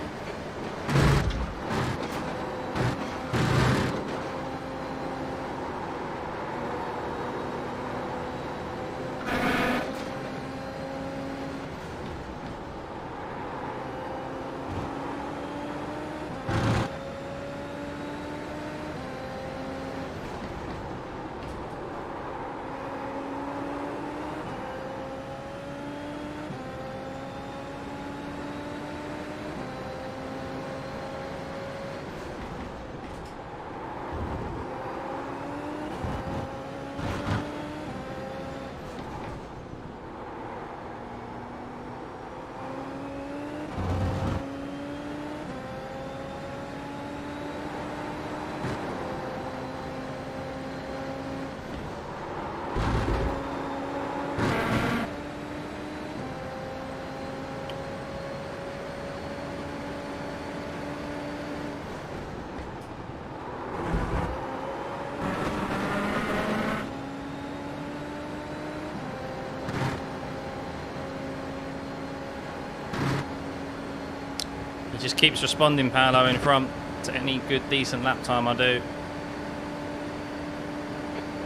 It just keeps responding, Paolo, in front to any good, decent lap time I do.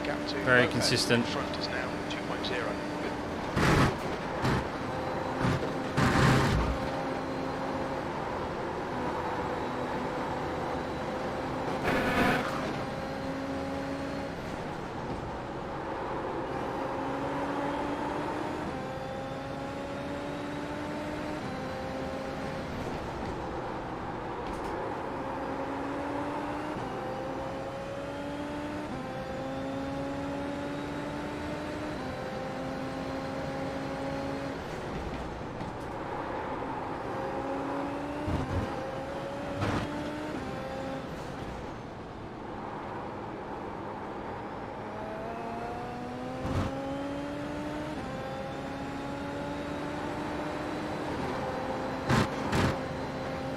The gap to Very Lopez consistent. in front is now 2.0.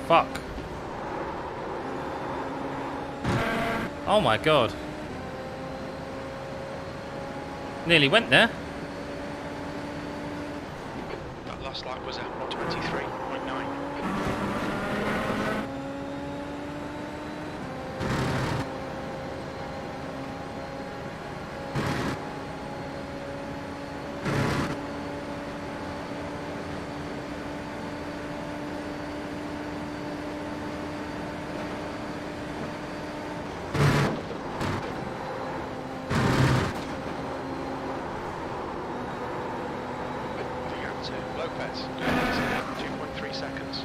Fuck. Oh my god. Nearly went there. That last lap was at 123.9. Lopez, 2.3 seconds.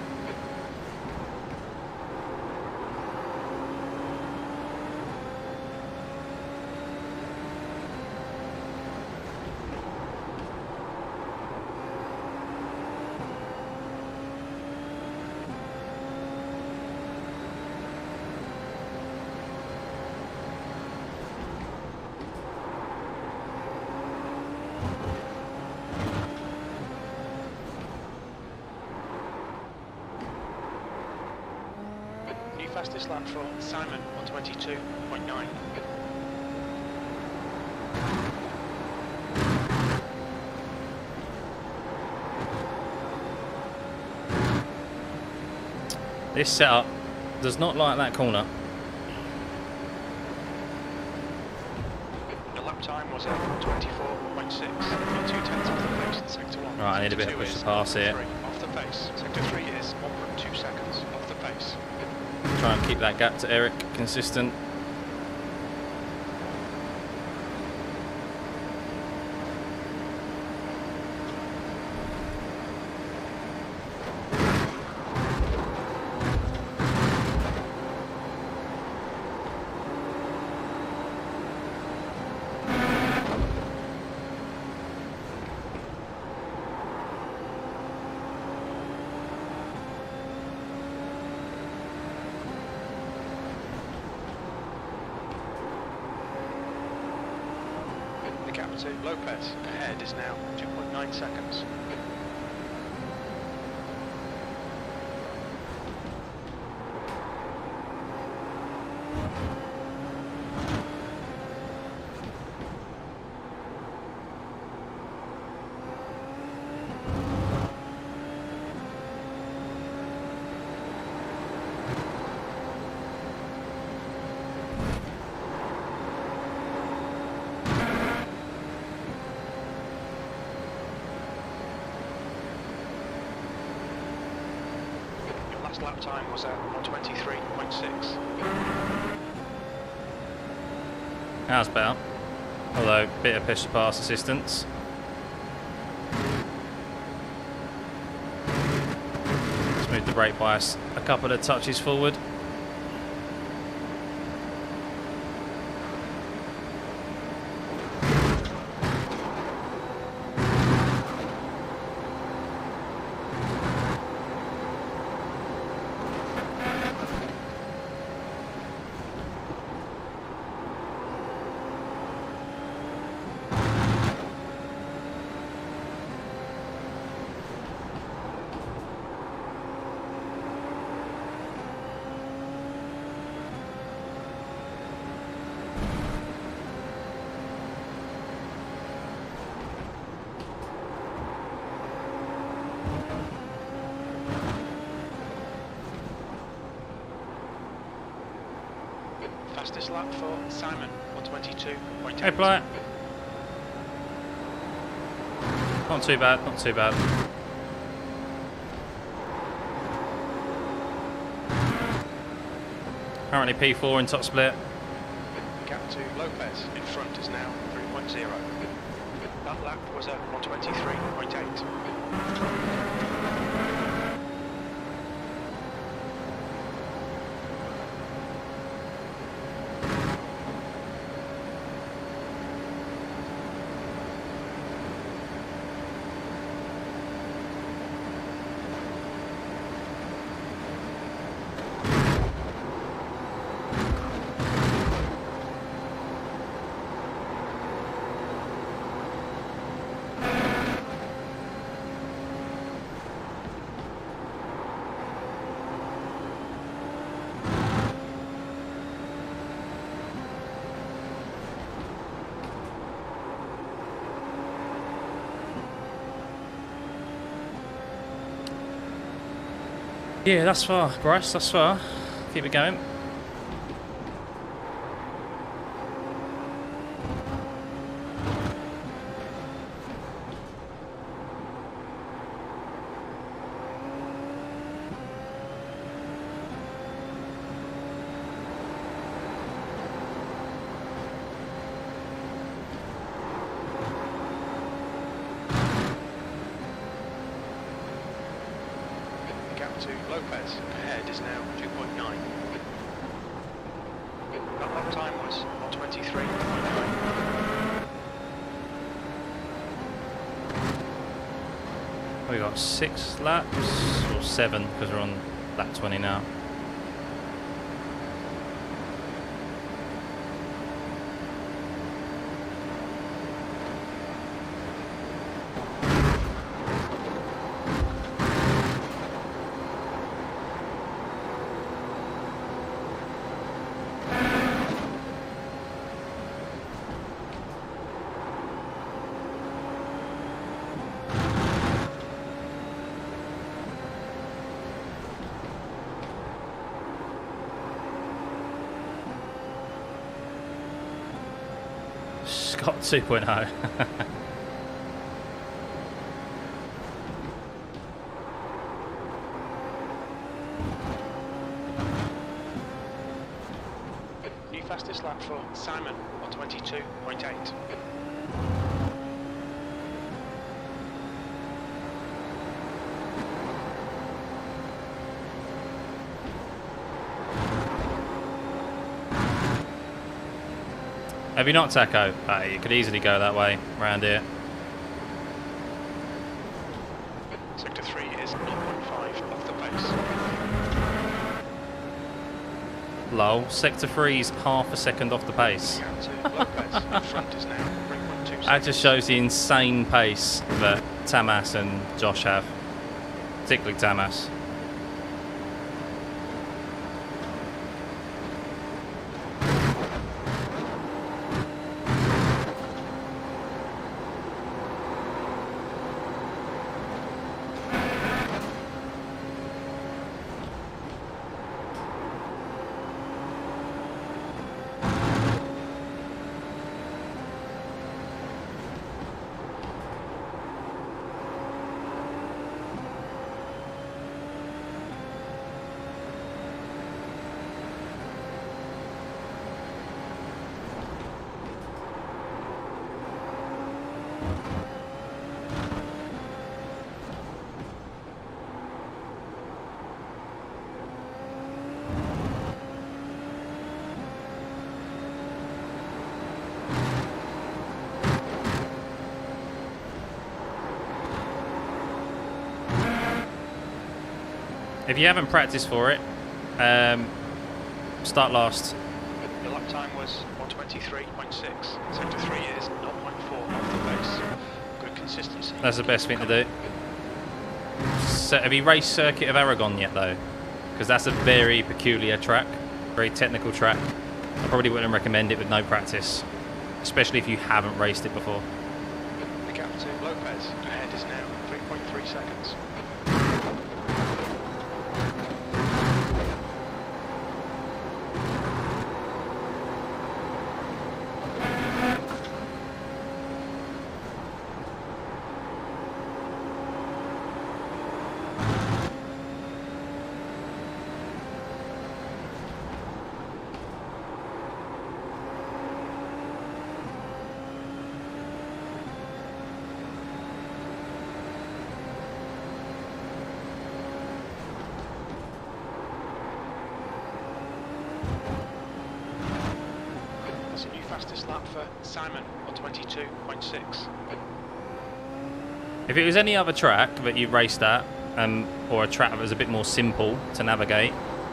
Fastest lap for Simon, 122.9. This setup does not like that corner. The lap time was at 124.6, 2/10 off the pace in sector 1. Right, I need a bit of push to pass here. Off the pace. Sector 3 is 1.2 seconds off the pace. Try and keep that gap to Eric consistent. The gap to Lopez ahead is now 2.9 seconds. Last lap time was at 123.6. That's better. Although, bit of push to pass assistance. Let's move the brake bias a couple of touches forward. Fastest lap for Simon, 122.8. Hey, Blight. Not too bad, not too bad. Currently P4 in top split. Gap to Lopez in front is now 3.0. That lap was at 123.8. Yeah, that's far, Bryce, that's far. Keep it going. The gap to Lopez ahead is now 2.9. That lap time was 1:23.9. We got 6 laps, or 7 because we're on lap 20 now. Scott 2.0. New fastest lap for Simon on 22.8. Have you not, Taco? You could easily go that way, around here. Sector 3 is 0.5 off the pace. Lol, Sector 3's half a second off the pace. Gap to Lopez in front is now 3.2 seconds. That just shows the insane pace that Tamas and Josh have. Particularly Tamas. If you haven't practiced for it, start last. The lap time was 1:23.6. Sector 3 is 0.4 off the pace. Good consistency. That's the best thing to do. So, have you raced Circuit of Aragon yet, though? Because that's a very peculiar track, very technical track. I probably wouldn't recommend it with no practice, especially if you haven't raced it before. The gap to Lopez ahead is now 3.3 seconds. That's a new fastest lap for Simon on 22.6. If it was any other track that you raced at, or a track that was a bit more simple to navigate,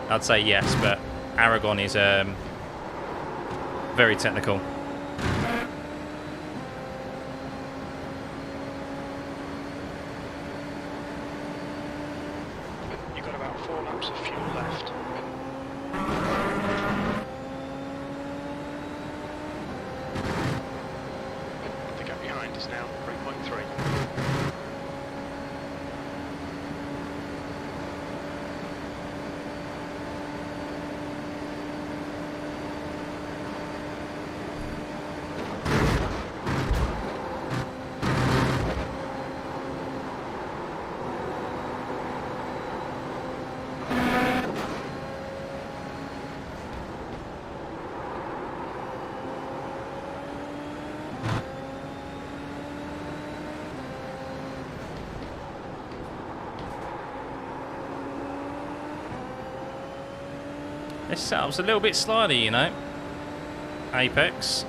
I'd say yes, but Aragon is very technical. You've got about 4 laps of fuel left. The gap behind is now 3.3. This setup's a little bit slidey, you know. Apex.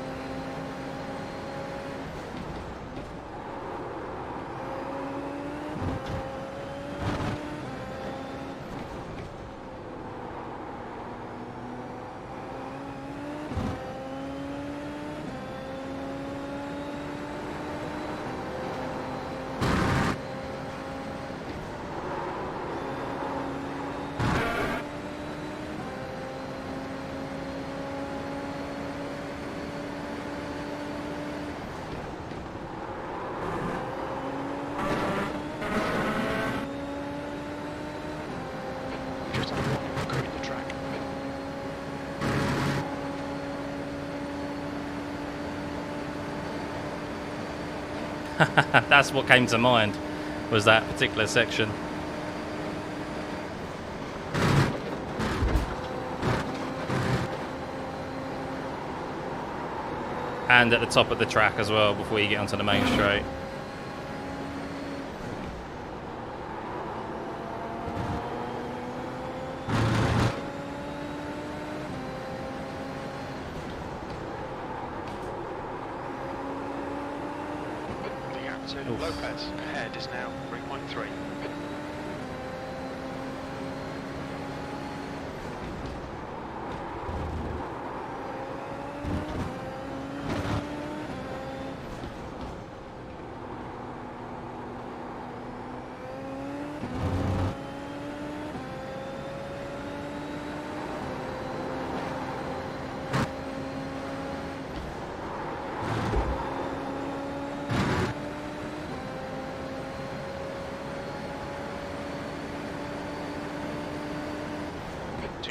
That's what came to mind, was that particular section. And at the top of the track as well before you get onto the main straight. Lopez ahead is now 3.3.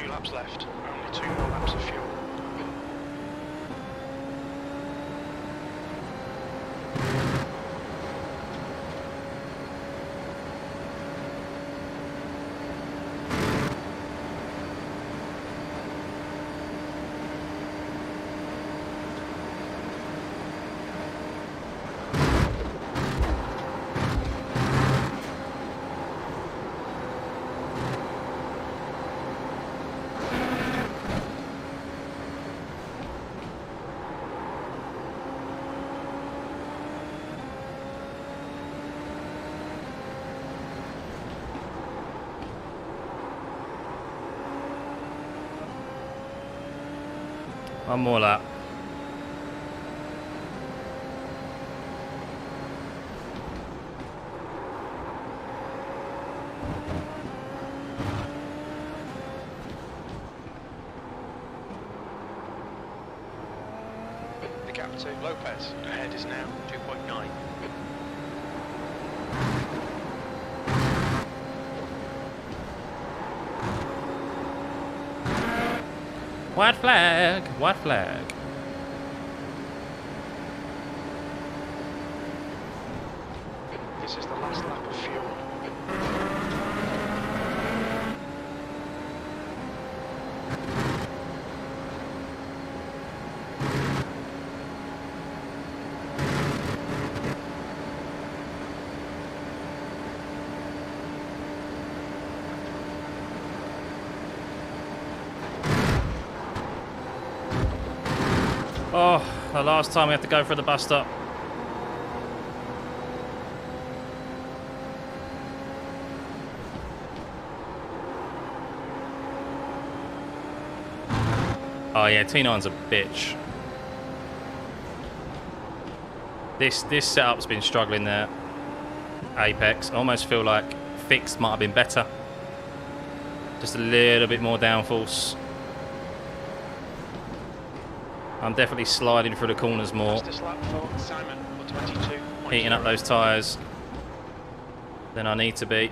Laps left, only 2 more laps of fuel. One more lap. The gap to Lopez ahead is now 2.9. White flag, white flag. This is the last lap of fuel. Oh, the last time we have to go for the bus stop. Oh yeah, T9's a bitch. This setup's been struggling there. Apex. I almost feel like fixed might have been better. Just a little bit more downforce. I'm definitely sliding through the corners more. Fastest lap for Simon, 22.0. Heating up those tyres than I need to be.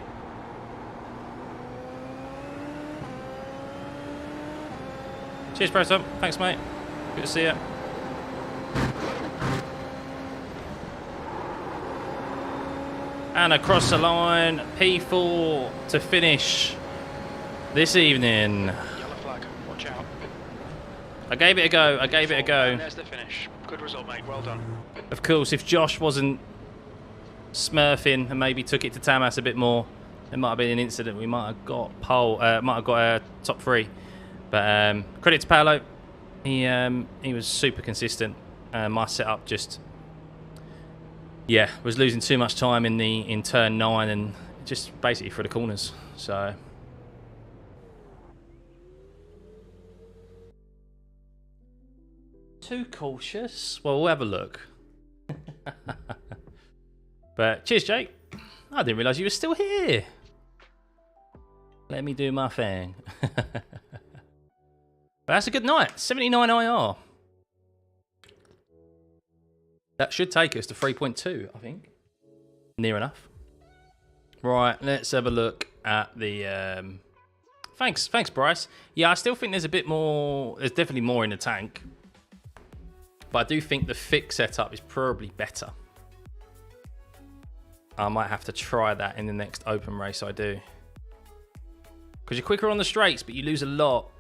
Cheers, Bro Tom. Thanks, mate. Good to see you. And across the line, P4 to finish this evening. Yellow flag, watch out. I gave it a go. I gave it a go. And there's the finish. Good result, mate. Well done. Of course, if Josh wasn't smurfing and maybe took it to Tamas a bit more, it might have been an incident. We might have got pole. Might have got a top 3. But credit to Paolo. He was super consistent. My setup just, yeah, was losing too much time in turn 9 and just basically through the corners. So too cautious. Well, we'll have a look. But cheers, Jake. I didn't realise you were still here. Let me do my thing. But that's a good night. 79 IR. That should take us to 3.2, I think. Near enough. Right, let's have a look at the... Thanks, Bryce. Yeah, I still think there's a bit more... There's definitely more in the tank. But I do think the fix setup is probably better. I might have to try that in the next open race I do. Because you're quicker on the straights, but you lose a lot.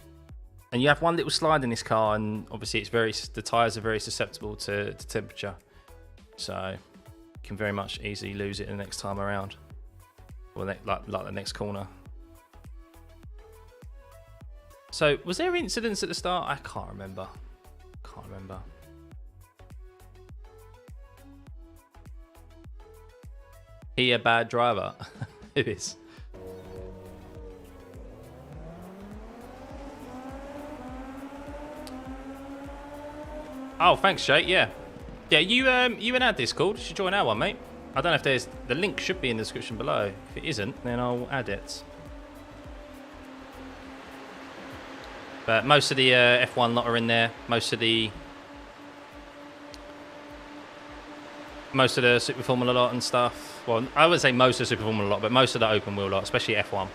And you have one little slide in this car, and obviously the tyres are very susceptible to temperature. So you can very much easily lose it the next time around. Or like the next corner. So was there incidents at the start? I can't remember. He a bad driver? Who is? Oh, thanks, Jake. Yeah, you in our Discord. You should join our one, mate. I don't know if there's the link should be in the description below. If it isn't, then I'll add it. But most of the F1 lot are in there. Most of the Super Formula lot and stuff. Well, I would say most of the Super Formula lot, but most of the open wheel lot, especially F1.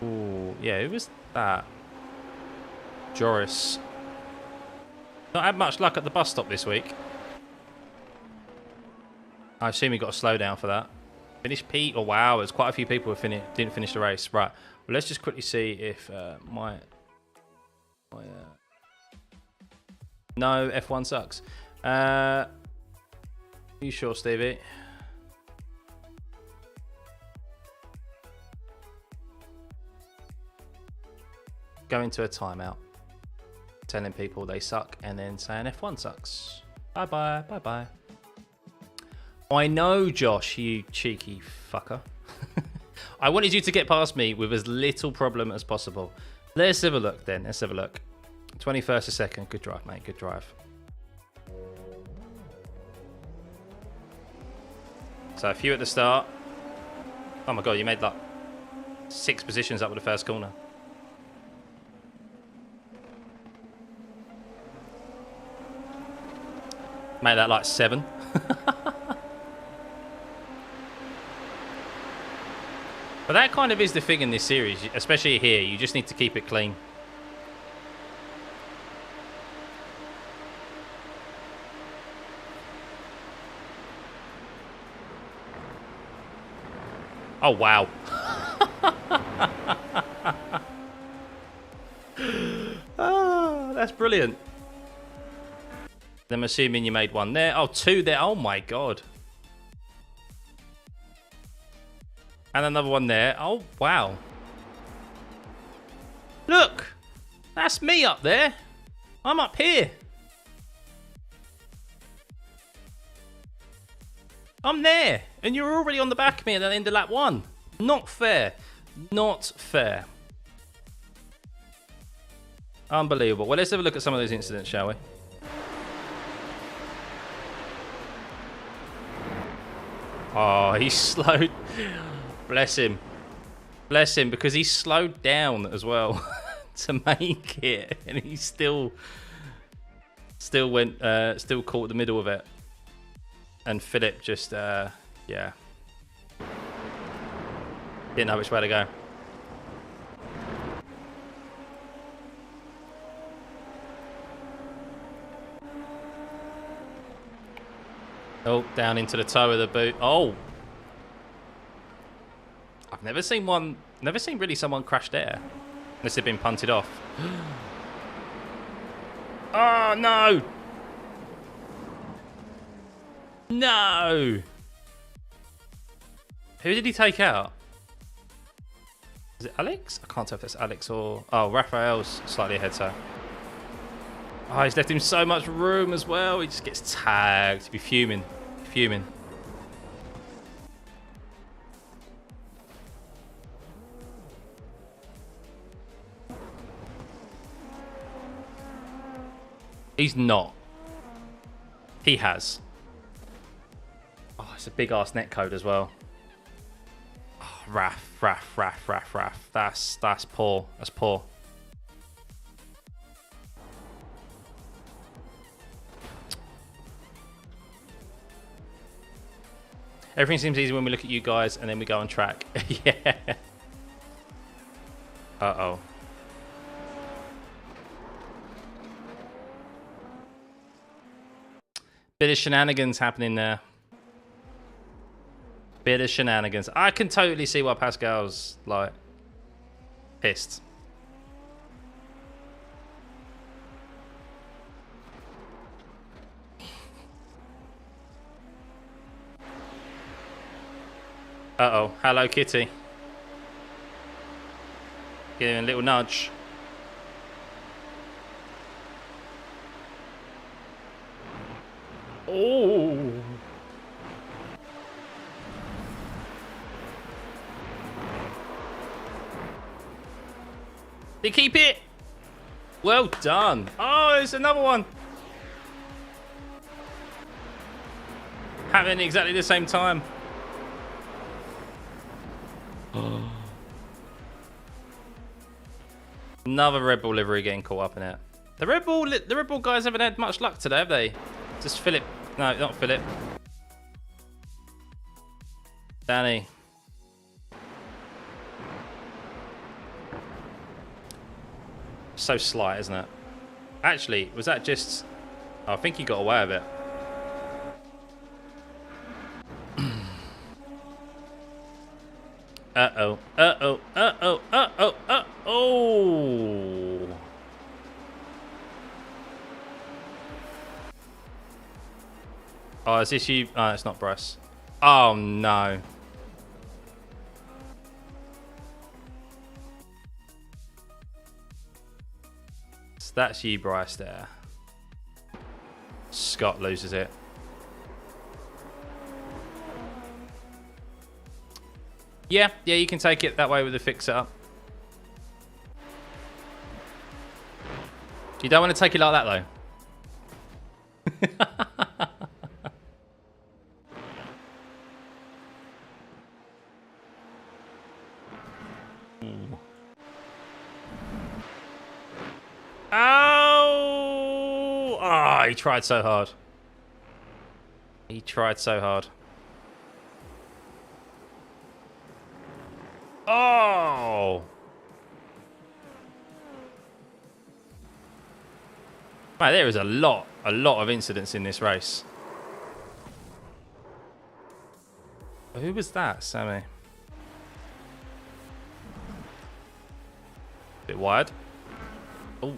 Ooh, yeah, who was that? Joris. Not had much luck at the bus stop this week. I assume he got a slowdown for that. Finished Pete? Oh wow, there's quite a few people who didn't finish the race. Right, well let's just quickly see if no, F1 sucks. Are you sure, Stevie? Go into a timeout, telling people they suck, and then saying F1 sucks. Bye bye, bye bye. I know, Josh, you cheeky fucker. I wanted you to get past me with as little problem as possible. Let's have a look then. Let's have a look. 21st a second. Good drive, mate. Good drive. So a few at the start. Oh my god, you made like 6 positions up with the first corner. Made that like 7. But that kind of is the thing in this series, especially here. You just need to keep it clean. Oh, wow. Oh, that's brilliant. I'm assuming you made 1 there. Oh, 2 there. Oh, my God. And another 1 there. Oh, wow. Look. That's me up there. I'm up here. I'm there. And you're already on the back of me at the end of lap 1. Not fair. Not fair. Unbelievable. Well, let's have a look at some of those incidents, shall we? Oh, he's slowed. Bless him. Bless him, because he slowed down as well to make it. And he still caught the middle of it. And Philip just, yeah. Didn't know which way to go. Oh, down into the toe of the boot. Oh! I've never seen really someone crash there. Unless they've been punted off. Oh, no! No! Who did he take out? Is it Alex? I can't tell if that's Alex or... Oh, Raphael's slightly ahead, so... Oh, he's left him so much room as well. He just gets tagged. He'd be fuming. Fuming. He's not. He has. Oh, it's a big ass netcode as well. Oh, Raf. That's poor. That's poor. Everything seems easy when we look at you guys and then we go on track. Yeah. Uh-oh. Bit of shenanigans happening there. Bit of shenanigans. I can totally see why Pascal's, like, pissed. Uh-oh. Hello, Kitty. Give him a little nudge. Oh. They keep it. Well done. Oh, there's another one. Happening exactly the same time. Another Red Bull livery getting caught up in it. The Red Bull guys haven't had much luck today, have they? Just Philip. No, not Philip. Danny. So slight, isn't it? Actually, was that just... Oh, I think he got away with it. Uh-oh. Uh-oh. Uh-oh. Uh-oh. Uh-oh. Oh, is this you? Oh, it's not Bryce. Oh, no. So that's you, Bryce, there. Scott loses it. Yeah, you can take it that way with the fix-up. You don't want to take it like that, though. Oh! Oh, he tried so hard. He tried so hard. Oh! Man, there is a lot of incidents in this race. Who was that, Sammy? Bit wide. Oh.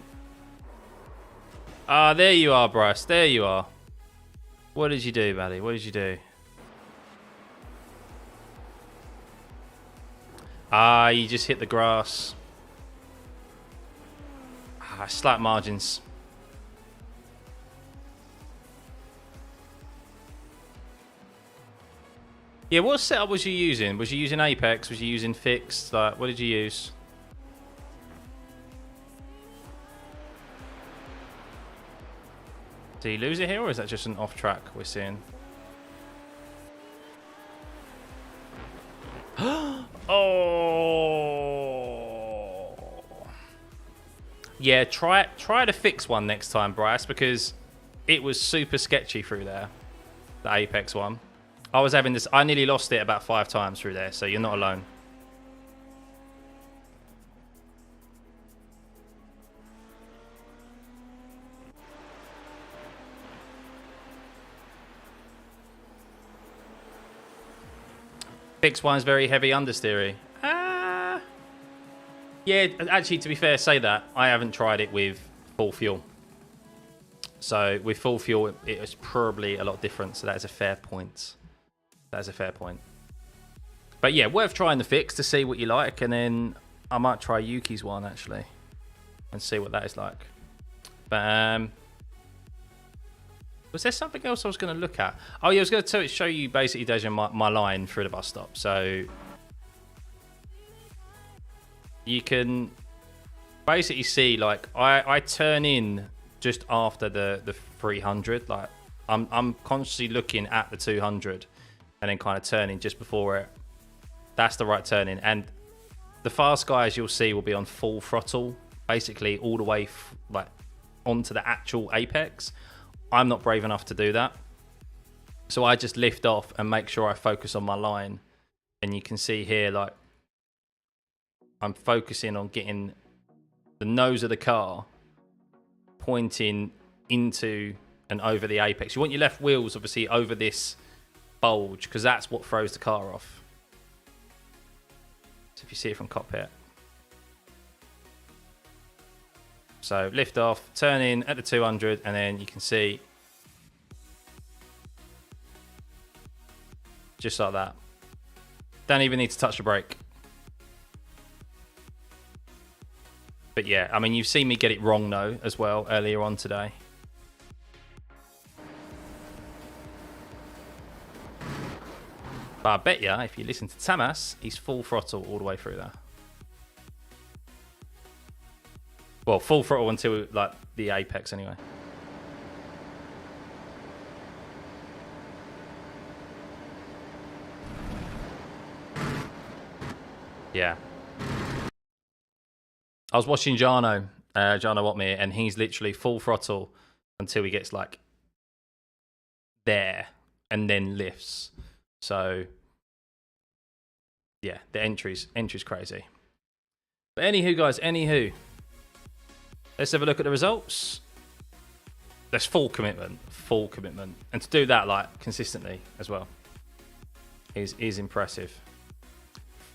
Ah, there you are, Bryce. There you are. What did you do, buddy? What did you do? Ah, you just hit the grass. Ah, slight margins. Yeah, what setup was you using? Was you using Apex? Was you using fixed? Like, what did you use? Did he lose it here, or is that just an off track we're seeing? Oh. Yeah, try to fix one next time, Bryce, because it was super sketchy through there. The Apex one. I was having this. I nearly lost it about 5 times through there, so you're not alone. Fixed one's very heavy understeery. Yeah, actually, to be fair, say that. I haven't tried it with full fuel. So with full fuel, it was probably a lot different. So that is a fair point. That is a fair point. But yeah, worth trying the fix to see what you like. And then I might try Yuki's one actually and see what that is like. But was there something else I was going to look at? Oh yeah, I was going to show you basically, Dejan, my line through the bus stop. So you can basically see, like, I turn in just after the 300. Like I'm consciously looking at the 200 and then kind of turning just before it. That's the right turning. And the fast guys you'll see will be on full throttle, basically all the way like onto the actual apex. I'm not brave enough to do that, so I just lift off and make sure I focus on my line. And you can see here, like, I'm focusing on getting the nose of the car pointing into and over the apex. You want your left wheels obviously over this bulge, because that's what throws the car off. So if you see it from cockpit, so lift off, turn in at the 200, and then you can see just like that. Don't even need to touch the brake. But yeah, I mean, you've seen me get it wrong though as well earlier on today. But I bet ya, if you listen to Tamas, he's full throttle all the way through there. Well, full throttle until like the apex anyway. Yeah. I was watching Jarno Watmere, and he's literally full throttle until he gets like there and then lifts. So yeah, the entry's crazy. But anywho, guys, let's have a look at the results. There's full commitment. And to do that like consistently as well is impressive.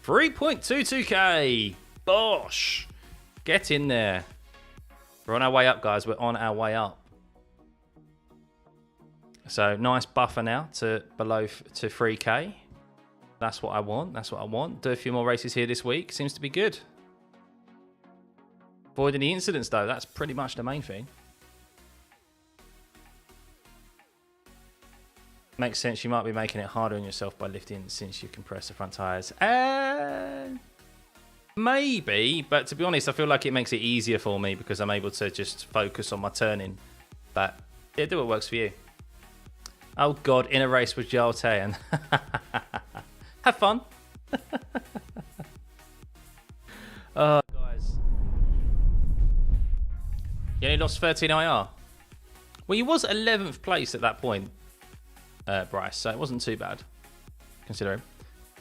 3.22k. Bosh. Get in there. We're on our way up, guys. We're on our way up. So nice buffer now to below to 3k. That's what I want. Do a few more races here this week. Seems to be good. Avoiding the incidents though, that's pretty much the main thing. Makes sense. You might be making it harder on yourself by lifting since you compress the front tyres. Maybe, but to be honest, I feel like it makes it easier for me because I'm able to just focus on my turning. But yeah, do what works for you. Oh God, in a race with Jaltean. Have fun. Oh, guys. You only lost 13 IR. Well, you was 11th place at that point, Bryce, so it wasn't too bad, considering.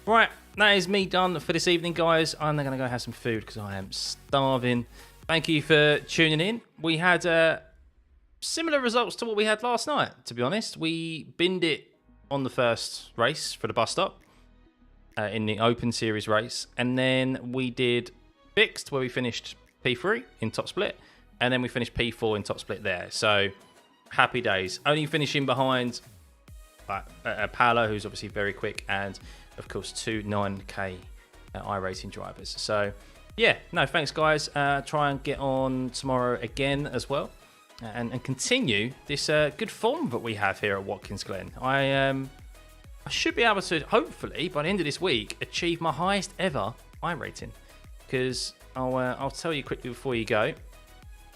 Right, that is me done for this evening, guys. I'm going to go have some food because I am starving. Thank you for tuning in. We had similar results to what we had last night, to be honest. We binned it on the first race for the bus stop in the Open Series race. And then we did Fixed, where we finished P3 in top split. And then we finished P4 in top split there. So, happy days. Only finishing behind Paolo, who's obviously very quick, and of course 2 9k iRacing drivers. So yeah, no, thanks guys. Try and get on tomorrow again as well, and continue this good form that we have here at Watkins Glen. I should be able to, hopefully by the end of this week, achieve my highest ever iRating, because I'll tell you quickly before you go,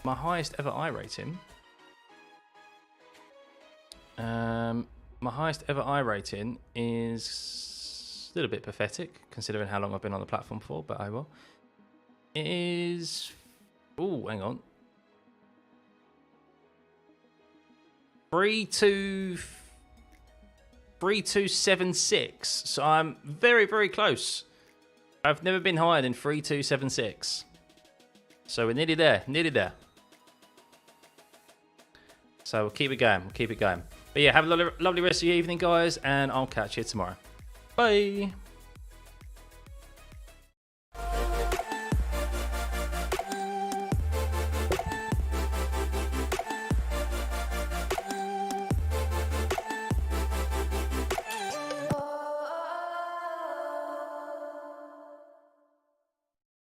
my highest ever iRating. My highest ever iRating is a little bit pathetic, considering how long I've been on the platform for, but I will. It is... Oh, hang on. 3276. So I'm very, very close. I've never been higher than 3276. So we're nearly there, nearly there. So we'll keep it going, But yeah, have a lovely rest of your evening, guys, and I'll catch you tomorrow. Bye.